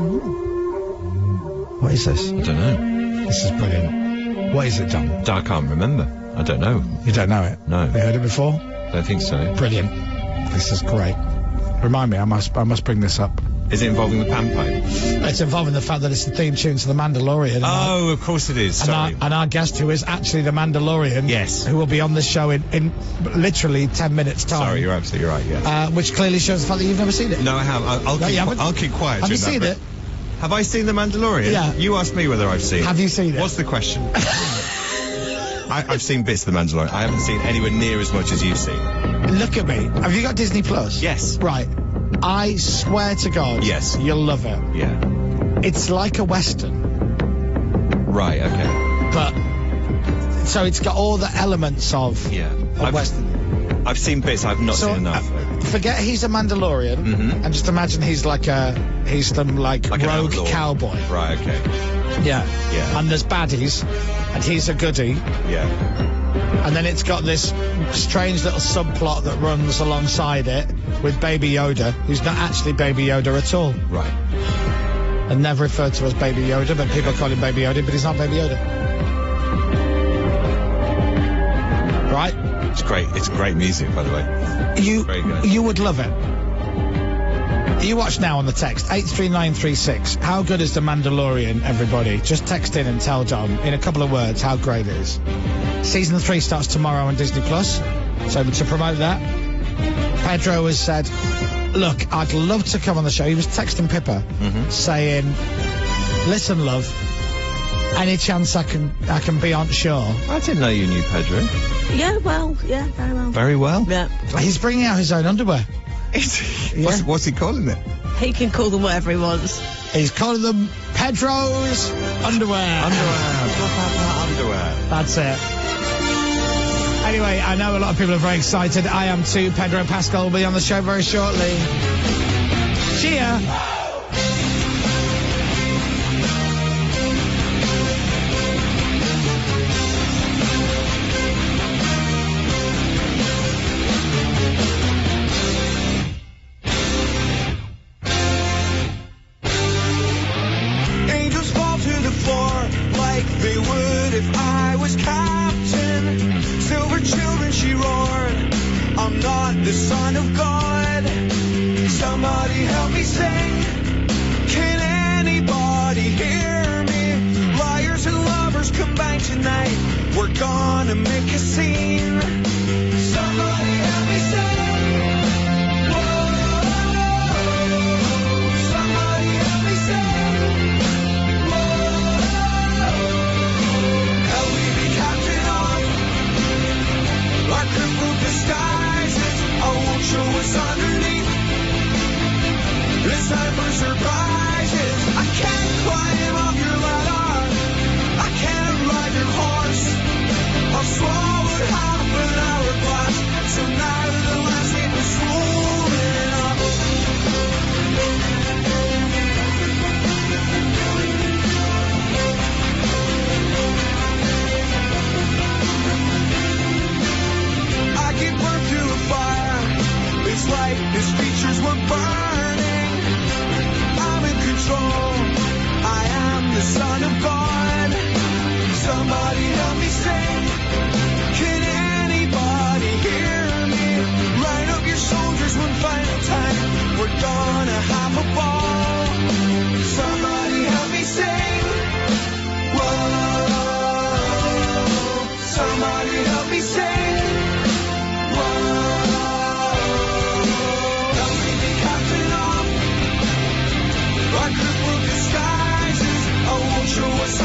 What is this? I don't know. This is brilliant. What is it, John? I can't remember. I don't know. You don't know it? No. You heard it before? Don't think so. Brilliant. This is great. Remind me, I must bring this up. Is it involving the pan pipe? It's involving the fact that it's the theme tune to The Mandalorian. Oh, of course it is. Sorry. And our guest, who is actually The Mandalorian. Yes. Who will be on the show in literally 10 minutes' time. Sorry, you're absolutely right, yeah. Which clearly shows the fact that you've never seen it. No, I have. I'll keep quiet. Have you during seen that it? bit. Have I seen The Mandalorian? Yeah. You asked me whether I've seen it. Have you seen it? What's the question? I've seen bits of The Mandalorian. I haven't seen anywhere near as much as you've seen. Look at me. Have you got Disney Plus? Yes. Right. I swear to God. Yes. You'll love it. Yeah. It's like a Western. Right, okay. But, so it's got all the elements of a Western. I've seen bits, I've not seen enough. Forget he's a Mandalorian, and just imagine he's some rogue outlaw. cowboy. Right, okay. Yeah. Yeah. And there's baddies, and he's a goodie. Yeah. And then it's got this strange little subplot that runs alongside it with Baby Yoda, who's not actually Baby Yoda at all. Right. And never referred to as Baby Yoda, but people call him Baby Yoda, but he's not Baby Yoda. Right? It's great. It's great music, by the way. Very good. You would love it. You watch now on the text 83936. How good is The Mandalorian, everybody? Just text in and tell John in a couple of words how great it is. Season 3 starts tomorrow on Disney Plus. So to promote that, Pedro has said, look, I'd love to come on the show. He was texting Pippa saying, listen, love, any chance I can be on show? I didn't know you knew Pedro. Yeah, well, yeah, very well. Very well? Yeah. He's bringing out his own underwear. What's he calling it? He can call them whatever he wants. He's calling them Pedro's underwear. Underwear. That's it. Anyway, I know a lot of people are very excited. I am too. Pedro Pascal will be on the show very shortly. Cheer. Angels fall to the floor like they would if I was captain. Silver children, she roared. I'm not the son of God. Somebody help me sing. Can anybody hear me? Liars and lovers combine tonight. We're gonna make a scene. Somebody help me sing. Whoa. Somebody help me sing. Help me be captain of our crippled disguises. I won't show us underneath. It's time for surprises. I can't climb up your ladder. I can't ride your horse. I've swallowed half an hourglass. So now the last name is swollen up. I give birth to a fire. It's like his features were burning. I'm in control. I am the son of God. Somebody help me sing. Can anybody hear me? Line up your soldiers one final time. We're gonna have a ball. Somebody help me sing. Whoa. Somebody help me sing. Help me be captain of our crippled disguises. I won't show us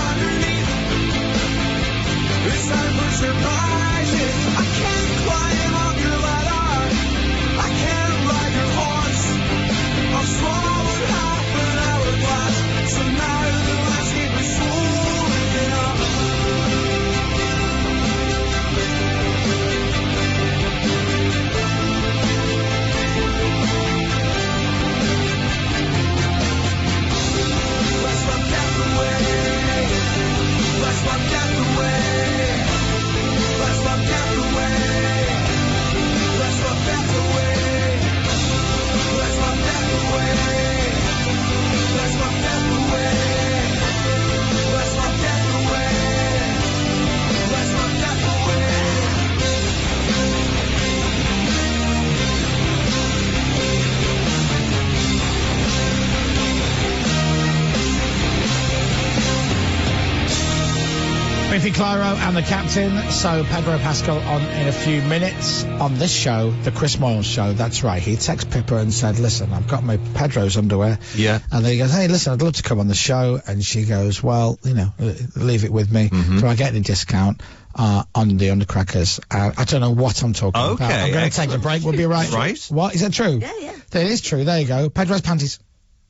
Sophie Clyro and the captain. So Pedro Pascal on in a few minutes on this show, the Chris Moyles show. That's right. He texted Pippa and said, listen, I've got my Pedro's underwear. Yeah. And then he goes, hey, listen, I'd love to come on the show. And she goes, well, you know, leave it with me. Do I get any discount on the undercrackers? I don't know what I'm talking about. I'm going to take a break. We'll be right. Right. What? Is that true? Yeah, yeah. It is true. There you go. Pedro's panties.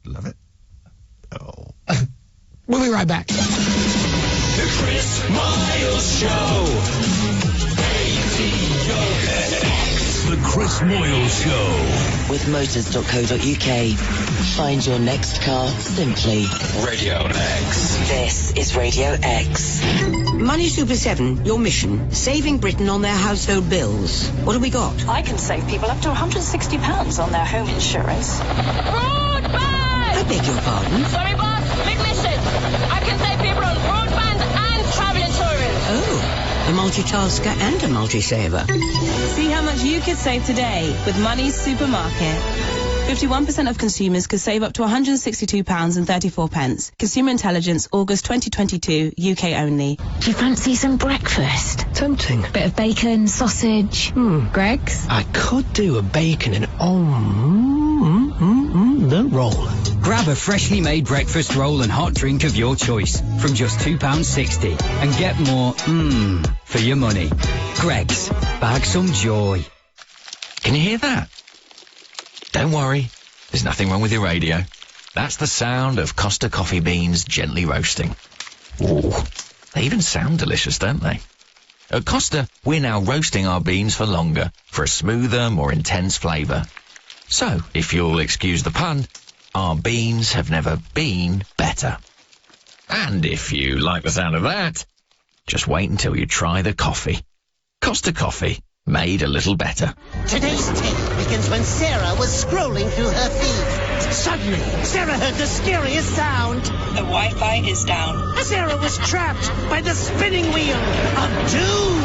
Love it. Oh. We'll be right back. The Chris Miles Show. The Chris Moyles Show. With motors.co.uk. Find your next car simply. Radio X. This is Radio X. Money Super 7, your mission, saving Britain on their household bills. What have we got? I can save people up to £160 on their home insurance. I beg your pardon? Sorry, boss. Big mission. I can save people on broadband and travel insurance. Oh, a multitasker and a multi-saver. See how much you could save today with Money's Supermarket. 51% of consumers could save up to £162.34. Consumer Intelligence, August 2022, UK only. Do you fancy some breakfast? Tempting. Bit of bacon, sausage. Greg's? I could do a bacon and the roll. Grab a freshly made breakfast roll and hot drink of your choice from just £2.60 and get more for your money. Greg's, bag some joy. Can you hear that? Don't worry, there's nothing wrong with your radio. That's the sound of Costa coffee beans gently roasting. Ooh, they even sound delicious, don't they? At Costa, we're now roasting our beans for longer, for a smoother, more intense flavour. So, if you'll excuse the pun, our beans have never been better. And if you like the sound of that, just wait until you try the coffee. Costa Coffee, made a little better. Today's tale begins when Sarah was scrolling through her feed. Suddenly, Sarah heard the scariest sound. The Wi-Fi is down. Sarah was trapped by the spinning wheel of doom.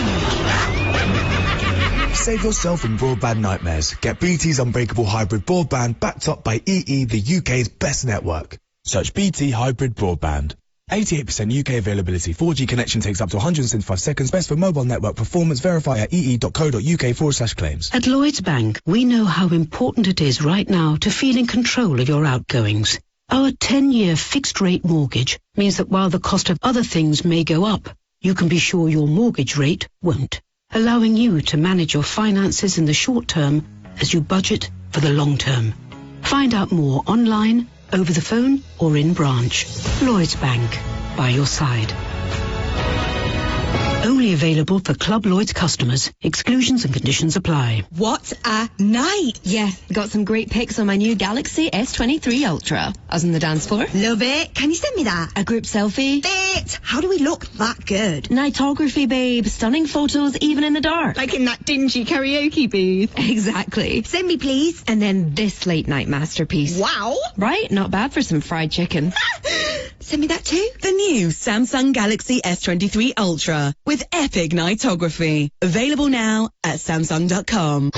Save yourself from broadband nightmares. Get BT's unbreakable hybrid broadband backed up by EE, the UK's best network. Search BT Hybrid Broadband. 88% UK availability. 4G connection takes up to 175 seconds. Best for mobile network performance. Verify at ee.co.uk/claims. At Lloyds Bank, we know how important it is right now to feel in control of your outgoings. Our 10-year fixed-rate mortgage means that while the cost of other things may go up, you can be sure your mortgage rate won't, allowing you to manage your finances in the short term as you budget for the long term. Find out more online, over the phone or in branch. Lloyds Bank, by your side. Only available for Club Lloyds customers. Exclusions and conditions apply. What a night! Yeah, got some great pics on my new Galaxy S23 Ultra. I was on the dance floor. Love it. Can you send me that? A group selfie. Bit. How do we look that good? Nightography, babe. Stunning photos even in the dark. Like in that dingy karaoke booth. Exactly. Send me, please. And then this late night masterpiece. Wow. Right? Not bad for some fried chicken. Send me that too. The new Samsung Galaxy S23 Ultra with epic nightography. Available now at Samsung.com.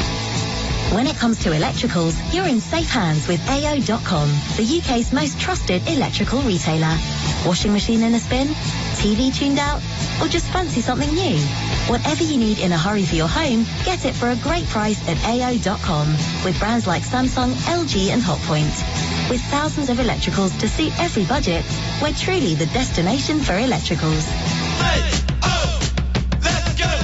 When it comes to electricals, you're in safe hands with AO.com, the UK's most trusted electrical retailer. Washing machine in a spin? TV tuned out? Or just fancy something new? Whatever you need in a hurry for your home, get it for a great price at AO.com with brands like Samsung, LG and Hotpoint. With thousands of electricals to suit every budget, we're truly the destination for electricals.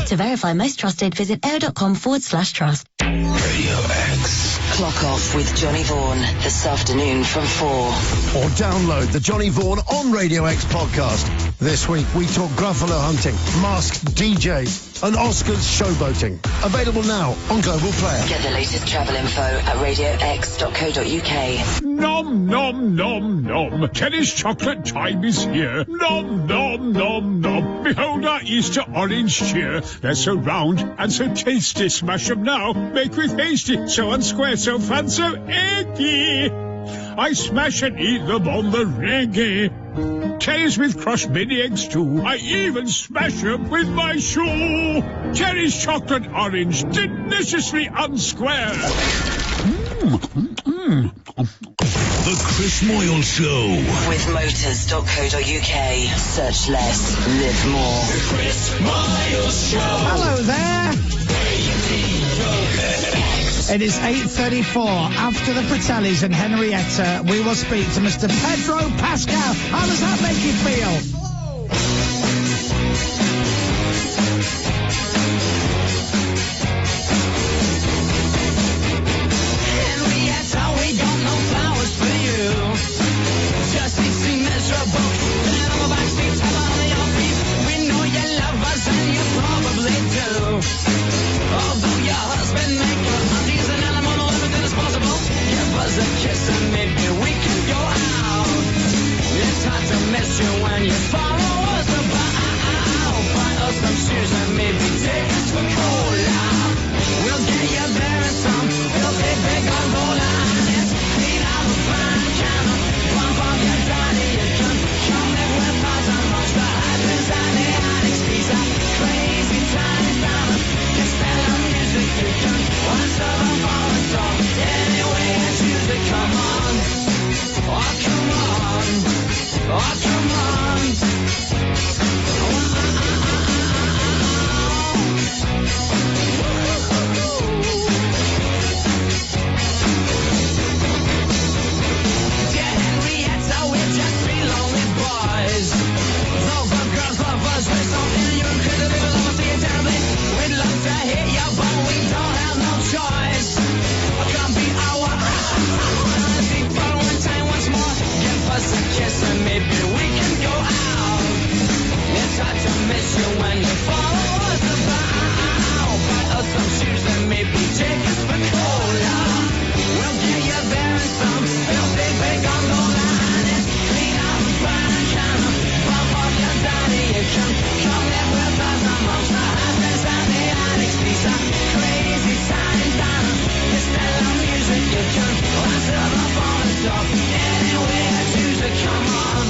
To verify most trusted, visit AO.com/trust. Radio X. Clock off with Johnny Vaughan this afternoon from 4. Or download the Johnny Vaughan on Radio X podcast. This week we talk gruffalo hunting, masked DJs and Oscars showboating. Available now on Global Player. Get the latest travel info at radiox.co.uk. Nom, nom, nom, nom. Tennis chocolate time is here. Nom, nom, nom, nom. Behold our Easter orange cheer. They're so round and so tasty. Smash 'em now. Make with hasty. So unsquare, so fun, so eggy. I smash and eat them on the reggae. Cherries with crushed mini eggs too. I even smash them with my shoe. Cherries chocolate orange, deliciously unsquare. The Chris Moyles Show. With motors.co.uk. Search less, live more. The Chris Moyles Show. Hello there. It is 8:34. After the Fratellis and Henrietta, we will speak to Mr. Pedro Pascal. How does that make you feel? Henrietta, we got no flowers for you. Just seem miserable. Then on the back seats, come on your feet. We know you love us and you probably do. Although your husband make your undies an animal, everything is possible. Give us a kiss and maybe we can go out. It's hard to miss you when you follow us about. Buy us some shoes and maybe take us for cola. We'll get you there in some filthy big gondola. It's clean out of fine channel. Bump up your daddy, you can come in with us amongst the husbands and the addicts. These are crazy times down. Castello music, you can once of a fallen song. Anyway, I choose to come on. Oh, come on. Oh, come on. Dear Henrietta, we're just three lonely boys. Though the girls love us, we're so in you could live a love see it terribly. We'd love to hear you, but we don't have no choice. Come be our deep fun one time once more. Give us a kiss and maybe we can go out. It's hard to miss you when you follow us about. Buy us some shoes and maybe take us for cola. We'll get you there in some filthy big gondola. And it's clean out the fine channel. Bump up your daddy, you can come live with us amongst the husbands and the addicts. These are crazy times down. It's still music, you can answer the phone and talk. Anyway, I choose to come on.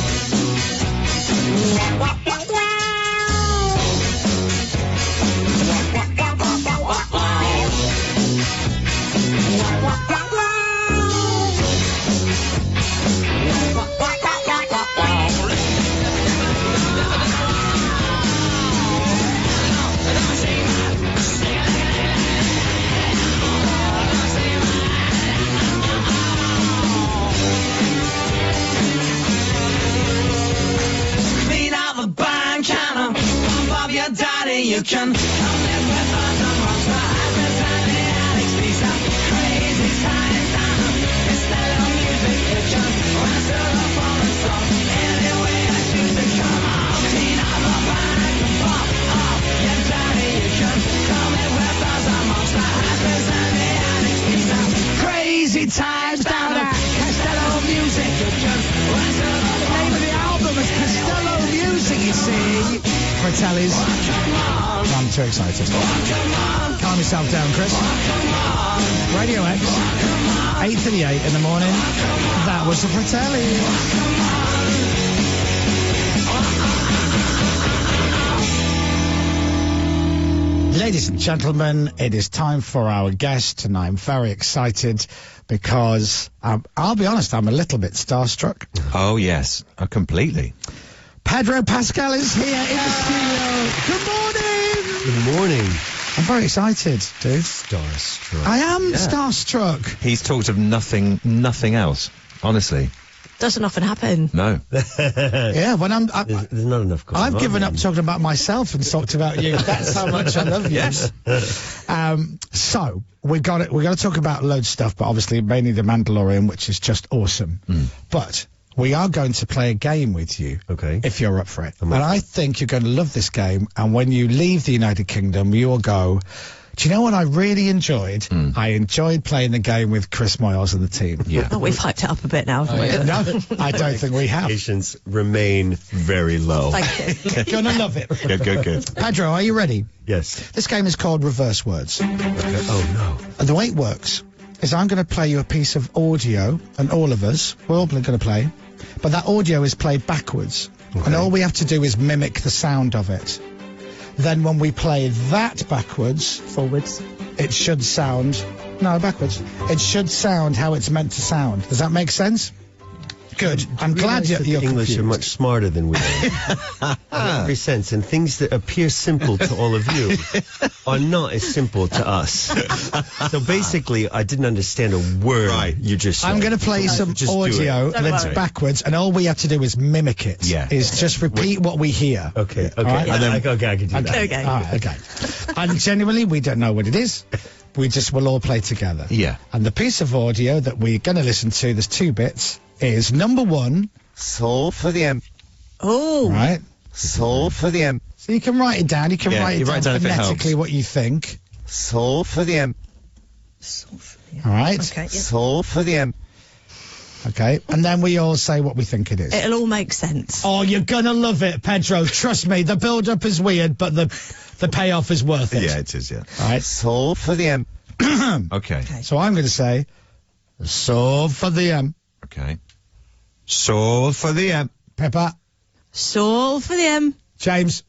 Clean out the bank counter, pump up your daddy, you can come live with us amongst the husbands and the addicts. These are crazy times down. It's still music, you can answer the phone and song. Anyway, I choose to come on. Clean out the bank and pump up your daddy, you can come live with us amongst the husbands and the addicts. These are crazy times down. Castello music, you can answer the phone. Name of the album is Costello Music, you see. Fratellis. I'm too excited. Calm yourself down, Chris. Radio X. 8:38 in the morning. That was the Fratellis. Ladies and gentlemen, it is time for our guest, and I'm very excited because I'll be honest, I'm a little bit starstruck. Oh, yes. Completely. Pedro Pascal is here in the studio. Good morning. Good morning. I'm very excited, dude. Starstruck. I am starstruck. He's talked of nothing else, honestly. Doesn't often happen. No. Yeah, when there's not enough going I've on given then. up talking about myself and talked about you. That's how much I love you. Yes. So we got to talk about loads of stuff, but obviously mainly the Mandalorian, which is just awesome. But we are going to play a game with you. Okay. If you're up for it. And I think you're going to love this game. And when you leave the United Kingdom, you will go, do you know what I really enjoyed? I enjoyed playing the game with Chris Moyles and the team. Yeah. Oh, we've hyped it up a bit now, haven't we? No, I don't think we have. Patients remain very low. Thank you. Gonna love it. Good. Pedro, are you ready? Yes. This game is called Reverse Words. Oh, no. And the way it works is I'm going to play you a piece of audio, and all of us, we're all going to play, but that audio is played backwards. Okay. And all we have to do is mimic the sound of it. Then when we play that backwards, forwards, it should sound No, backwards. It should sound how it's meant to sound. Does that make sense? Good. I'm glad you're English confused. are much smarter than we are. In every sense, and things that appear simple to all of you are not as simple to us. So basically, I didn't understand a word you just said. I'm going to play some audio that's backwards, and all we have to do is mimic it. Yeah. Is just repeat what we hear. Okay. All right? And then, I can do that. Okay. All right, okay. And genuinely, we don't know what it is. We just will all play together. Yeah. And the piece of audio that we're going to listen to, there's 2 bits, is number 1. Soul for the M. Oh. Right. Soul for the M. So you can write it down. You can Yeah, write you it write down down if it phonetically helps. what you think. Soul for the M. All right. Okay. Yeah. Soul for the M. Okay. And then we all say what we think it is. It'll all make sense. Oh, you're gonna love it, Pedro. Trust me. The build-up is weird, but the payoff is worth it. Yeah, it is, yeah. All right. Soul for the M. Okay. So I'm going to say, soul for the M. Okay. Soul for the M. Pepper. Soul for the M. James.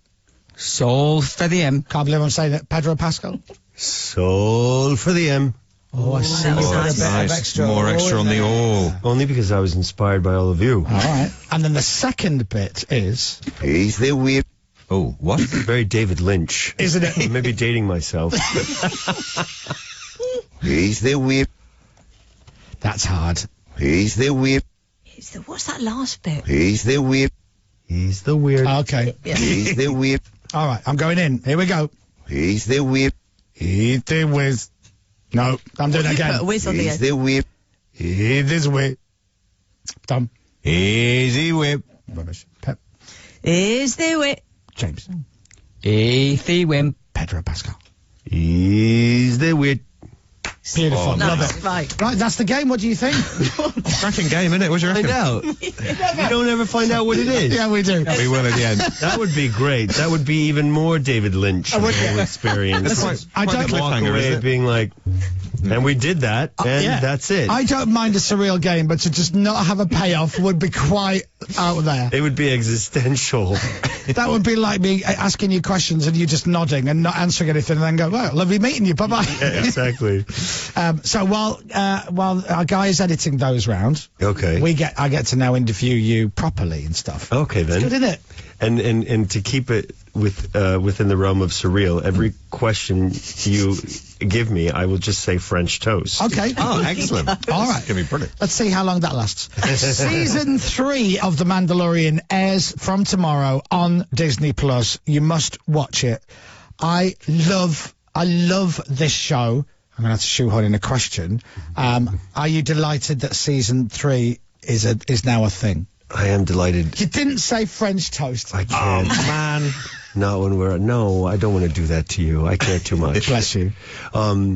Soul for the M. Can't believe I'm saying it. Pedro Pascal. Soul for the M. Oh, I see. that was You got nice. a bit of Nice. extra. More extra on the there. all. Only because I was inspired by all of you. All right. And then the second bit is, He's the whip. Oh, what? Very David Lynch. isn't it? I may be dating myself. He's the whip. That's hard. He's the whip. What's that last bit? He's the whip. He's the weird. Okay. Yeah. He's the whip. All right. I'm going in. Here we go. He's the whip. Eat the whiz. No, I'm doing it Put a again. whiz on the He's end. the whip. Eat this whiz. Done. Easy whip. Rubbish. Pep. Is there it? James. Ethy Wimp. Pedro Pascal. He's the weird. Beautiful. Oh, Love nice. it. Right. Right, that's the game. What do you think? Cracking game, innit? What do you reckon? Find out. You don't ever find out what it is. Yeah, we do. We will at the end. That would be great. That would be even more David Lynch would- whole experience. That's I quite don't the Walk cliffhanger, away isn't it? being like, and we did that, and Yeah. that's it. I don't mind a surreal game, but to just not have a payoff would be quite out there. It would be existential. That would be like me asking you questions and you just nodding and not answering anything and then go, well, lovely meeting you, bye-bye. Yeah, exactly. So while our guy is editing those round, Okay. I get to now interview you properly and stuff. Okay, then. Good, isn't it? And to keep it within the realm of surreal, every question you give me, I will just say French toast. Okay. Oh, excellent. All right. It's going to be brilliant. Let's see how long that lasts. Season 3 of The Mandalorian airs from tomorrow on Disney Plus. You must watch it. I love this show. I'm going to have to shoehorn in a question. Are you delighted that season 3 is now a thing? I am delighted. You didn't say French toast. I can't. Man. Not when we're... No, I don't want to do that to you. I care too much. Bless you.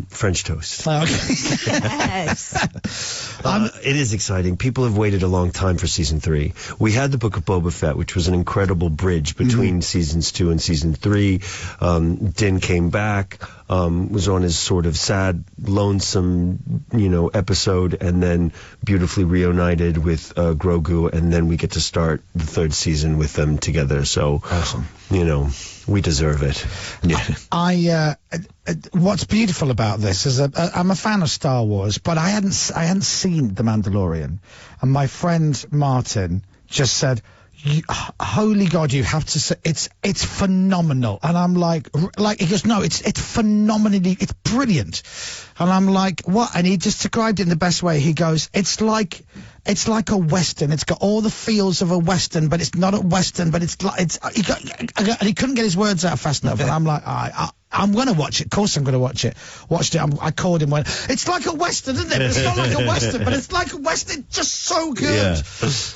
French toast. Okay. Yes. It is exciting. People have waited a long time for season 3. We had the Book of Boba Fett, which was an incredible bridge between seasons 2 and season 3. Din came back, was on his sort of sad, lonesome, episode, and then beautifully reunited with Grogu, and then we get to start the 3rd season with them together. So, awesome. We deserve it. Yeah. What's beautiful about this is I'm a fan of Star Wars, but I hadn't seen The Mandalorian, and my friend Martin just said, "Holy God, you have to say it's phenomenal." And I'm like he goes, "No, it's phenomenally, it's brilliant." And I'm like, "What?" And he just described it in the best way. He goes, "It's like a Western. It's got all the feels of a Western, but it's not a Western, but it's like, and he couldn't get his words out fast enough." And I'm like, I'm going to watch it. Of course I'm going to watch it. Watched it. I called him when, it's like a Western, isn't it? But it's not like a Western, but it's like a Western, just so good.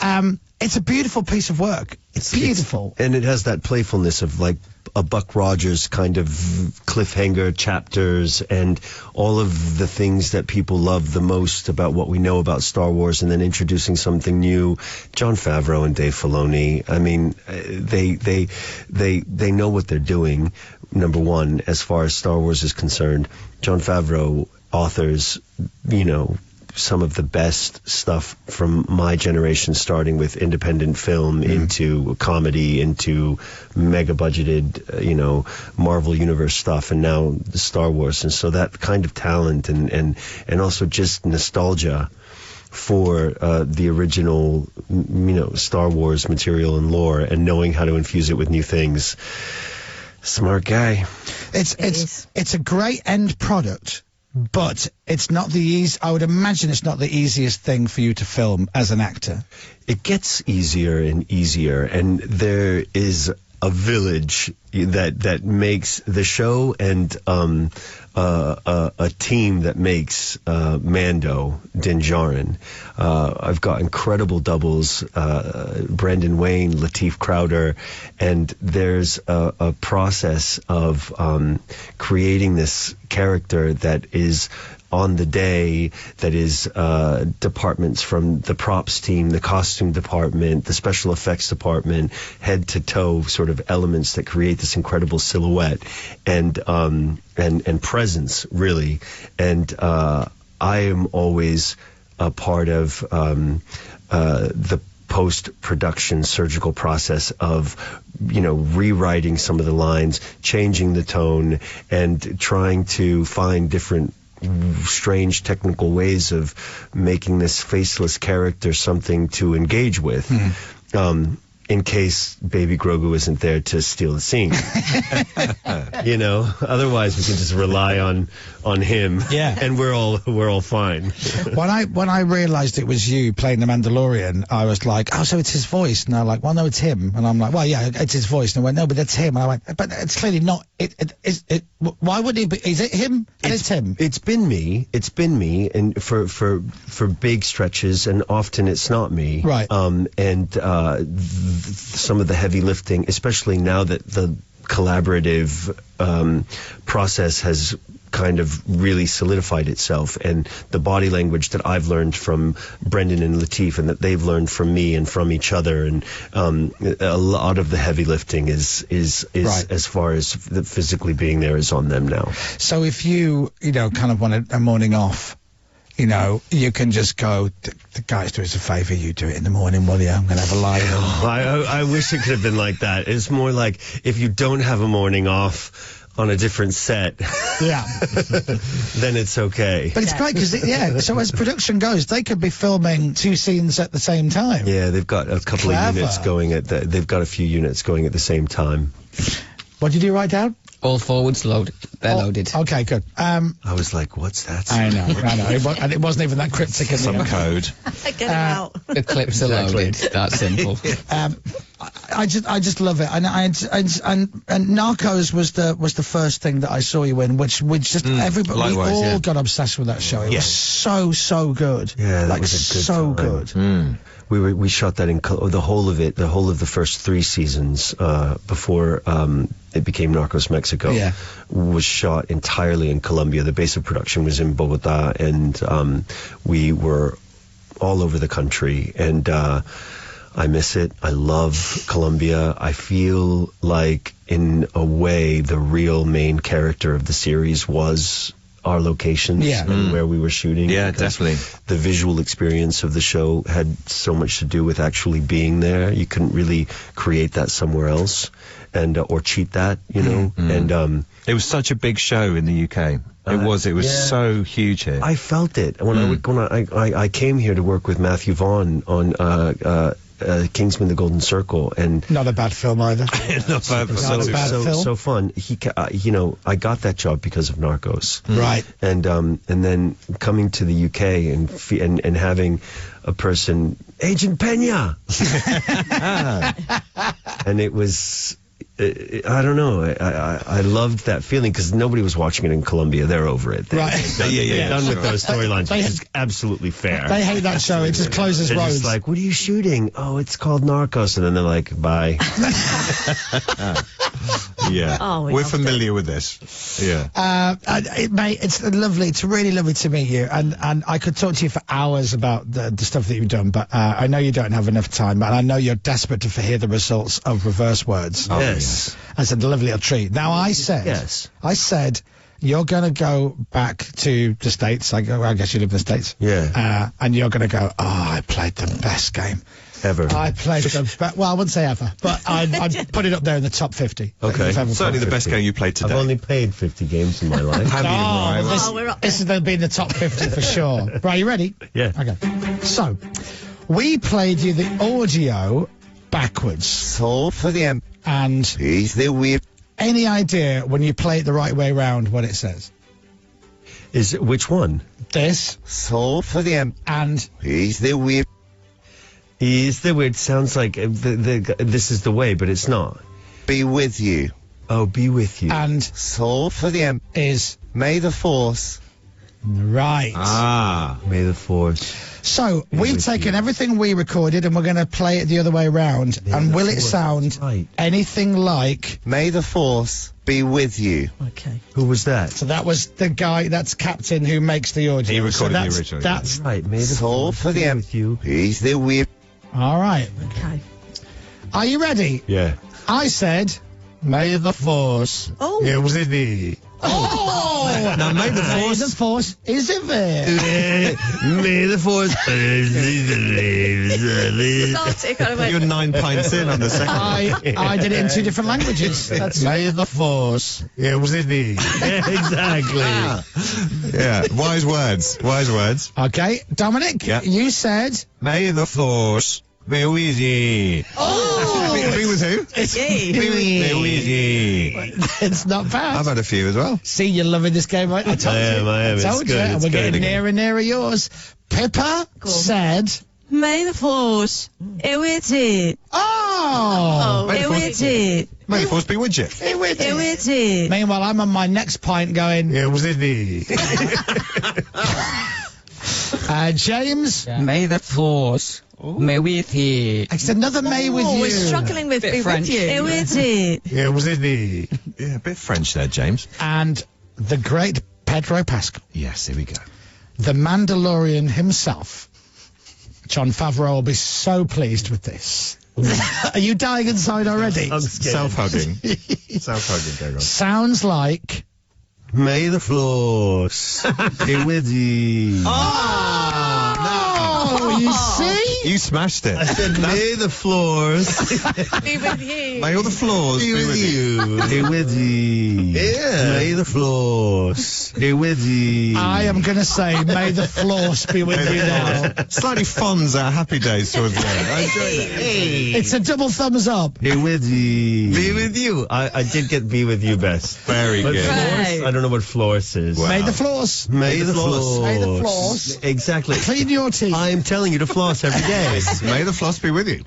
Yeah. It's a beautiful piece of work. It's beautiful. And it has that playfulness of like a Buck Rogers kind of cliffhanger chapters and all of the things that people love the most about what we know about Star Wars, and then introducing something new. Jon Favreau and Dave Filoni, I mean, they know what they're doing. Number one, as far as Star Wars is concerned, Jon Favreau authors, some of the best stuff from my generation, starting with independent film into comedy, into mega budgeted, Marvel Universe stuff, and now the Star Wars. And so that kind of talent and also just nostalgia for the original, Star Wars material and lore, and knowing how to infuse it with new things. Smart guy. It's a great end product, but it's not the easy. I would imagine it's not the easiest thing for you to film as an actor. It gets easier and easier, and there is a village that makes the show, and a team that makes Mando, Din Djarin. I've got incredible doubles, Brendan Wayne, Lateef Crowder, and there's a process of creating this character that is on the day, that is departments from the props team, the costume department, the special effects department, head to toe sort of elements that create this incredible silhouette and presence, really. And I am always a part of the post-production surgical process of, rewriting some of the lines, changing the tone, and trying to find different strange technical ways of making this faceless character something to engage with. In case Baby Grogu isn't there to steal the scene. Otherwise we can just rely on him. Yeah. And we're all fine. When I realized it was you playing the Mandalorian, I was like, oh, so it's his voice. And they're like, well, no, it's him. And I'm like, well, yeah, it's his voice. And I went, no, but that's him. And I went, but it's clearly not. Why would it be? Is it him? And it's him. It's been me, and for big stretches, and often it's not me. Right. Some of the heavy lifting, especially now that the collaborative process has kind of really solidified itself, and the body language that I've learned from Brendan and Lateef, and that they've learned from me and from each other, and a lot of the heavy lifting is right. As far as the physically being there is on them now. So if you kind of want a morning off, you can just go, the guys, do us a favour, you do it in the morning, will you? I'm going to have a lie. I wish it could have been like that. It's more like if you don't have a morning off on a different set, then it's okay. But it's great because, so as production goes, they could be filming 2 scenes at the same time. Yeah, they've got a couple of units going they've got a few units going at the same time. What did you write down? All forwards loaded. They're loaded. Okay, good. I was like, what's that? I know. And it wasn't even that cryptic. Some code. Get it out. The clips are loaded. That simple. I just love it. And Narcos was the first thing that I saw you in, which just everybody, likewise, we all got obsessed with that show. It was so good. Yeah, that like was a good so time. good. We shot that in the whole of the first 3 seasons before it became Narcos Mexico. Yeah. Was shot entirely in Colombia. The base of production was in Bogota, and we were all over the country. And I miss it. I love Colombia. I feel like, in a way, the real main character of the series was our locations and where we were shooting. Yeah, definitely. The visual experience of the show had so much to do with actually being there. You couldn't really create that somewhere else, and or cheat that, And it was such a big show in the UK. It was so huge here. I felt it when I came here to work with Matthew Vaughn on Kingsman: The Golden Circle, and not a bad film either. Not bad, so fun. I got that job because of Narcos, right? And then coming to the UK and having a person, Agent Pena, and it was. I don't know. I loved that feeling because nobody was watching it in Colombia. They're over it. They're done with those storylines, which is absolutely fair. They hate that show. It just closes They're roads. just like, what are you shooting? Oh, it's called Narcos. And then they're like, bye. We're familiar with this. Yeah. It's lovely. It's really lovely to meet you. And I could talk to you for hours about the stuff that you've done, but I know you don't have enough time, and I know you're desperate to hear the results of Reverse Words. Yes. I said, a lovely little treat. Now, I said, You're going to go back to the States. I guess you live in the States. Yeah. And you're going to go, I played the best game. Ever. I played well, I wouldn't say ever, but I'd put it up there in the top 50. Okay. Certainly the best game you played today. I've only played 50 games in my life. Have you, Ryan? This is going to be in the top 50 for sure. Right, you ready? Yeah. Okay. So, we played you the audio backwards. So for them. And is the whip. Any idea when you play it the right way round what it says? Is it which one? This. So for them. And is the whip. Is the weird sounds like this is the way, but it's not. Be with you. Oh, be with you. And so for them is may the force. Right. Ah, may the force. So we've taken everything we recorded and we're going to play it the other way round. And will it sound anything like may the force be with you? Okay. Who was that? So that was the guy, that's Captain who makes the audio. He recorded the original. That's right. May the so force for be them with you. is the whip. All right. Okay. Are you ready? Yeah. I said, may the force. Oh. It was in the. Oh! Now, may the force. May the force is in there. May the force. You're 9 pints in on the second. I did it in 2 different languages. That's may the force. It was in the. Exactly. Yeah, wise words. Wise words. Okay, Dominic, Yeah. you said. May the force be with ye. Oh! Be with who? Be with ye. It's not bad. I've had a few as well. See, you're loving this game, right? I told you. I am. I told It's you. good. And It's we're good getting again. nearer and nearer yours. Pippa said. May the force be with you. Oh! May Be the with you. May the force be with you. Be with Be you. with you. Meanwhile, I'm on my next pint going. It was in the. James. May the force may with you. It's another May with you. We're struggling with Bit be French. with you. Be with you. It was in the. Yeah, a bit French there, James. And the great Pedro Pascal. Yes, here we go. The Mandalorian himself. John Favreau will be so pleased with this. Are you dying inside already? I'm scared. Self-hugging. Self-hugging, going on. Sounds like. May the force be with you. Oh, you see? You smashed it. I said, may the floors Be with you. May all the floors be with you. Be with you. Yeah. May the floors be with you. I am going to say, may the floss be with you now. Slightly fonds our happy days towards the end. I enjoy that. It's a double thumbs up. Be with you. Be with you. I did get be with you best. Very But good. floors, I don't know what floors is. May the floss. May the floors. May the floss. Exactly. Clean your teeth. I'm telling you to floss every day. May the floss be with you.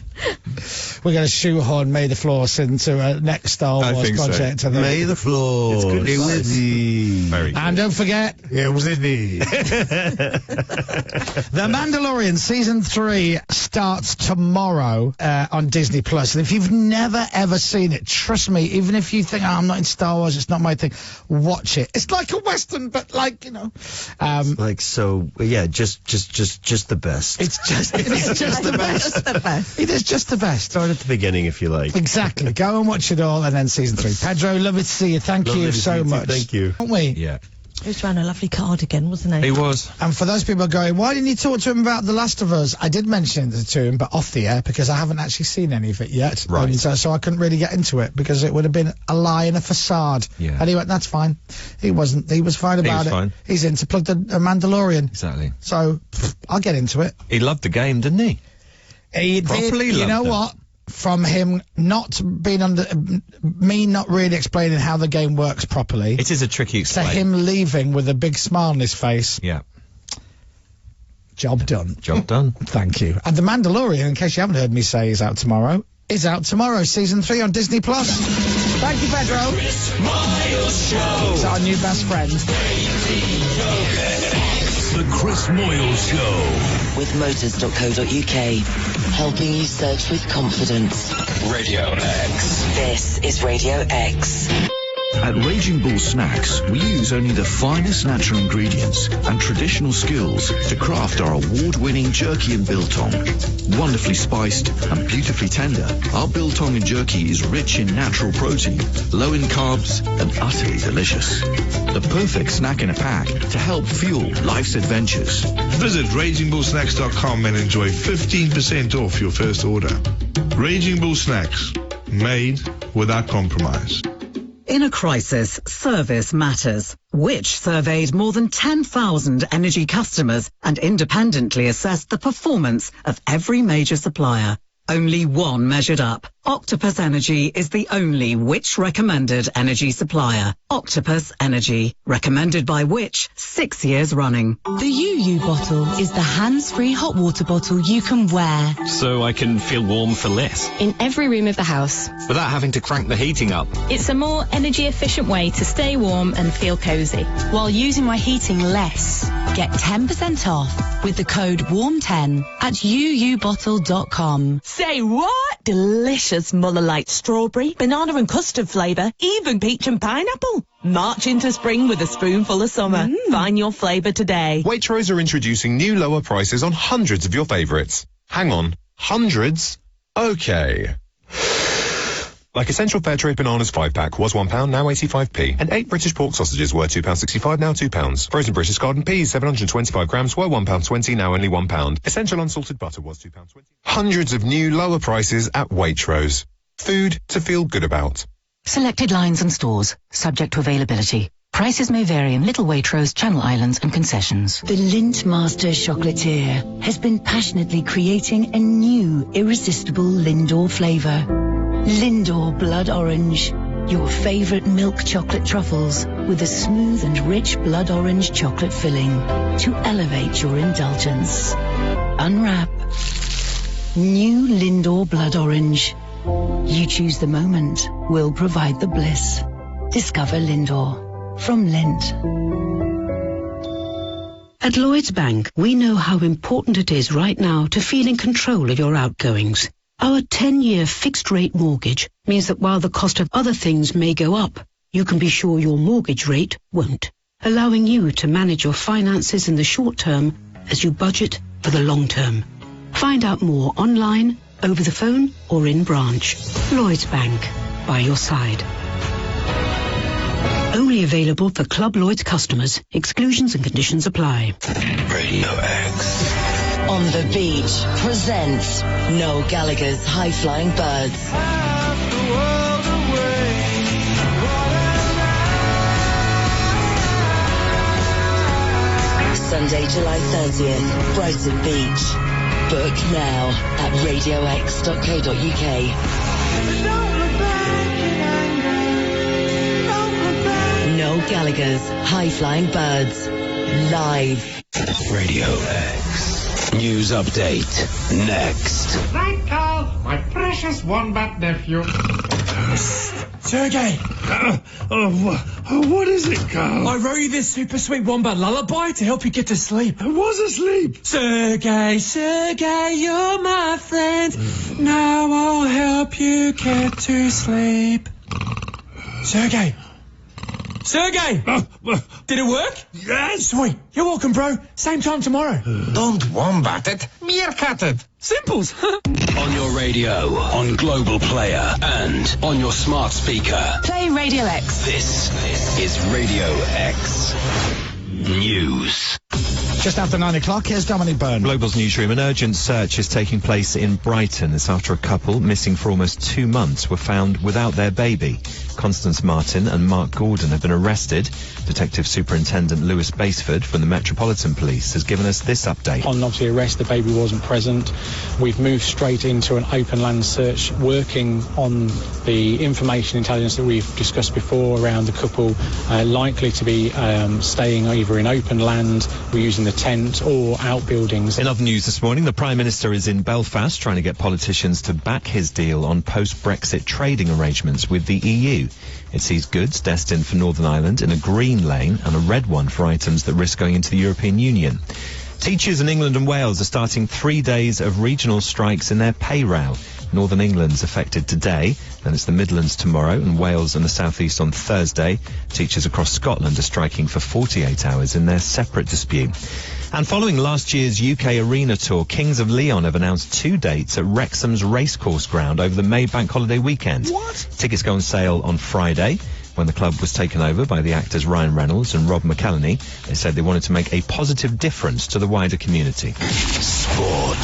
We're going to shoehorn May the Floss into a next Star I Wars think so. project. I think. May the floors be with you. Very good. And don't forget, It was in the. The Mandalorian Season 3 starts tomorrow on Disney Plus. And if you've never, ever seen it, trust me, even if you think, I'm not in Star Wars, it's not my thing, watch it. It's like a Western, but like, you know. Like, so, yeah, just the best. It's just the best. Just the best. It is just the best. Start at the beginning if you like. Exactly. Go and watch it all, and then Season 3. Pedro, lovely to see you. Thank Lovely you to see so you too. much. Thank you. Don't we? Yeah. He was wearing a lovely cardigan, wasn't he? He was. And for those people going, why didn't you talk to him about The Last of Us? I did mention it to him, but off the air, because I haven't actually seen any of it yet. Right. And so I couldn't really get into it, because it would have been a lie and a facade. Yeah. And he went, that's fine. He wasn't. He was fine about was it. fine. He's into plug the Mandalorian. Exactly. So I'll get into it. He loved the game, didn't he? He Properly did, you know loved it. what? From him not being under, me not really explaining how the game works properly, It is a tricky to explain. him leaving with a big smile on his face. Yeah. Job done. Job done. Thank you. And The Mandalorian, in case you haven't heard me say, is out tomorrow. Season 3 on Disney Plus. Thank you, Pedro. Chris Moyles Show. It's our new best friend. The Chris Moyles Show. With motors.co.uk. Helping you search with confidence. Radio X. This is Radio X. At Raging Bull Snacks, we use only the finest natural ingredients and traditional skills to craft our award-winning jerky and biltong. Wonderfully spiced and beautifully tender, our biltong and jerky is rich in natural protein, low in carbs, and utterly delicious. The perfect snack in a pack to help fuel life's adventures. Visit RagingBullSnacks.com and enjoy 15% off your first order. Raging Bull Snacks, made without compromise. In a crisis, service matters. Which surveyed more than 10,000 energy customers and independently assessed the performance of every major supplier. Only one measured up. Octopus Energy is the only Which recommended energy supplier. Octopus Energy, recommended by Which 6 years running. The UU bottle is the hands-free hot water bottle you can wear. So I can feel warm for less. In every room of the house. Without having to crank the heating up. It's a more energy efficient way to stay warm and feel cozy, while using my heating less. Get 10% off with the code WARM10 at uubottle.com. Say what? Delicious Muller Light strawberry, banana and custard flavour, even peach and pineapple. March into spring with a spoonful of summer. Find your flavour today. Waitrose are introducing new lower prices on hundreds of your favourites. Hang on, hundreds? Okay. Like Essential Fair Trade Bananas 5-pack was £1, now 85p. And 8 British pork sausages were £2.65, now £2. Frozen British garden peas, 725 grams, were £1.20, now only £1. Essential unsalted butter was £2.20. Hundreds of new lower prices at Waitrose. Food to feel good about. Selected lines and stores, subject to availability. Prices may vary in Little Waitrose, Channel Islands and concessions. The Lindt Master Chocolatier has been passionately creating a new, irresistible Lindor flavour. Lindor Blood Orange, your favourite milk chocolate truffles with a smooth and rich blood orange chocolate filling to elevate your indulgence. Unwrap. New Lindor Blood Orange. You choose the moment, we'll provide the bliss. Discover Lindor from Lindt. At Lloyds Bank, we know how important it is right now to feel in control of your outgoings. Our 10-year fixed-rate mortgage means that while the cost of other things may go up, you can be sure your mortgage rate won't, allowing you to manage your finances in the short term as you budget for the long term. Find out more online, over the phone, or in branch. Lloyds Bank, by your side. Only available for Club Lloyds customers. Exclusions and conditions apply. Radio X. On the Beach presents Noel Gallagher's High Flying Birds. Sunday, July 30th, Brighton Beach. Book now at radiox.co.uk. Noel Gallagher's High Flying Birds. Live. Radio X. News update. Next. Right, Carl, my precious wombat nephew. Sergey! What is it, Carl? I wrote you this super sweet wombat lullaby to help you get to sleep. I was asleep. Sergey, you're my friend. Now I'll help you get to sleep. Sergey! Did it work? Yes. Sweet. You're welcome, bro. Same time tomorrow. Don't wombat it. Meerkat it. Simples. On your radio, on Global Player, and on your smart speaker. Play Radio X. This is Radio X News. Just after 9 o'clock, here's Dominic Byrne. Global's newsroom. An urgent search is taking place in Brighton. This after a couple, missing for almost 2 months, were found without their baby. Constance Martin and Mark Gordon have been arrested. Detective Superintendent Lewis Baseford from the Metropolitan Police has given us this update. On obviously arrest, the baby wasn't present. We've moved straight into an open land search, working on the information intelligence that we've discussed before around the couple likely to be staying either in open land, we're using the tent, or outbuildings. In other news this morning, the Prime Minister is in Belfast trying to get politicians to back his deal on post-Brexit trading arrangements with the EU. It sees goods destined for Northern Ireland in a green lane and a red one for items that risk going into the European Union. Teachers in England and Wales are starting 3 days of regional strikes in their pay row. Northern England's affected today, then it's the Midlands tomorrow, and Wales and the South East on Thursday. Teachers across Scotland are striking for 48 hours in their separate dispute. And following last year's UK Arena Tour, Kings of Leon have announced 2 dates at Wrexham's Racecourse Ground over the May Bank Holiday weekend. What? Tickets go on sale on Friday. When the club was taken over by the actors Ryan Reynolds and Rob McElhenney, they said they wanted to make a positive difference to the wider community. Sport.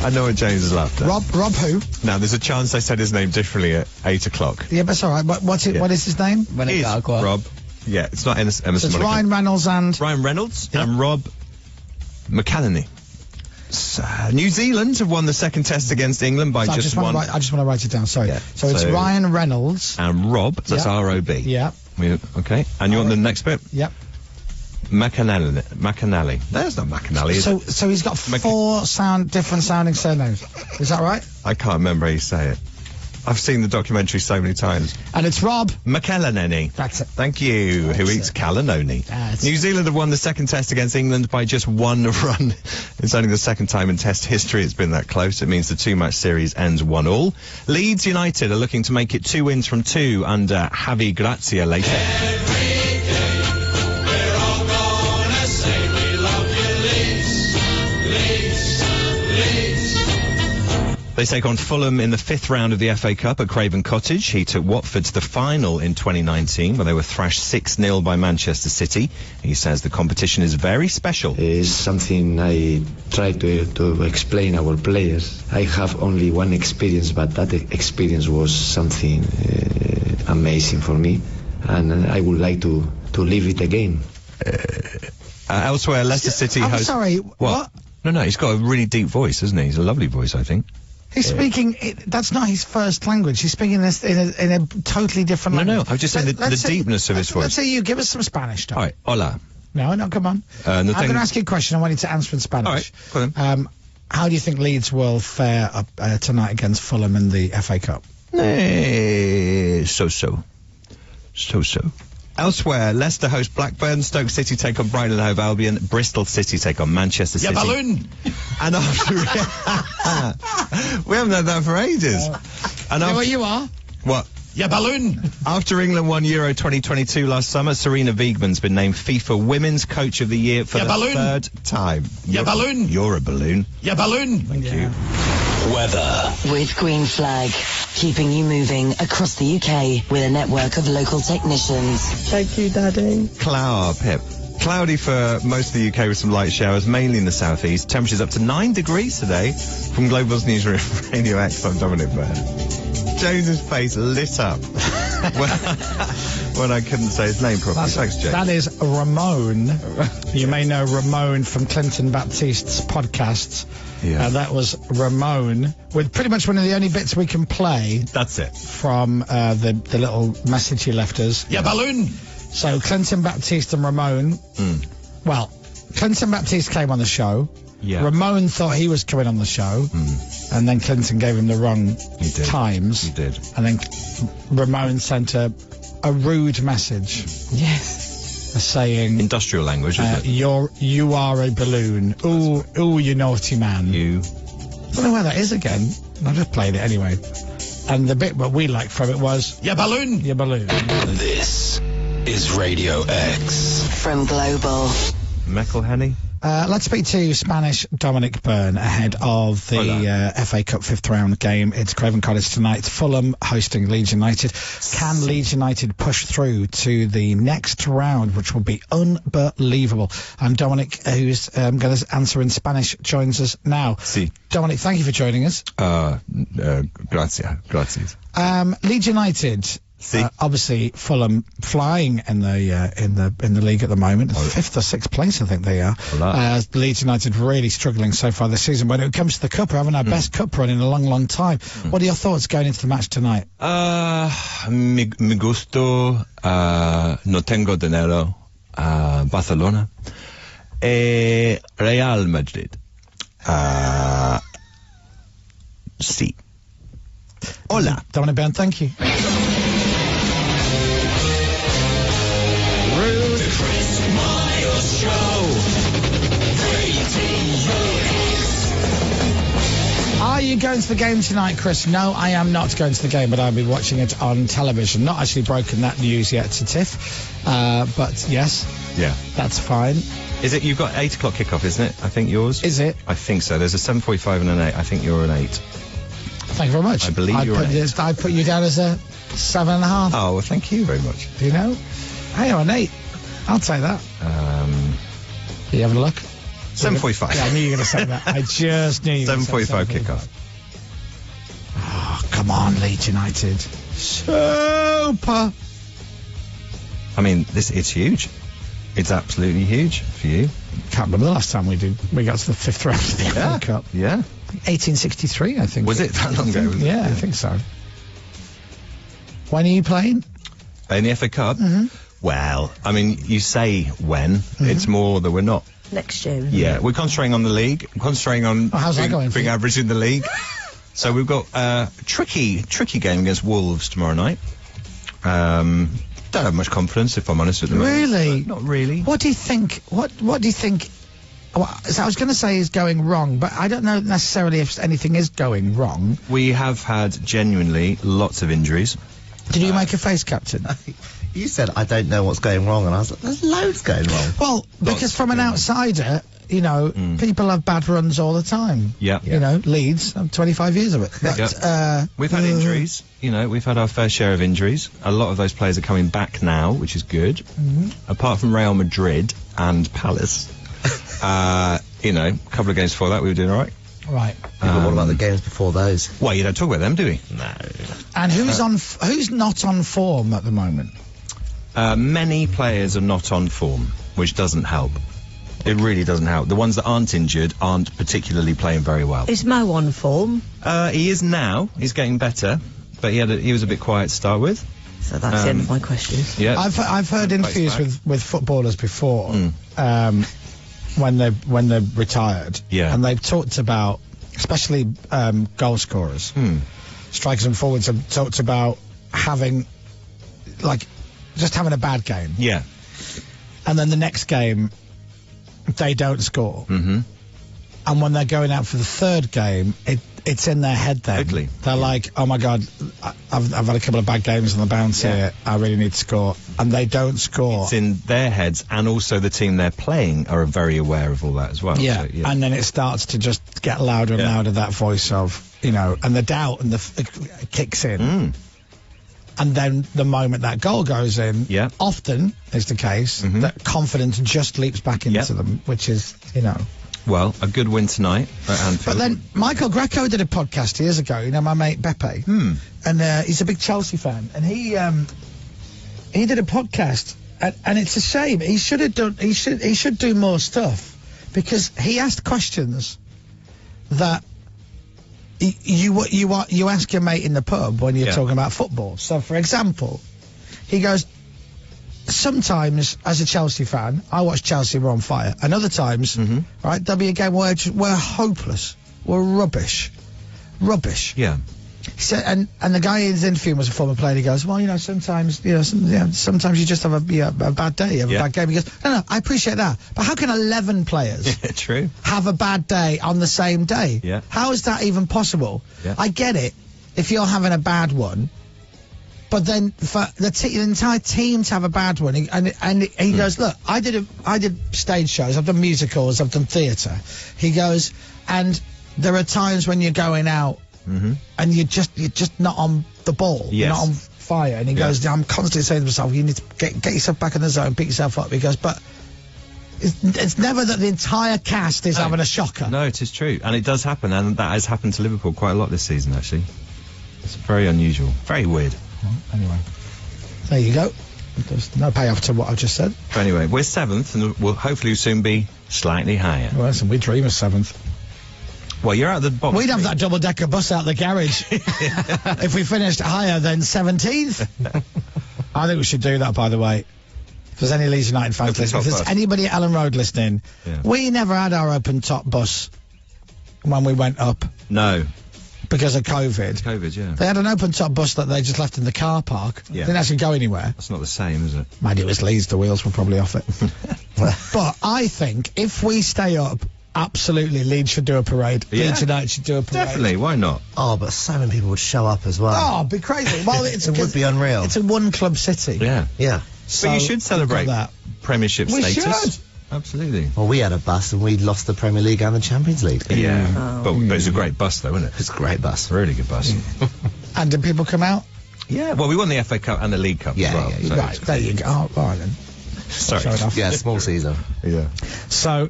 I know what James has laughed at. Rob who? Now, there's a chance I said his name differently at 8 o'clock. Yeah, but it's all right. What is his name? It's Rob. Yeah, it's not Emerson So it's Mulligan. Ryan Reynolds and... Ryan Reynolds and Rob McElhenney. New Zealand have won the second test against England by So just one. I just want to write it down, sorry. Yeah. So it's Ryan Reynolds. And Rob, that's Yeah. R-O-B. Yeah. Okay. And you want the next bit? Yep. McAnally. There's not McAnally, is it? So he's got four different sounding surnames. Is that right? I can't remember how you say it. I've seen the documentary so many times. And it's Rob McElhenney. That's it. Thank you. Who eats cannelloni. New Zealand have won the second test against England by just one run. It's only the second time in test history it's been that close. It means the two-match series ends 1-1. Leeds United are looking to make it 2 wins from 2 under Javi Gracia later. They take on Fulham in the 5th round of the FA Cup at Craven Cottage. He took Watford to the final in 2019, where they were thrashed 6-0 by Manchester City. He says the competition is very special. It's something I try to explain our players. I have only one experience, but that experience was something amazing for me, and I would like to live it again. Elsewhere, Leicester City I'm host... sorry, what? No, he's got a really deep voice, hasn't he? He's a lovely voice, I think. He's speaking. That's not his first language. He's speaking this in a totally different language. No, I'm just saying the deepness of his voice. Let's say you give us some Spanish stuff. All right, hola. No, come on. I'm going to ask you a question. I want you to answer in Spanish. All right, go on. How do you think Leeds will fare up tonight against Fulham in the FA Cup? So-so. Elsewhere, Leicester host Blackburn, Stoke City take on Brighton and Hove Albion, Bristol City take on Manchester City. Yeah, balloon! And after... we haven't had that for ages. And Where you are? What? Yeah, balloon! After England won Euro 2022 last summer, Serena Wiegman's been named FIFA Women's Coach of the Year for the third time. Yeah, balloon! You're a balloon. Yeah, balloon! Thank you. Weather. With Green Flag, keeping you moving across the UK with a network of local technicians. Thank you, Daddy. Cloudy for most of the UK with some light showers, mainly in the southeast. Temperatures up to 9 degrees today. From Global's newsroom, Radio X, I'm Dominic Byrne. James's face lit up when I couldn't say his name properly. Thanks, James. That is Ramon. You may know Ramon from Clinton Baptiste's podcasts. Yeah. That was Ramon, with pretty much one of the only bits we can play. That's it. From the little message he left us. Yeah, balloon! So Clinton Baptiste and Ramon. Well, Clinton Baptiste came on the show. Yeah. Ramon thought he was coming on the show. And then Clinton gave him the wrong times. He did. And then Ramon sent a rude message. Yes. Saying industrial language, isn't it? You are a balloon. Ooh, you naughty man. You. I don't know where that is again. I just played it anyway. And the bit what we liked from it was Yeah, balloon. Yeah, balloon. This is Radio X. From Global. McElhenney. Let's speak to Spanish Dominic Byrne ahead of the FA Cup 5th round game. It's Craven Cottage tonight. Fulham hosting Leeds United. Can Leeds United push through to the next round, which will be unbelievable? And Dominic, who's going to answer in Spanish, joins us now. Sí. Dominic, thank you for joining us. Gracias. Leeds United. Obviously, Fulham flying in the league at the moment, 5th or 6th place, I think they are. Leeds United really struggling so far this season. When it comes to the cup, we're having our best cup run in a long, long time. What are your thoughts going into the match tonight? Mi gusto, no tengo dinero, Barcelona, Real Madrid. Sí. Hola. Dominic Byrne, thank you. The Chris Miles Show. you going to the game tonight, Chris? No, I am not going to the game, but I'll be watching it on television. Not actually broken that news yet to Tiff, but yes. Yeah. That's fine. Is it, you've got 8 o'clock kickoff, isn't it? I think yours? Is it? I think so. There's a 7:45 and an 8. I think you're an 8. Thank you very much. I believe you're an 8. I put you down as a 7.5. Oh, well, thank you very much. Do you know? Hey, you're an 8. I'll take that. Are you having a look? 7:45. Yeah, I knew you were going to say that. I just knew you were going to say 7:45 kickoff. Oh, come on, Leeds United. Super. I mean, it's huge. It's absolutely huge for you. Can't remember the last time we got to the 5th round of the FA Cup. Yeah. 1863, I think. Was it that long ago? Yeah, I think so. When are you playing? In the FA Cup? Mm-hmm. Well, I mean, you say when. Mm-hmm. It's more that we're not. Next year. Yeah, we're concentrating on the league. Concentrating on how's that going for being you? average in the league. So we've got a tricky game against Wolves tomorrow night. Don't have much confidence, if I'm honest, at the moment. Really? Not really. What do you think? What do you think? Well, I was going to say is going wrong, but I don't know necessarily if anything is going wrong. We have had genuinely lots of injuries. Did you make a face, Captain? You said, I don't know what's going wrong, and I was like, there's loads going wrong. Well, because from an outsider, you know, people have bad runs all the time. Yeah. You know, Leeds, 25 years of it. But, we've had injuries. You know, we've had our fair share of injuries. A lot of those players are coming back now, which is good. Mm-hmm. Apart from Real Madrid and Palace. You know, a couple of games before that, we were doing all right. Right. But what about the games before those? Well, you don't talk about them, do we? No. And who's not on form at the moment? Many players are not on form, which doesn't help. It really doesn't help. The ones that aren't injured aren't particularly playing very well. Is Mo on form? He is now. He's getting better, but he was a bit quiet to start with. So that's the end of my questions. Yeah. I've heard interviews with footballers before, when they retired. Yeah. And they've talked about, especially goal scorers, strikers and forwards have talked about having, like, just having a bad game. Yeah. And then the next game, they don't score. Mm-hmm. And when they're going out for the third game, it's in their head then. Totally. They're like, oh my God, I've had a couple of bad games on the bounce here. I really need to score. And they don't score. It's in their heads, and also the team they're playing are very aware of all that as well. Yeah. So, And then it starts to just get louder and louder, that voice of, you know, and the doubt and it kicks in. And then the moment that goal goes in, often is the case that confidence just leaps back into them, which is, you know. Well, a good win tonight at Anfield. But then Michael Greco did a podcast years ago, you know, my mate Beppe, and he's a big Chelsea fan, and he did a podcast, and it's a shame. He should have done. He should do more stuff, because he asked questions that you ask your mate in the pub when you're talking about football. So, for example, he goes, sometimes, as a Chelsea fan, I watch Chelsea, we're on fire. And other times, right, there'll be a game where we're hopeless. We're rubbish. Yeah. He said, and the guy in his interview was a former player. He goes, well, you know, sometimes you just have a bad day, you have a bad game. He goes, no, I appreciate that. But how can 11 players True. have a bad day on the same day? Yeah. How is that even possible? Yeah. I get it if you're having a bad one. But then for the entire team to have a bad one, and he goes, look, I did stage shows, I've done musicals, I've done theatre. He goes, and there are times when you're going out and you're just not on the ball, you're not on fire. And he goes, I'm constantly saying to myself, you need to get yourself back in the zone, pick yourself up. He goes, but it's never that the entire cast is having a shocker. No, it is true, and it does happen, and that has happened to Liverpool quite a lot this season. Actually, it's very unusual, very weird. Well, anyway, there you go. There's no payoff to what I've just said. But anyway, we're 7th, and we'll hopefully soon be slightly higher. Well, listen, we dream of 7th. Well, you're out the bottom. We'd have that double-decker bus out the garage if we finished higher than 17th. I think we should do that, by the way. If there's any Leeds United fans listening, if there's anybody at Ellen Road listening, we never had our open-top bus when we went up. No. Because of COVID. COVID, yeah. They had an open-top bus that they just left in the car park. Yeah. Didn't actually go anywhere. That's not the same, is it? Mind it was Leeds, the wheels were probably off it. But I think if we stay up Absolutely, Leeds should do a parade. Yeah. Leeds United should do a parade. Definitely, why not? Oh, but so many people would show up as well. Oh, it'd be crazy. Well, it would be unreal. It's a one-club city. Yeah. Yeah. So but you should celebrate we've got that. Premiership We status. should. Absolutely. Well, we had a bus and we lost the Premier League and the Champions League. Yeah. But it's a great bus, though, isn't it? It's a great bus. Really good bus. And did people come out? Yeah. Well, we won the FA Cup and the League Cup as well. So Right, there you go. Oh, all right then. Sorry. Fair enough. Yeah, small season. Yeah. So,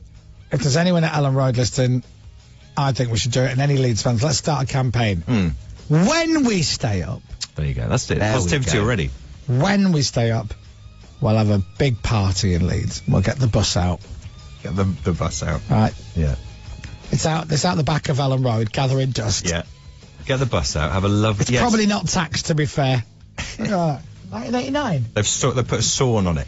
if there's anyone at Ellen Road listening, I think we should do it. And any Leeds fans, let's start a campaign. When we stay up, There you go. That's it. There we Positivity go. already. when we stay up, we'll have a big party in Leeds. We'll get the bus out. Get the bus out. Right. Yeah. It's out the back of Ellen Road, gathering dust. Yeah. Get the bus out. Have a lovely. It's probably not taxed, to be fair. 1989. They put a sawn on it.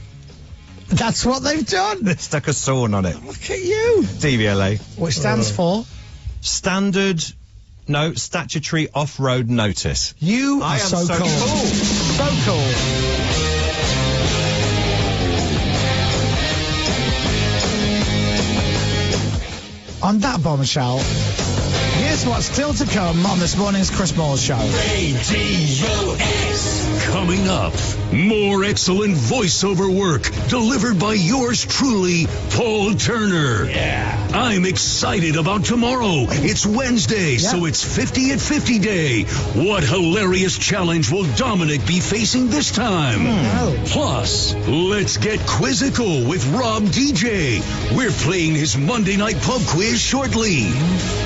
That's what they've done. They stuck a sawn on it. Look at you. DVLA. Which stands for? Statutory off-road notice. You I are am so cool. So cool. On that bombshell, here's what's still to come on this morning's Chris Moyles Show. Radio X. Coming up, more excellent voiceover work delivered by yours truly, Paul Turner. Yeah. I'm excited about tomorrow. It's Wednesday, so it's 50 at 50 day. What hilarious challenge will Dominic be facing this time? Plus, let's get quizzical with Rob DJ. We're playing his Monday night pub quiz shortly.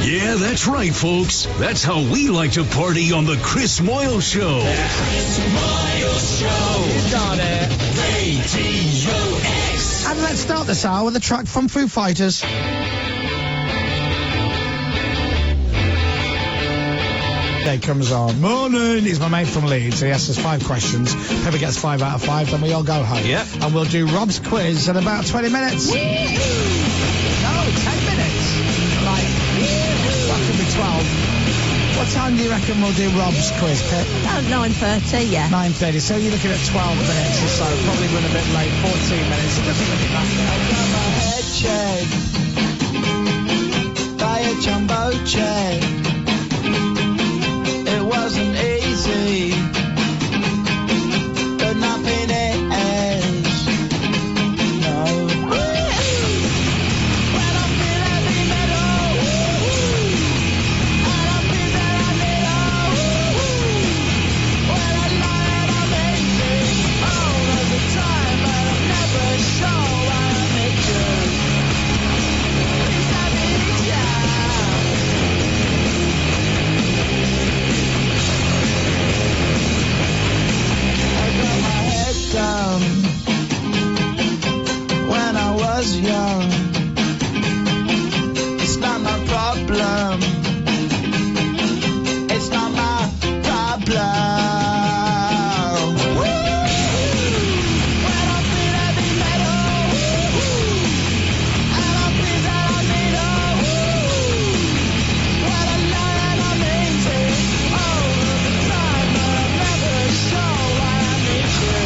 Yeah, that's right, folks. That's how we like to party on the Chris Moyles Show. Chris Moyles Show. You got it. Radio X. And let's start this hour with a track from Foo Fighters. Day comes on. Morning. He's my mate from Leeds. He asks us 5 questions. Whoever gets 5 out of 5, then we all go home. Yeah. And we'll do Rob's quiz in about 20 minutes. No, 10 minutes. Like, that could be 12. What time do you reckon we'll do Rob's quiz, Pip? About 9:30, yeah. 9:30. So you're looking at 12 minutes or so. Probably run a bit late. 14 minutes. It doesn't really matter. I got my head shaved by a jumbo jet. It wasn't easy, but nothing is. No. When I feel heavy metal, and I feel that I need when I lie and I'm amazing all of the time, but I'm never sure why I make you. Please let me down. Down when I was young. It's not my problem. It's not my problem. When I feel heavy metal, and I feel that I need when I lie and I'm easy all of the time, but I'm never sure why I need you.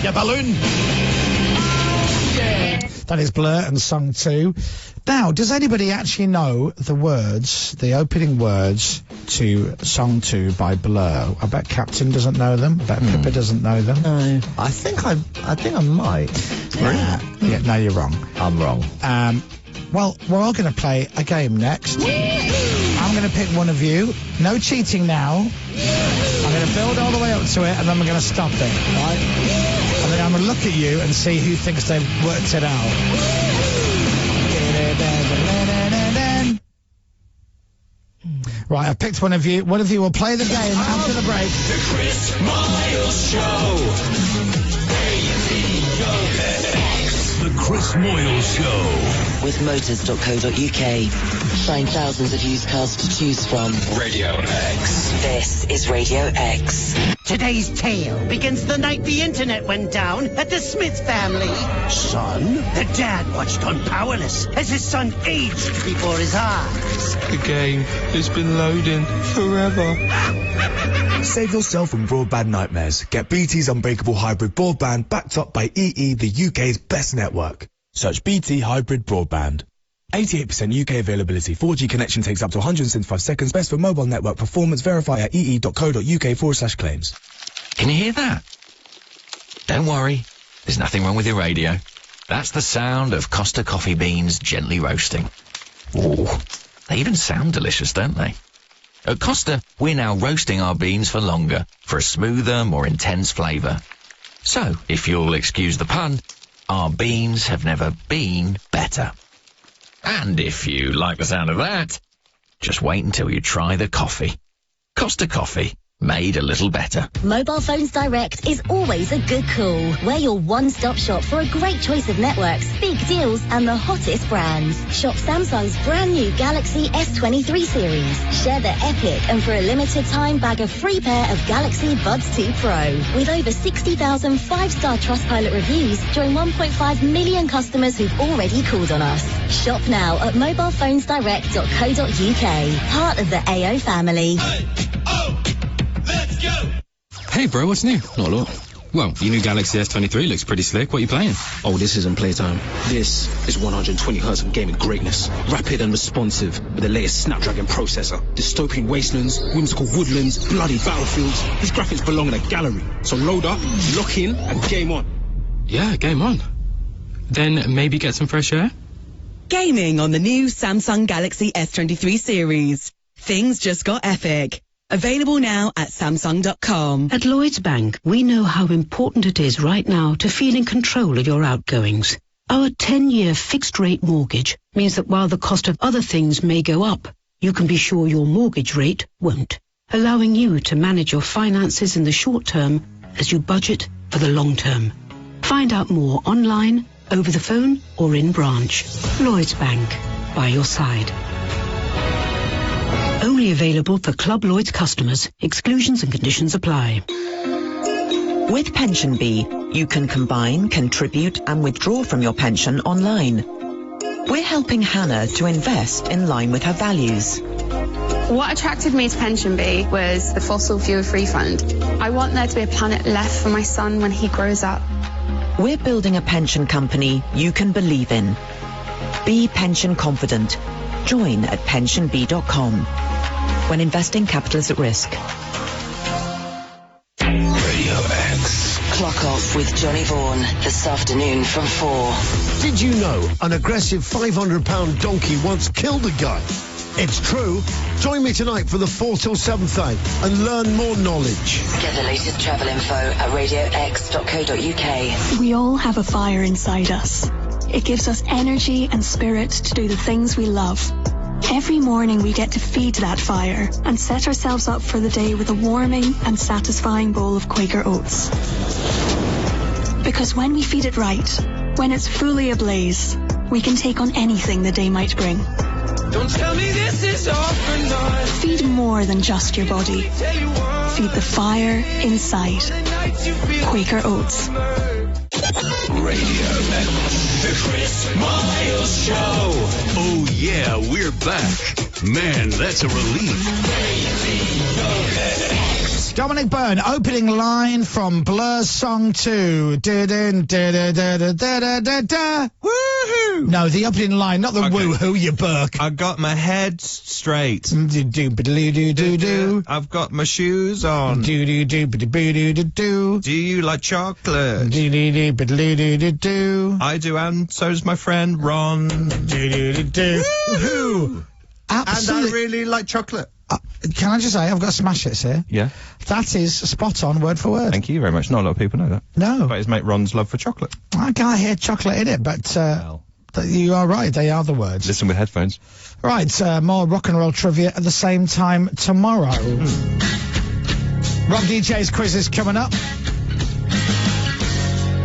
Yeah, balloon. That is Blur and Song 2. Now, does anybody actually know the words, the opening words to Song 2 by Blur? I bet Captain doesn't know them. I bet Pippa doesn't know them. No. I think I might. Yeah, no, you're wrong. I'm wrong. Well, we're all going to play a game next. I'm going to pick one of you. No cheating now. I'm going to build all the way up to it, and then we're going to stop it, right? And then I'm going to look at you and see who thinks they've worked it out. Right, I've picked one of you. One of you will play the game after the break. The Chris Moyles Show. Radio X. The Chris Moyles Show. With motors.co.uk. Find thousands of used cars to choose from. Radio X. This is Radio X. Today's tale begins the night the internet went down at the Smith family. Son? The dad watched on Powerless as his son aged before his eyes. The game has been loading forever. Save yourself from broadband nightmares. Get BT's unbreakable hybrid broadband backed up by EE, the UK's best network. Search BT Hybrid Broadband. 88% UK availability. 4G connection takes up to 175 seconds. Best for mobile network performance. Verify at ee.co.uk/claims. Can you hear that? Don't worry, there's nothing wrong with your radio. That's the sound of Costa coffee beans gently roasting. Ooh, they even sound delicious, don't they? At Costa, we're now roasting our beans for longer, for a smoother, more intense flavour. So, if you'll excuse the pun, our beans have never been better. And if you like the sound of that, just wait until you try the coffee. Costa Coffee, made a little better. Mobile Phones Direct is always a good call. We're your one-stop shop for a great choice of networks, big deals, and the hottest brands. Shop Samsung's brand new Galaxy S23 series. Share the epic and for a limited time bag a free pair of Galaxy Buds 2 Pro. With over 60,000 five-star Trustpilot reviews, join 1.5 million customers who've already called on us. Shop now at mobilephonesdirect.co.uk. Part of the AO family. Hey bro, what's new? Not a lot. Well, your new Galaxy S23 looks pretty slick. What are you playing? Oh, this isn't playtime. This is 120 Hz of gaming greatness. Rapid and responsive with the latest Snapdragon processor. Dystopian wastelands, whimsical woodlands, bloody battlefields. These graphics belong in a gallery. So load up, lock in, and game on. Yeah, game on. Then maybe get some fresh air? Gaming on the new Samsung Galaxy S23 series. Things just got epic. Available now at Samsung.com. At Lloyds Bank, we know how important it is right now to feel in control of your outgoings. Our 10-year fixed-rate mortgage means that while the cost of other things may go up, you can be sure your mortgage rate won't, allowing you to manage your finances in the short term as you budget for the long term. Find out more online, over the phone, or in branch. Lloyds Bank, by your side. Only available for Club Lloyds customers. Exclusions and conditions apply. With Pension Bee, you can combine, contribute and withdraw from your pension online. We're helping Hannah to invest in line with her values. What attracted me to Pension Bee was the fossil fuel-free fund. I want there to be a planet left for my son when he grows up. We're building a pension company you can believe in. Be pension confident. Join at pensionbee.com. When investing, capital is at risk. Radio X. Clock off with Johnny Vaughan this afternoon from 4. Did you know an aggressive 500-pound donkey once killed a guy? It's true. Join me tonight for the 4 till 7 thing and learn more knowledge. Get the latest travel info at radiox.co.uk. We all have a fire inside us. It gives us energy and spirit to do the things we love. Every morning we get to feed that fire and set ourselves up for the day with a warming and satisfying bowl of Quaker Oats. Because when we feed it right, when it's fully ablaze, we can take on anything the day might bring. Don't tell me this is all for naught. Feed more than just your body. Feed the fire inside. Quaker Oats. Radio X. The Chris Moyles Show. Oh yeah, we're back. Man, that's a relief. Dominic Byrne, opening line from Blur's song 2. Woohoo! No, the opening line, not the woohoo, you Burke. I got my head straight. I've got my shoes on. Do you like chocolate? I do, and so does my friend Ron. Woohoo! Absolutely. And I really like chocolate. Can I just say, I've got smash hits here. Yeah. That is spot on, word for word. Thank you very much. Not a lot of people know that. No. But his mate Ron's love for chocolate. I can't hear chocolate in it, but you are right. They are the words. Listen with headphones. Right, more rock and roll trivia at the same time tomorrow. Rob DJ's quiz is coming up.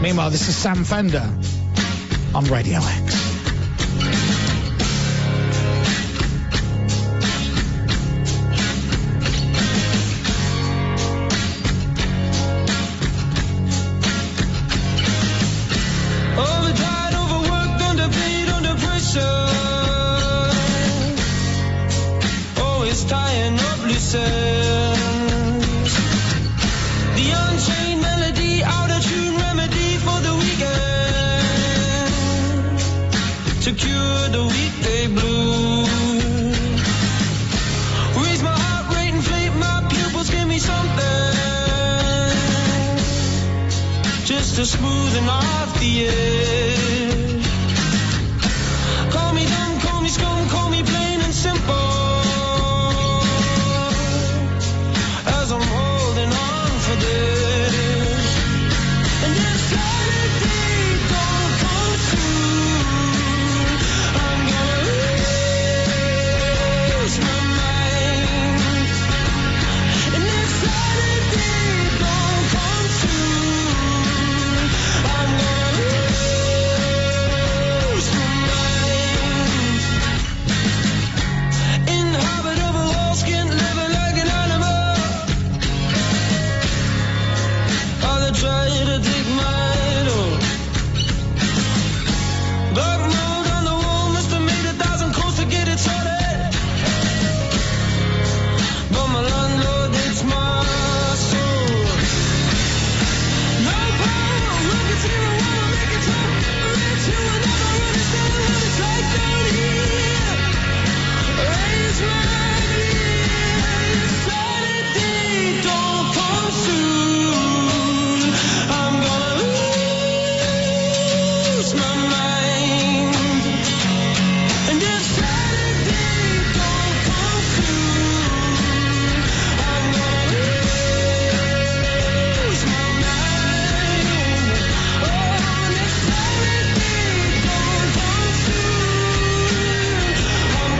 Meanwhile, this is Sam Fender. on Radio X. Overtired, overworked, underpaid, under pressure. Always tying up loose ends. The unchained melody, out of tune remedy for the weekend. To cure the weekday blues. Raise my heart rate, inflate my pupils, give me something. Just to smoothen off the edge. Call me dumb, call me scum, call me plain and simple. As I'm holding on for this. And if Saturday don't come soon, I'm gonna lose my mind. And if Saturday don't come soon, I'm gonna lose my mind. In the habit of a low-skin, living like an animal. Father tried to take my idol. Dark mold on the wall, must have made 1,000 calls to get it sorted. But my landlord hates my soul. No power, look at you, I wanna make it true. Rich, you will never understand what it's like down here. Raise my hand, Saturday don't come soon. I'm gonna lose my mind. And if Saturday don't come soon, I'm gonna lose my mind. Oh, and if Saturday don't come soon, I'm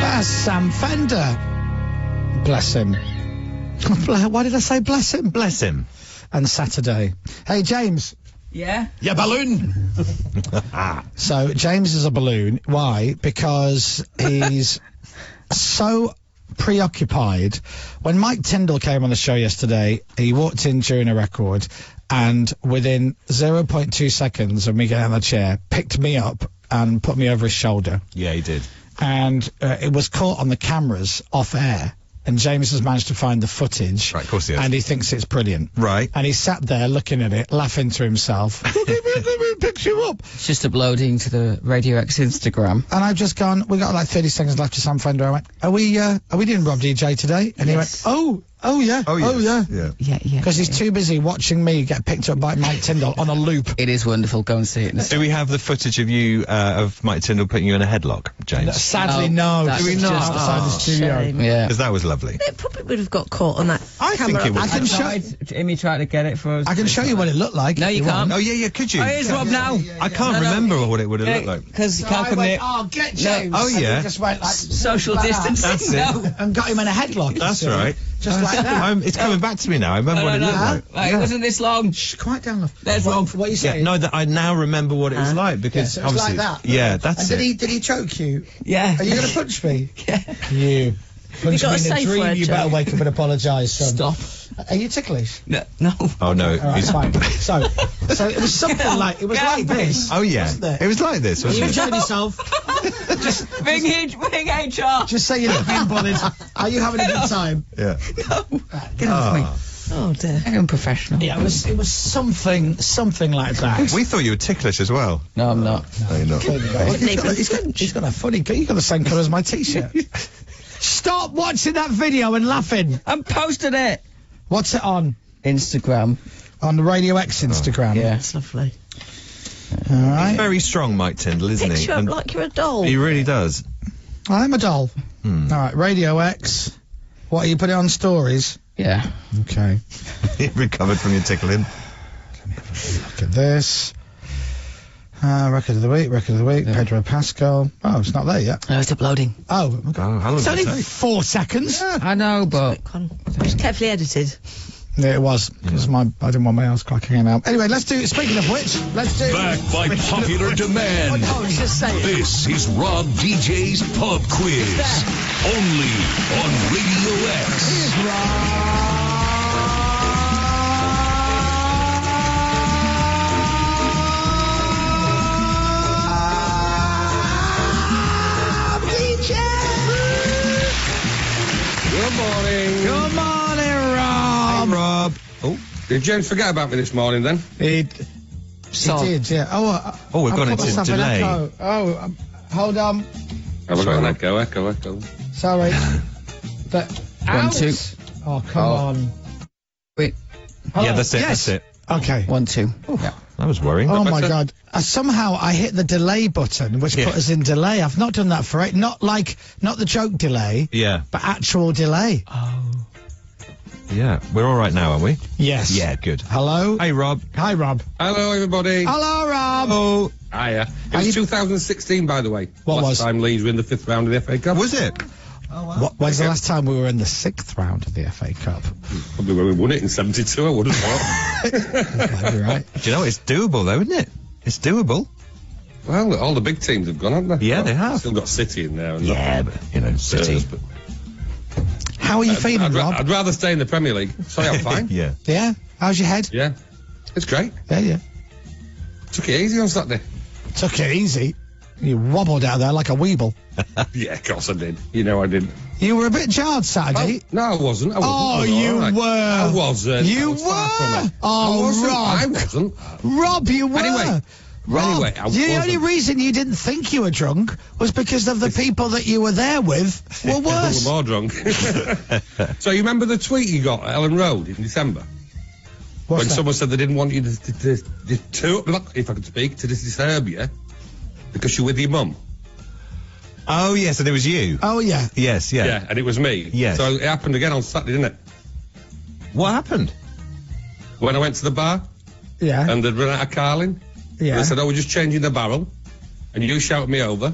That's Sam Fender. Bless him. Why did I say bless him? Bless him. And Saturday. Hey, James. Yeah? Yeah, balloon. So, James is a balloon. Why? Because he's so preoccupied. When Mike Tyndall came on the show yesterday, he walked in during a record and within 0.2 seconds of me getting out of the chair, picked me up and put me over his shoulder. Yeah, he did. And it was caught on the cameras off air. And James has managed to find the footage. Right, of course he has. And he thinks it's brilliant. Right. And he sat there looking at it, laughing to himself. Look at me, picks you up. It's just uploading to the Radio X Instagram. And I've just gone, we got like 30 seconds left to Sam Fender. I went, are we doing Rob DJ today? And Yes. he went, oh yeah. Yeah. Yeah. Because he's too busy watching me get picked up by Mike Tyndall on a loop. It is wonderful. Go and see it. Do we have the footage of you, of Mike Tyndall putting you in a headlock, James? Sadly, no. that's Do we not? just Outside the studio. shame. Yeah. Because that was lovely. It probably would have got caught on that I camera. think it was. I can show. Amy tried to get it for us. I can show you what it looked like. No, if you want. can't. Oh, yeah, could you? Oh, here's Rob now. I can't remember what it would have looked like. Because you So can't I come went, near. oh, get James. Oh, And yeah. he just went like Social like that. distancing. That's it. No. And got him in a headlock. That's See? right. Just like that. It's coming back to me now. I remember what it looked like. Like, it wasn't this long. Shh, quiet down, love. There's Rob. What are you Yeah, saying? no, that I now remember what it was like because so it was obviously, like that. yeah, that's and it. did he choke you? Yeah. Are you going to punch me? Yeah. You. Punch got me a in a safe dream. word, You Joe? better wake up and apologise, son. Stop. Are you ticklish? No. Oh no, All right, he's- fine. So it was something like this. Oh yeah, wasn't it? it was like this, You wasn't it? enjoyed yourself. Just Ring HR. Just say you're not being bothered. Are you having a good time? Yeah. Get off me. Oh dear. I'm unprofessional. Yeah, it was something like that. We thought you were ticklish as well. No, I'm not. No, you're not. He's got a funny. He's got the same colour as my t-shirt. Stop watching that video and laughing. I'm posting it. What's it on? Instagram. On the Radio X Instagram. Yeah. That's lovely. All right. He's very strong, Mike Tyndall, isn't Picks he? you up And like you're a doll. he really does. I'm a doll. Hmm. All right, Radio X. What, you put it on stories? Yeah. Okay. He recovered from your tickling. Look at this. Record of the week, Pedro Pascal. Oh, it's not there yet. No, it's uploading. Oh, okay. Oh, how long It's did only it take? 4 seconds. I know, but It was carefully edited. Yeah, it was, because I didn't want my ass cracking out. Anyway, let's do, speaking of which, let's do... Back by popular demand. Oh, just say it. This is Rob DJ's Pub Quiz. Only on Radio X. Here's Rob DJ. Good morning. Good morning, Rob. Rob. Oh, did James forget about me this morning then? He did, yeah. Oh, we've I gone put into myself in delay. echo. Hold on. Have I got an echo? Sorry. One, two. Oh, come on. Wait. Yeah, that's it. Yes. That's it. Okay. 1, 2. Yeah. That was worrying. Oh my better? God! Somehow I hit the delay button, which put us in delay. I've not done that for it. Not the joke delay, Yeah. but actual delay. Yeah. We're all right now, aren't we? Yes. Yeah, good. Hello. Hey, Rob. Hi, Rob. Hello, everybody. Hello, Rob. Oh. Hiya. It was 2016, by the way. What Last was? time Leeds were in the 5th round of the FA Cup. Was it? When's the last time we were in the 6th round of the FA Cup? Probably when we won it in 72, I would have thought. You're right. Do you know, it's doable, though, isn't it? It's doable. Well, all the big teams have gone, haven't they? Yeah, Well, they have. Still got City in there. And Yeah, but, you know, City. But How are you feeling, Rob? I'd rather stay in the Premier League. Sorry, I'm fine. Yeah. Yeah. How's your head? Yeah. It's great. Yeah. Took it easy on Saturday. Took it easy. You wobbled out there like a weeble. Yeah, of course I did. You know I did. You were a bit jarred Saturday. No, I wasn't. Oh, I was you all right. were. I wasn't. You I was far from were. it. Oh, I wasn't. Rob. I wasn't. Rob, you were. Anyway. Rob, Anyway, I the only wasn't. reason you didn't think you were drunk was because of the people that you were there with were worse. More drunk. So you remember the tweet you got at Ellen Road in December? What's when that? someone said they didn't want you to if I could speak, to disturb you because you're with your mum. Oh, yes, and it was you. Oh, yeah. Yes, yeah. Yeah, and it was me. Yes. So it happened again on Saturday, didn't it? What happened? When I went to the bar Yeah. and they'd run out of Carling. Yeah. They said, oh, we're just changing the barrel. And you shouted me over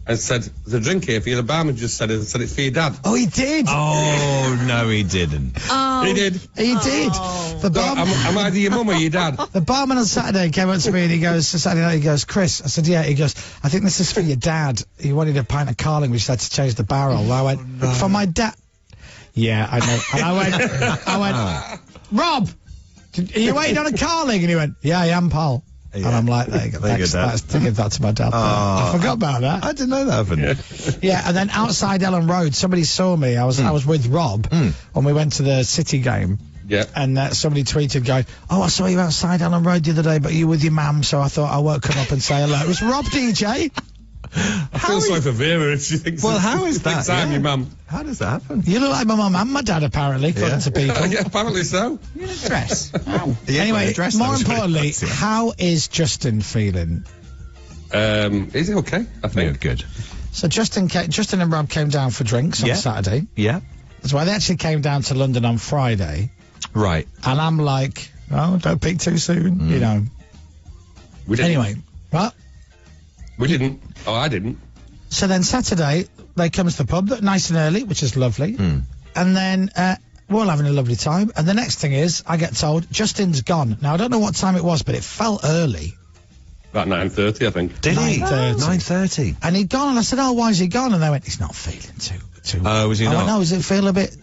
and said, there's a drink here for you. The barman just said it, and said it's for your dad. Oh, he did. Oh, no, he didn't. Oh. He did. He did. The So, barman. am I either your mum or your dad? The barman on Saturday came up to me and he goes, Saturday night, he goes, Chris, I said, yeah, he goes, I think this is for your dad. He wanted a pint of Carling, which had to change the barrel. And I went, for my dad? Yeah, I know. And I went, Rob, are you waiting on a Carling? And he went, yeah, I am, pal. Yeah. And I'm like, there you go. There you go, Dad. That's to give that to my dad. I forgot about that. I didn't know that happened. Yeah, and then outside Ellen Road, somebody saw me. I was with Rob when we went to the City game. Yeah. And somebody tweeted going, oh, I saw you outside Ellen Road the other day, but you were with your mum, so I thought I won't come up and say hello. It was Rob DJ. I feel sorry for Vera if she thinks. Well, how is that? I'm Yeah. your mum. How does that happen? You look like my mum and my dad, apparently, according to people. Yeah, apparently so. You in a dress. Oh. Yeah, Anyway, dress, more that was very importantly, fancy. how is Justin feeling? Is it okay? I think. Good. So Justin and Rob came down for drinks on Yeah. Saturday. Yeah. That's why they actually came down to London on Friday. Right. And I'm like, oh, don't peak too soon, you know. We didn't. Anyway, what? We didn't. Oh, I didn't. So then Saturday, they come to the pub, nice and early, which is lovely. And then we're all having a lovely time. And the next thing is, I get told, Justin's gone. Now, I don't know what time it was, but it felt early. About 9:30, I think. Did he? 9:30. 9:30. And he'd gone, and I said, oh, why is he gone? And they went, he's not feeling too Oh, was he I not? went, no, does it feel a bit...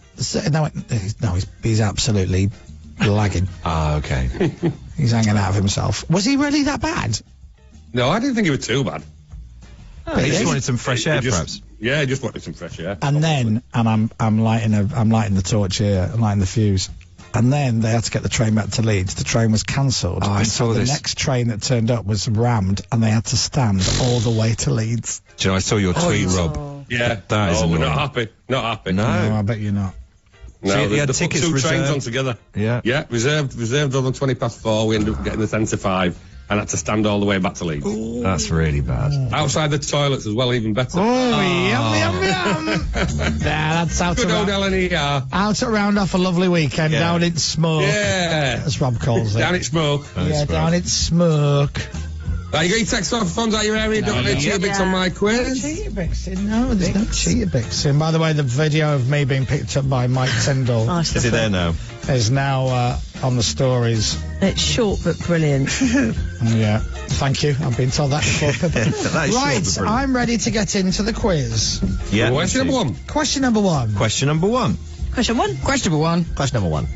And they went, no, he's absolutely lagging. Ah, okay. He's hanging out of himself. Was he really that bad? No, I didn't think it was too bad. He just wanted some fresh air, perhaps. Yeah, he just wanted some fresh air. And then, and I'm lighting the torch here, I'm lighting the fuse. And then they had to get the train back to Leeds. The train was cancelled. Oh, I saw the this. next train that turned up was rammed, and they had to stand all the way to Leeds. Do you know, I saw your tweet, Rob. Yeah. That is we're annoying. not happy. Not happy. No. I bet you're not. No, So you had they tickets put two trains reserved? on together. Yeah. Yeah, reserved on 4:20. We ended up getting the 10 to 5. and had to stand all the way back to Leeds. That's really bad. Outside the toilets as well, even better. Yum, yum, yum. Yeah, that's out to Good old round, LNER. out to round off a lovely weekend down in smoke. Yeah. As Rob calls it. Down at Smoke. Down in smoke. Right, you got your text off phones out your area, don't have cheer bits on my quiz. No, there's no cheater bits in. By the way, the video of me being picked up by Mike Tyndall Is it there now? is now on the stories. It's short but brilliant. Yeah, thank you. I've been told that before. That is short but Right, brilliant. I'm ready to get into the quiz. Yeah. Question number one. Question number one. Question number one. Question one. Question number one. Question number one.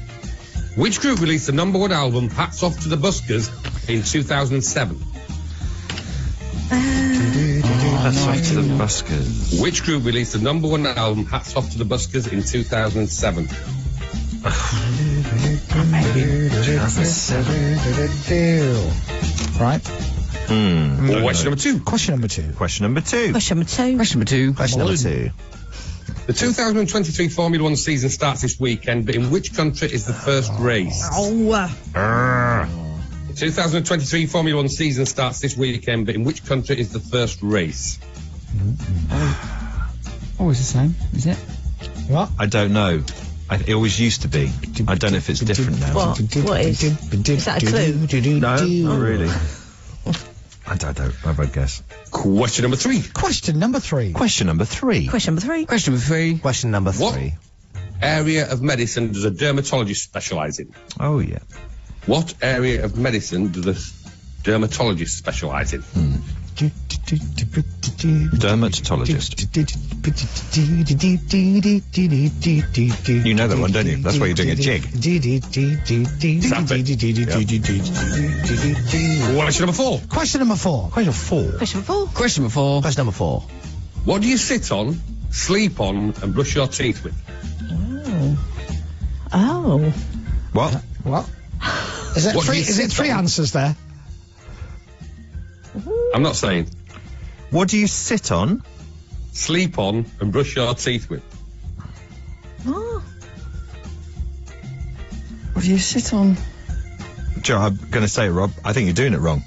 Which group released the number one album, Hats Off to the Buskers, in 2007? That's off to the Buskers. Which group released the number one album, Hats Off to the Buskers, in 2007? Right. Question number two. Question number two. Question number two. Question number two. Question number two. Question number two. The 2023 Formula One season starts this weekend, but in which country is the first race? The 2023 Formula One season starts this weekend, but in which country is the first race? Always the same, is it? What? I don't know. It always used to be. I don't know if it's different now. What is? Is that a clue? No, not really. I don't know. I would guess. Question number three. Question number three. Question number three. Question number three. Question number three. Question number What three. area of medicine does a dermatologist specialise in? Oh, yeah. What area of medicine does a dermatologist specialise in? Dermatologist. You know that one, don't you? That's why you're doing a jig. Question number four. Question number four. Question four. Question number four. Question number four. Question number four. What do you sit on, sleep on, and brush your teeth with? Oh. What? What? Is it What do three? you Is it sit three on? answers there? I'm not saying. What do you sit on? Sleep on and brush your teeth with. Oh. What do you sit on? Joe, I'm going to say it, Rob. I think you're doing it wrong.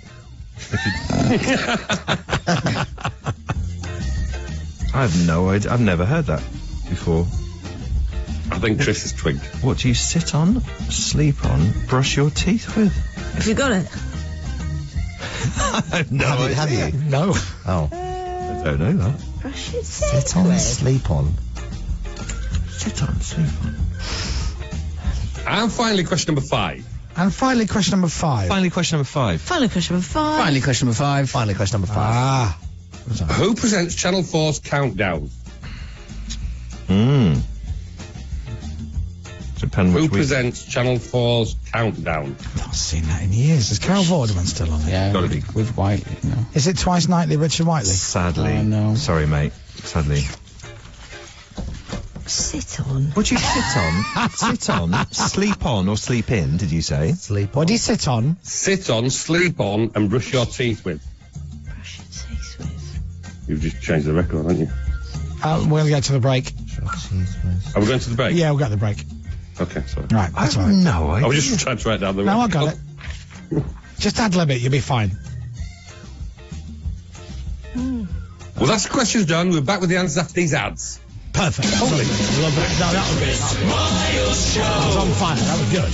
I have no idea. I've never heard that before. I think Chris has twigged. What do you sit on, sleep on, brush your teeth with? Have you got it? No, Have you? No. Oh. I don't know that. Brush your Sit on, sleep on. Sit on, sleep on. And finally, question number five. And finally, question number five. Finally, question number five. Finally, question number five. Finally, question number five. Finally, question number five. Ah. Who presents Channel 4's Countdown? Depend Who which week. presents Channel 4's Countdown? I've not seen that in years. Is Carol Vorderman still on it? Yeah, Gotta be. with Whiteley. No. Is it twice nightly, Richard Whiteley? Sadly. Oh, no. Sorry, mate. Sadly. Sit on. What do you sit on? Sit on, sleep on, or sleep in, did you say? Sleep What on. do you sit on? Sit on, sleep on, and brush your teeth with. Brush your teeth with. You've just changed the record, haven't you? We'll get to the break. Are we going to the break? Yeah, we'll get the break. Okay, sorry. Right, that's all right. No, I was just trying to write down the No, I record. got it. Just ad-lib it, you'll be fine. Well, that's the questions done. We're back with the answers after these ads. Perfect. Lovely. Lovely. No, that was good. That was on fire. That was good.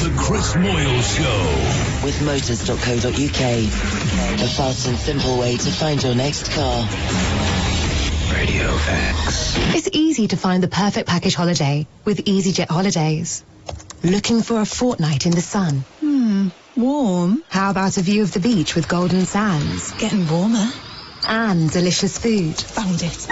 The Chris Moyles Show. With motors.co.uk. A fast and simple way to find your next car. Radio X. It's easy to find the perfect package holiday with EasyJet Holidays. Looking for a fortnight in the sun? Warm. How about a view of the beach with golden sands? Getting warmer. And delicious food. Found it.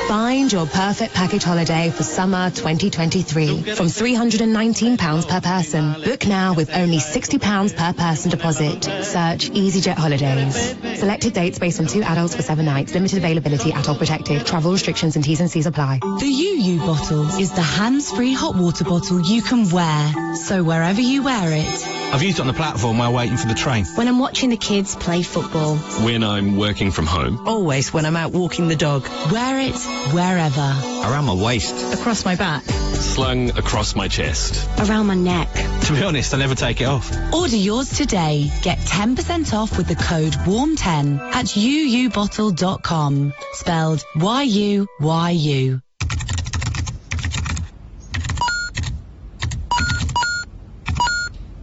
Find your perfect package holiday for summer 2023 from £319 per person. Book now with only £60 per person deposit. Search EasyJet Holidays. Selected dates based on 2 adults for 7 nights. Limited availability at all protected. Travel restrictions and T's and C's apply. The UU bottle is the hands-free hot water bottle you can wear. So wherever you wear it. I've used it on the platform while waiting for the train. When I'm watching the kids play football. When I'm working from home. Always when I'm out walking the dog. Wear it wherever. Around my waist. Across my back. Slung across my chest. Around my neck. To be honest, I never take it off. Order yours today. Get 10% off with the code WARM10 at uubottle.com. Spelled YUYU.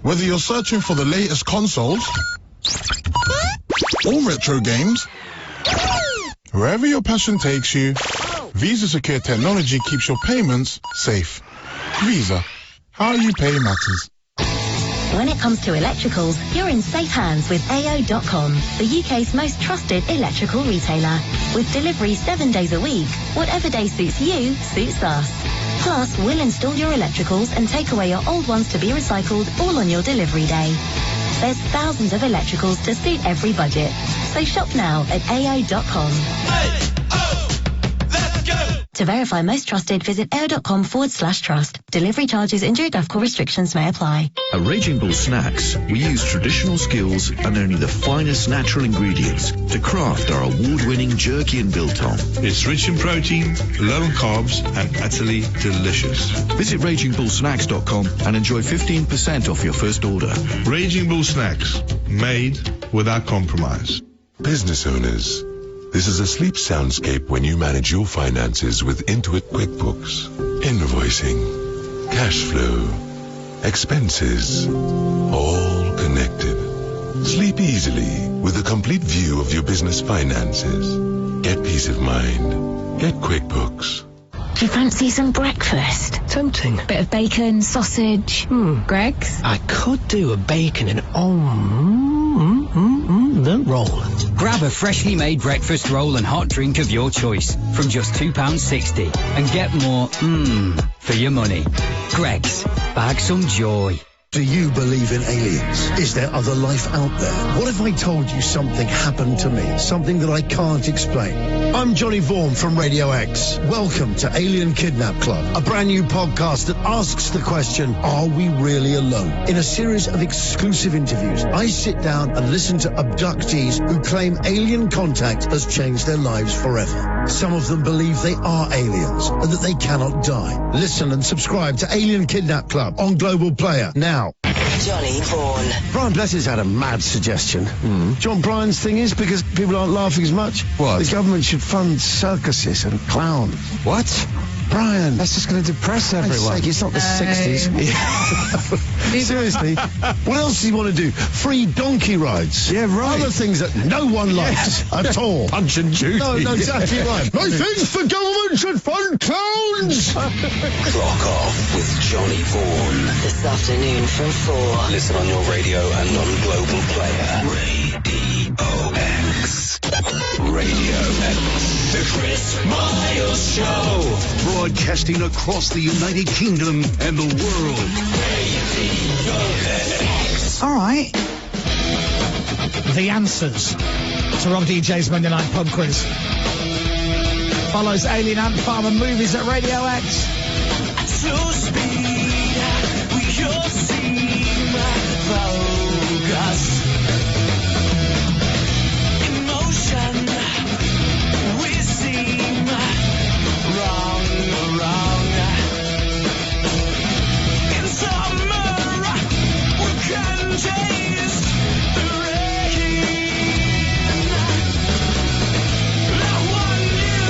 Whether you're searching for the latest consoles or retro games, wherever your passion takes you, Visa Secure Technology keeps your payments safe. Visa. How you pay matters. When it comes to electricals, you're in safe hands with AO.com, the UK's most trusted electrical retailer. With delivery 7 days a week, whatever day suits you, suits us. Plus, we'll install your electricals and take away your old ones to be recycled all on your delivery day. There's thousands of electricals to suit every budget. So shop now at AO.com. To verify most trusted, visit AO.com/trust. Delivery charges and geographical restrictions may apply. At Raging Bull Snacks, we use traditional skills and only the finest natural ingredients to craft our award-winning jerky and biltong. It's rich in protein, low in carbs, and utterly delicious. Visit RagingBullSnacks.com and enjoy 15% off your first order. Raging Bull Snacks, made without compromise. Business owners, this is a sleep soundscape when you manage your finances with Intuit QuickBooks. Invoicing, cash flow, expenses, all connected. Sleep easily with a complete view of your business finances. Get peace of mind. Get QuickBooks. Do you fancy some breakfast? Tempting. Bit of bacon, sausage. Greg's? I could do a bacon and the roll. Grab a freshly made breakfast roll and hot drink of your choice from just £2.60 and get more for your money. Greg's, bag some joy. Do you believe in aliens? Is there other life out there? What if I told you something happened to me? Something that I can't explain. I'm Johnny Vaughan from Radio X. Welcome to Alien Kidnap Club, a brand new podcast that asks the question, are we really alone? In a series of exclusive interviews, I sit down and listen to abductees who claim alien contact has changed their lives forever. Some of them believe they are aliens and that they cannot die. Listen and subscribe to Alien Kidnap Club on Global Player now. Johnny Vaughan. Brian Blessed's had a mad suggestion. John Bryan's thing is, because people aren't laughing as much, What? the government should fund circuses and clowns. What? Brian. That's just going to depress For God's everyone. sake, it's not the 60s. Seriously. What else does he want to do? Free donkey rides. Yeah, right. Other things that no one likes at all. Punch and Judy. No, exactly right. I think the government should fund clowns. Clock off with Johnny Vaughan. This afternoon from 4. Listen on your radio and on Global Player. Radio X. Radio X. The Chris Miles Show. Broadcasting across the United Kingdom and the world. All right. The answers to Rob DJ's Monday Night Pub Quiz follows Alien Ant Farm and movies at Radio X. So speed, we all seem focused. Emotion, we seem wrong. In summer, we can taste the rain. I want you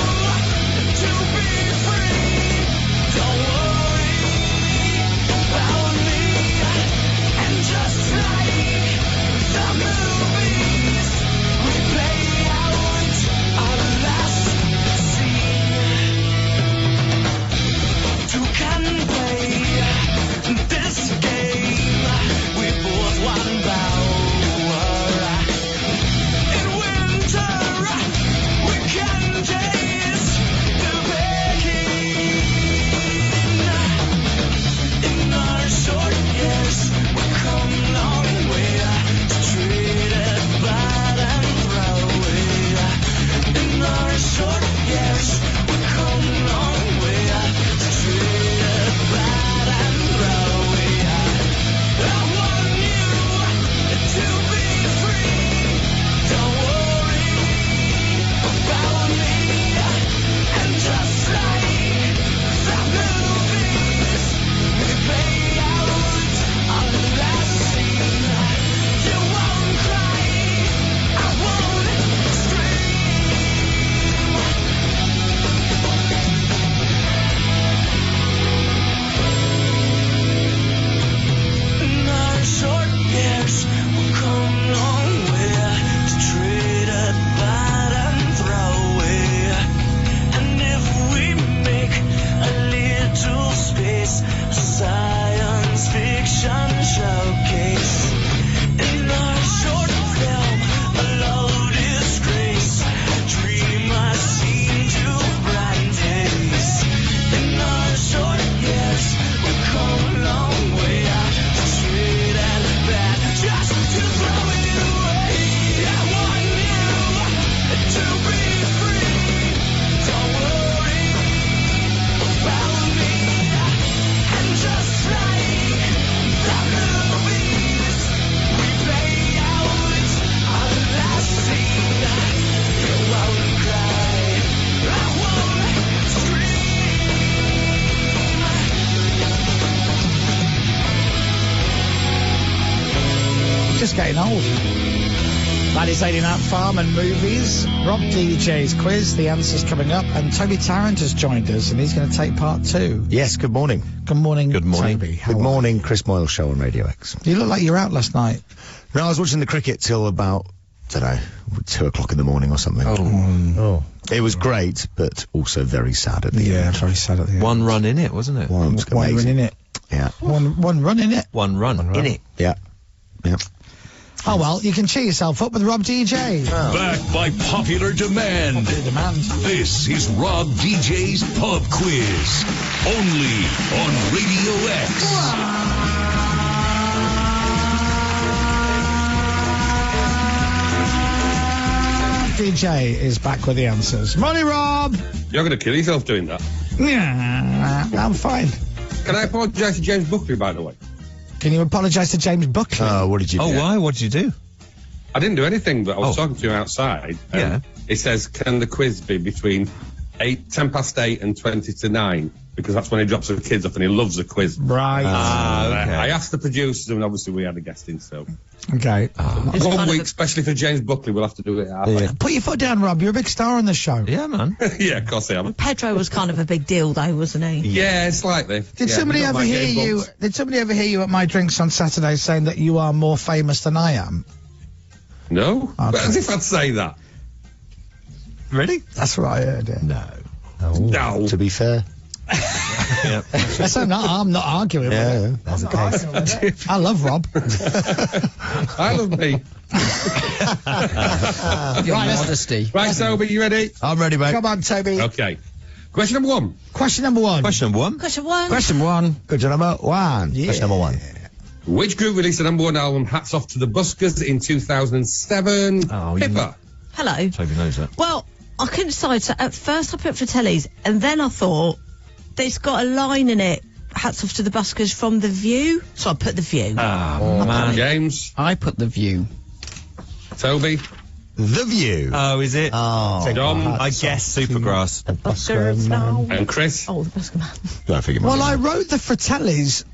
to be free. Don't worry. getting old. That is 80 Night Farm and Movies. Rob DJ's quiz. The answer's coming up. And Toby Tarrant has joined us, and he's going to take part 2. Yes, good morning. Good morning, Good morning. Toby. How Good are morning, Chris Moyles Show on Radio X. You look like you were out last night. No, I was watching the cricket till about, 2 o'clock in the morning or something. Oh. It was great, but also very sad at the end. Yeah, very sad at the end. One run in it, wasn't it? One run in it. Yeah. One run in it. One run in it. Yeah. Yeah. Oh, well, you can cheer yourself up with Rob DJ. Back by popular demand. This is Rob DJ's Pub Quiz. Only on Radio X. DJ is back with the answers. Morning, Rob! You're going to kill yourself doing that. Yeah, I'm fine. Can I apologise to James Buckley, by the way? Can you apologise to James Buckley? What did you do? Oh, why? What did you do? I didn't do anything, but I was talking to him outside. Yeah. It says, can the quiz be between 10 past 8 and 20 to 9? Because that's when he drops the kids off and he loves a quiz. Right. Okay. I asked the producers, and obviously we had a guest in, so. Okay. One week, especially for James Buckley, we'll have to do it halfway. Put your foot down, Rob. You're a big star on the show. Yeah, man. Yeah, of course I am. Pedro was kind of a big deal, though, wasn't he? Yeah, slightly. Did somebody ever hear you? Did somebody ever hear you at my drinks on Saturday saying that you are more famous than I am? No. Okay. As if I'd say that. Really? That's what I heard. Yeah. No. To be fair. Yes, I'm not arguing with it. That's the case. I love Rob. I love me. Your modesty. Right, Toby, you ready? I'm ready, mate. Come on, Toby. Okay. Question number 1. Question number 1. Question number 1. Question 1. Question 1. Question number 1. Yeah. Question number 1. Which group released the number 1 album, Hats Off to the Buskers, in 2007? Oh, Pippa. Hello. Toby knows that. Well, I couldn't decide. So at first I put Fratellis, and then I thought it's got a line in it. Hats off to the buskers from The View. So I put The View. Oh, man. James. I put The View. Toby. The View. Oh, is it? Oh. Dom. I guess Supergrass. The buskers now. And Chris. Oh, the busker man. I figure Well, I wrote the Fratellis,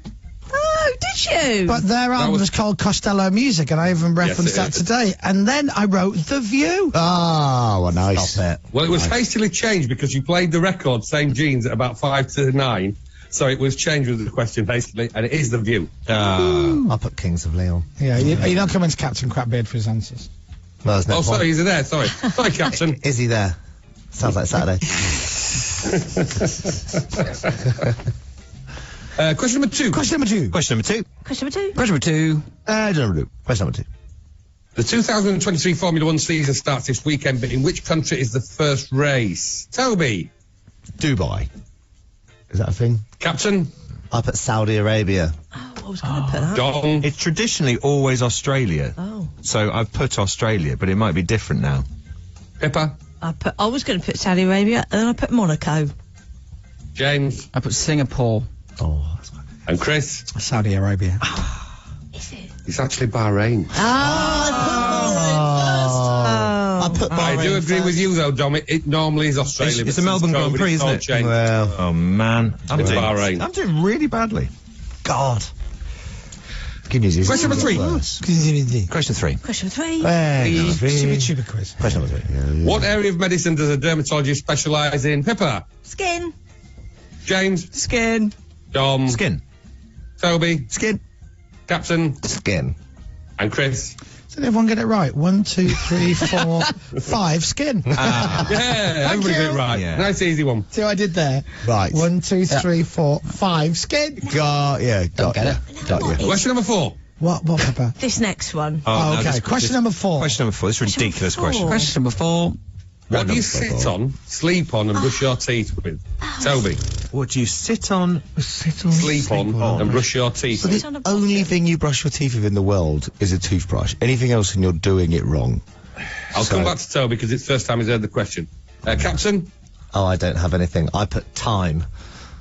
Oh, did you? but their album was called Costello Music, and I even referenced it that is. today. And then I wrote The View. Oh, well, nice. Well, it was hastily changed because you played the record, Same Jeans, at about 5 to 9. So it was changed with the question hastily, and it is The View. I put Kings of Leon. Yeah, you're not coming to Captain Crapbeard for his answers. No, there's no point. Sorry, is he there? Sorry. Sorry, Captain. Is he there? Sounds like Saturday. Question number 2. Question number 2. Question number 2. Question number 2. Question number 2. Question number 2. The 2023 Formula 1 season starts this weekend, but in which country is the first race? Toby. Dubai. Is that a thing? Captain. I put Saudi Arabia. Oh, I was going to put that. Dom. It's traditionally always Australia. Oh. So I've put Australia, but it might be different now. Pippa. I was going to put Saudi Arabia, and then I put Monaco. James. I put Singapore. Oh, that's quite And Chris. Saudi Arabia. Is it? It's actually Bahrain. I put I do agree with you, though, Dom. It normally is Australia. It's the Melbourne Grand Prix, isn't it? Changed. Well, Oh, man. It's Bahrain. I'm doing really badly. God. Good news is... Question number 3. Question 3. Question 3. Stupid quiz. Question number 3. Yeah. What area of medicine does a dermatologist specialise in? Pippa. Skin. James. Skin. Dom. Skin. Toby. Skin. Captain. Skin. And Chris. Did everyone get it right? 1, 2, 3, 4, 5. Skin. Yeah, everybody got it right. Yeah. Nice, easy one. See what I did there? Right. 1, 2, 3, 4, 5. Skin. Got you. Question number 4. What, Pepper? This next one. Oh, no, okay. this- Question this- number 4. Question number 4. This is a ridiculous question. Question number 4. What do you sit on, sleep on, and brush your teeth with? Toby. What do you sit on? Sleep on and brush your teeth with. The only thing you brush your teeth with in the world is a toothbrush. Anything else and you're doing it wrong. I'll come back to Toby because it's the first time he's heard the question. Captain. Oh, I don't have anything. I put time.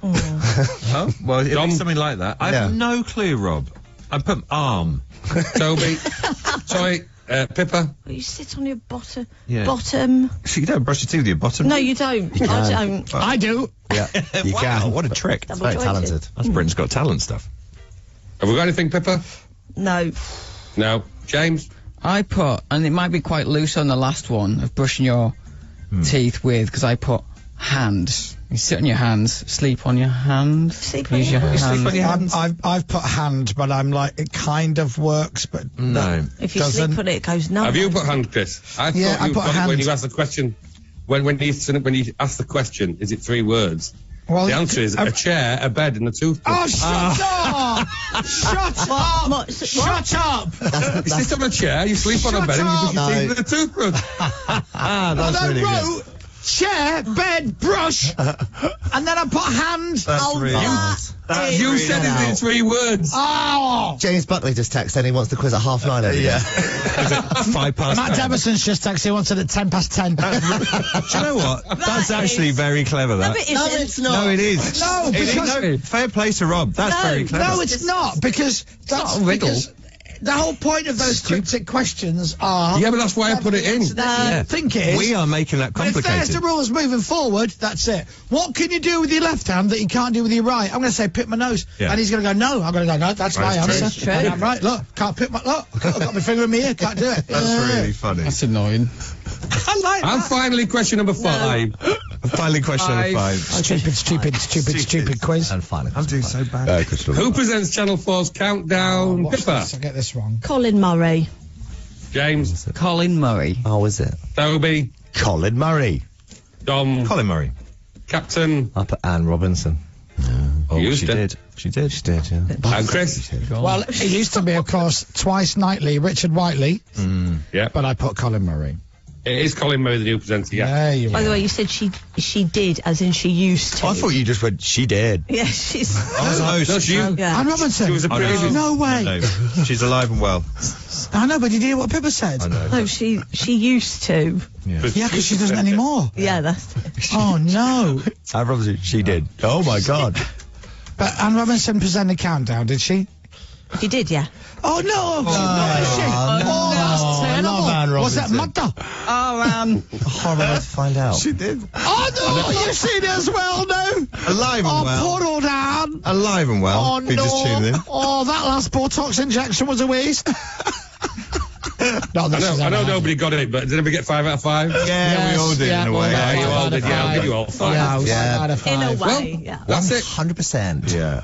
Oh, well, if Dom. it's something like that. I have no clue, Rob. I put arm. Toby. Sorry. Pippa. Well, you sit on your bottom. Yeah. Bottom. So you don't brush your teeth with your bottom? No, you don't. I don't. I do. Yeah, you Wow, can. what a trick. Double Very jointed. talented. That's Britain's Got Talent stuff. Have we got anything, Pippa? No. No. James? I put, and it might be quite loose on the last one, of brushing your teeth with, because I put hand. You sit on your hands, sleep on your hand. Use your hand. I've put hand, but I'm like, it kind of works, but No. If you doesn't. sleep on it goes no. Have you put hand, Chris? I Yeah, thought I you put got it hand. when you asked the question. When you ask the question, is it 3 words? Well, the answer is a chair, a bed, and a toothbrush. Oh, shut up! Shut up! Shut up! You sit on a chair, you sleep on a bed, and you brush your teeth with a toothbrush. That's really good. Chair, bed, brush, and then I put hand. You said it in 3 words. Oh! James Buckley just texted and he wants the quiz at 9:30 over Yeah. Is it 10:05? Matt Deverson's just texted, he wants it at 10:10. Do you know what? That's actually very clever, that. No, it's not. No, it is. No, It is. because... No, fair play to Rob. That's very clever. No, it's not, because that's not a riddle. because the whole point of those cryptic questions are... Yeah, but that's why I put it in. I think it is. We are making that But if there's complicated. the rules moving forward, that's it. What can you do with your left hand that you can't do with your right? I'm going to say pick my nose. Yeah. And he's going to go, no. I'm going to go, no, that's my That's answer. true. And I'm right. Look, can't pick my... Look, I've got my finger in my ear, can't do it. That's really funny. That's annoying. I like And that. finally, question number 5. Finally, question number 5. Stupid quiz. And finally, I'm doing so bad. Who presents Channel 4's Countdown? Watch Pippa. this, I get this wrong. Colin Murray. James. Colin Murray. Oh, is it? Toby. Colin Murray. Dom. Colin Murray. Captain. I put Anne Robinson. Oh, used she it. did. She did. She did, yeah. And Chris. Well, it used to be, of course, twice nightly, Richard Whiteley, Yeah. but I put Colin Murray. It is Colin Murray, the new presenter, yeah. There you By the are. way, you said she did, as in she used to. I thought you just went, she did. Yeah, she's. Oh, no, That's you. Yeah. Anne Robinson. She was a I know. previous. No way. No, she's alive and well. I know, but did you hear what Pippa said? I know. No, she used to. Yeah, because she doesn't anymore. Yeah, that's it. Oh, no. Anne Robinson, she did. Oh my God. But Anne Robinson presented Countdown, did she? She did, yeah. Oh, no. No, is she? Oh, that's terrible. love Anne Was that Robinson. mother? Oh, Horrible to find out. She did. Oh, no, you've seen it as well, no? Alive and Oh, well. poor old Anne. Alive and well. Oh, Who just tuned in. no. Oh, that last Botox injection was a waste. Not that she's I know ever had. nobody got it, but did anybody get 5 out of 5? Yeah, we all did in a way. Yeah, you five all out did, of yeah, I'll five. give you all 5. Yeah, Yeah. out of In a 5. way, yeah. That's it. 100%. Yeah,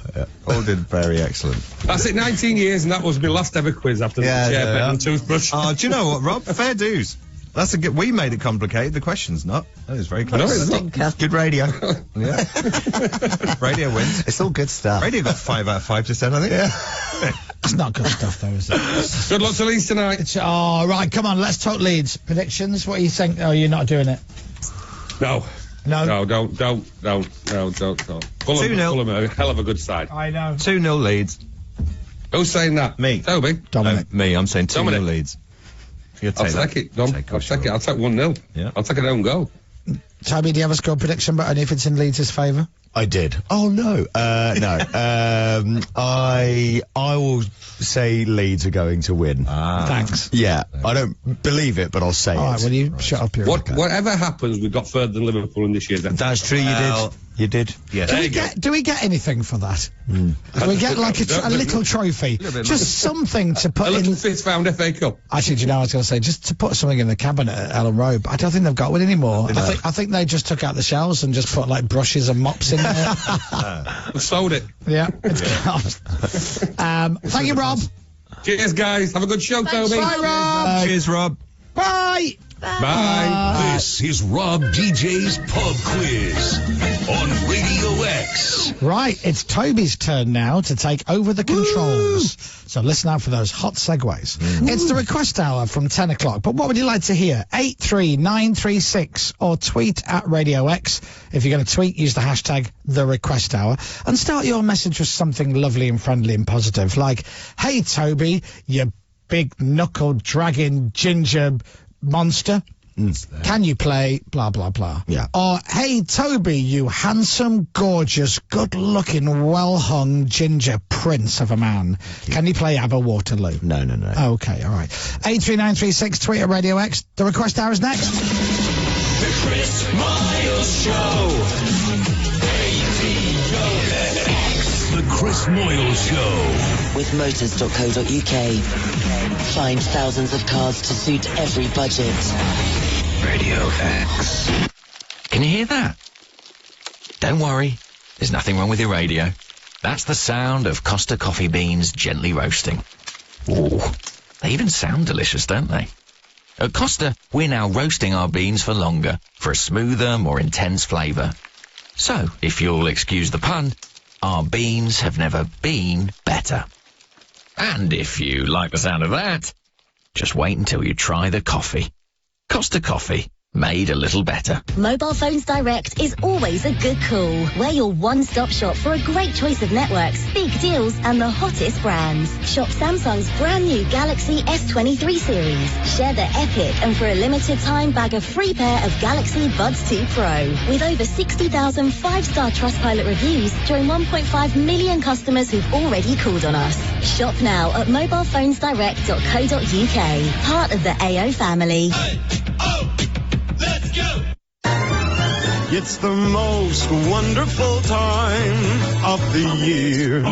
all did very excellent. That's it, 19 years, and that was my last ever quiz after Yeah, the chair, yeah, bed, yeah. and toothbrush. Oh, do you know what, Rob? Fair dues. That's a good. We made it complicated. The question's not. That was very close. No, it's not. Good radio. Yeah. Radio wins. It's all good stuff. Radio got 5 out of 5 just then, I think. Yeah. It's not good stuff, though, is it? Good luck to Leeds tonight. Oh, right, come on, let's talk Leeds. Predictions, what do you think? Oh, you're not doing it. No. No? No, don't. Fulham, 2-0. Fulham are a hell of a good side. I know. 2-0 Leeds. Who's saying that? Me. Toby? Dominic. Me, I'm saying 2-0 Dominic. Leeds. You'll I'll take that. take it, Dom. Take I'll take it. I'll take 1-0. Yeah. I'll take an own goal. Toby, do you have a score prediction, but only if it's in Leeds' favour? I did. Oh no, no. I will say Leeds are going to win. Thanks. Yeah, I don't believe it, but I'll say All it. right, will you shut up your... Whatever happens, we've got further than Liverpool in this year's FA. That's true. You did. Yes. Do we get anything for that? Do we get like a little trophy? Just something to put A little in... fist found FA Cup. Actually, do you know what I was going to say? Just to put something in the cabinet at Ellen Road. But I don't think they've got one anymore. I think they just took out the shelves and just put like brushes and mops in there. We've sold it. Yeah, it's gone. Thank you, Rob. Cheers, guys. Have a good show, Toby. Bye, Rob. Cheers, Rob. Bye. Bye. This is Rob DJ's Pub Quiz on Radio X. Right, it's Toby's turn now to take over the controls. So listen out for those hot segues. It's the request hour from 10 o'clock. But what would you like to hear? 83936 or tweet at Radio X. If you're going to tweet, use the hashtag the request hour and start your message with something lovely and friendly and positive. Like, hey, Toby, you big knuckle dragging ginger monster. Can you play blah blah blah? Yeah. Or hey Toby, you handsome, gorgeous, good-looking, well-hung ginger prince of a man. Can you play ABBA Waterloo? No. Okay, all right. 83936 tweet at Radio X. The request hour is next. The Chris Miles Show. Radio X. The Chris Moyles Show. With motors.co.uk. Find thousands of cars to suit every budget. Radio X. Can you hear that? Don't worry, there's nothing wrong with your radio. That's the sound of Costa coffee beans gently roasting. Ooh, they even sound delicious, don't they? At Costa, we're now roasting our beans for longer, for a smoother, more intense flavour. So, if you'll excuse the pun, our beans have never been better. And if you like the sound of that, just wait until you try the coffee. Costa Coffee, made a little better. Mobile Phones Direct is always a good call. We're your one-stop shop for a great choice of networks, big deals, and the hottest brands. Shop Samsung's brand new Galaxy S23 series. Share the epic and for a limited time bag a free pair of Galaxy Buds 2 Pro. With over 60,000 five-star Trustpilot reviews, join 1.5 million customers who've already called on us. Shop now at mobilephonesdirect.co.uk. Part of the AO family. It's the most wonderful time of the year.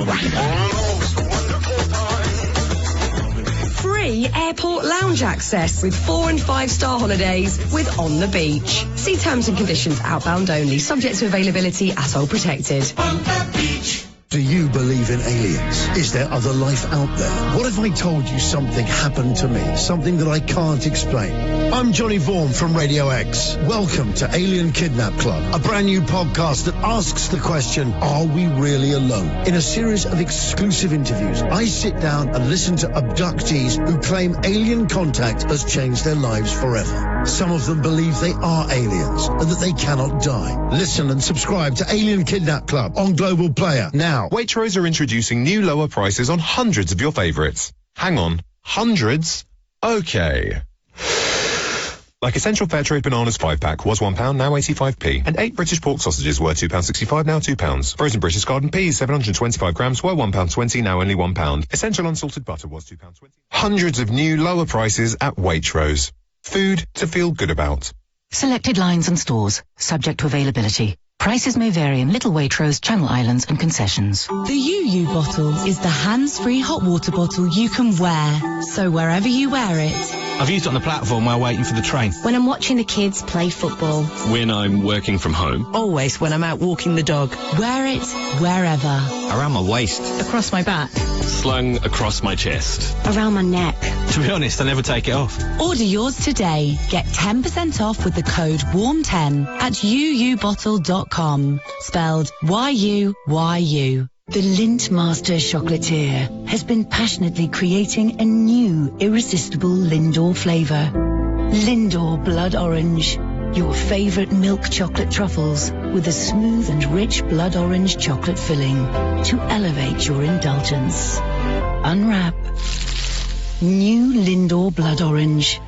Free airport lounge access with 4- and 5-star holidays with On the Beach. See terms and conditions outbound only, subject to availability at all protected. On the beach. Do you believe in aliens? Is there other life out there? What if I told you something happened to me? Something that I can't explain? I'm Johnny Vaughan from Radio X. Welcome to Alien Kidnap Club, a brand new podcast that asks the question, are we really alone? In a series of exclusive interviews, I sit down and listen to abductees who claim alien contact has changed their lives forever. Some of them believe they are aliens and that they cannot die. Listen and subscribe to Alien Kidnap Club on Global Player now. Waitrose are introducing new lower prices on hundreds of your favourites. Hang on, hundreds? Okay. Like Essential Fairtrade Bananas 5-pack was £1, now 85p. And 8 British pork sausages were £2.65, now £2. Frozen British garden peas, 725 grams, were £1.20, now only £1. Essential unsalted butter was £2.20. Hundreds of new lower prices at Waitrose. Food to feel good about. Selected lines and stores, subject to availability. Prices may vary in Little Waitrose, Channel Islands and concessions. The UU bottle is the hands-free hot water bottle you can wear. So wherever you wear it. I've used it on the platform while waiting for the train. When I'm watching the kids play football. When I'm working from home. Always when I'm out walking the dog. Wear it wherever. Around my waist. Across my back. Slung across my chest. Around my neck. To be honest, I never take it off. Order yours today. Get 10% off with the code WARM10 at uubottle.com. Spelled YUYU. The Lindt Master Chocolatier has been passionately creating a new irresistible Lindor flavour. Lindor Blood Orange. Your favourite milk chocolate truffles with a smooth and rich blood orange chocolate filling to elevate your indulgence. Unwrap. New Lindor Blood Orange.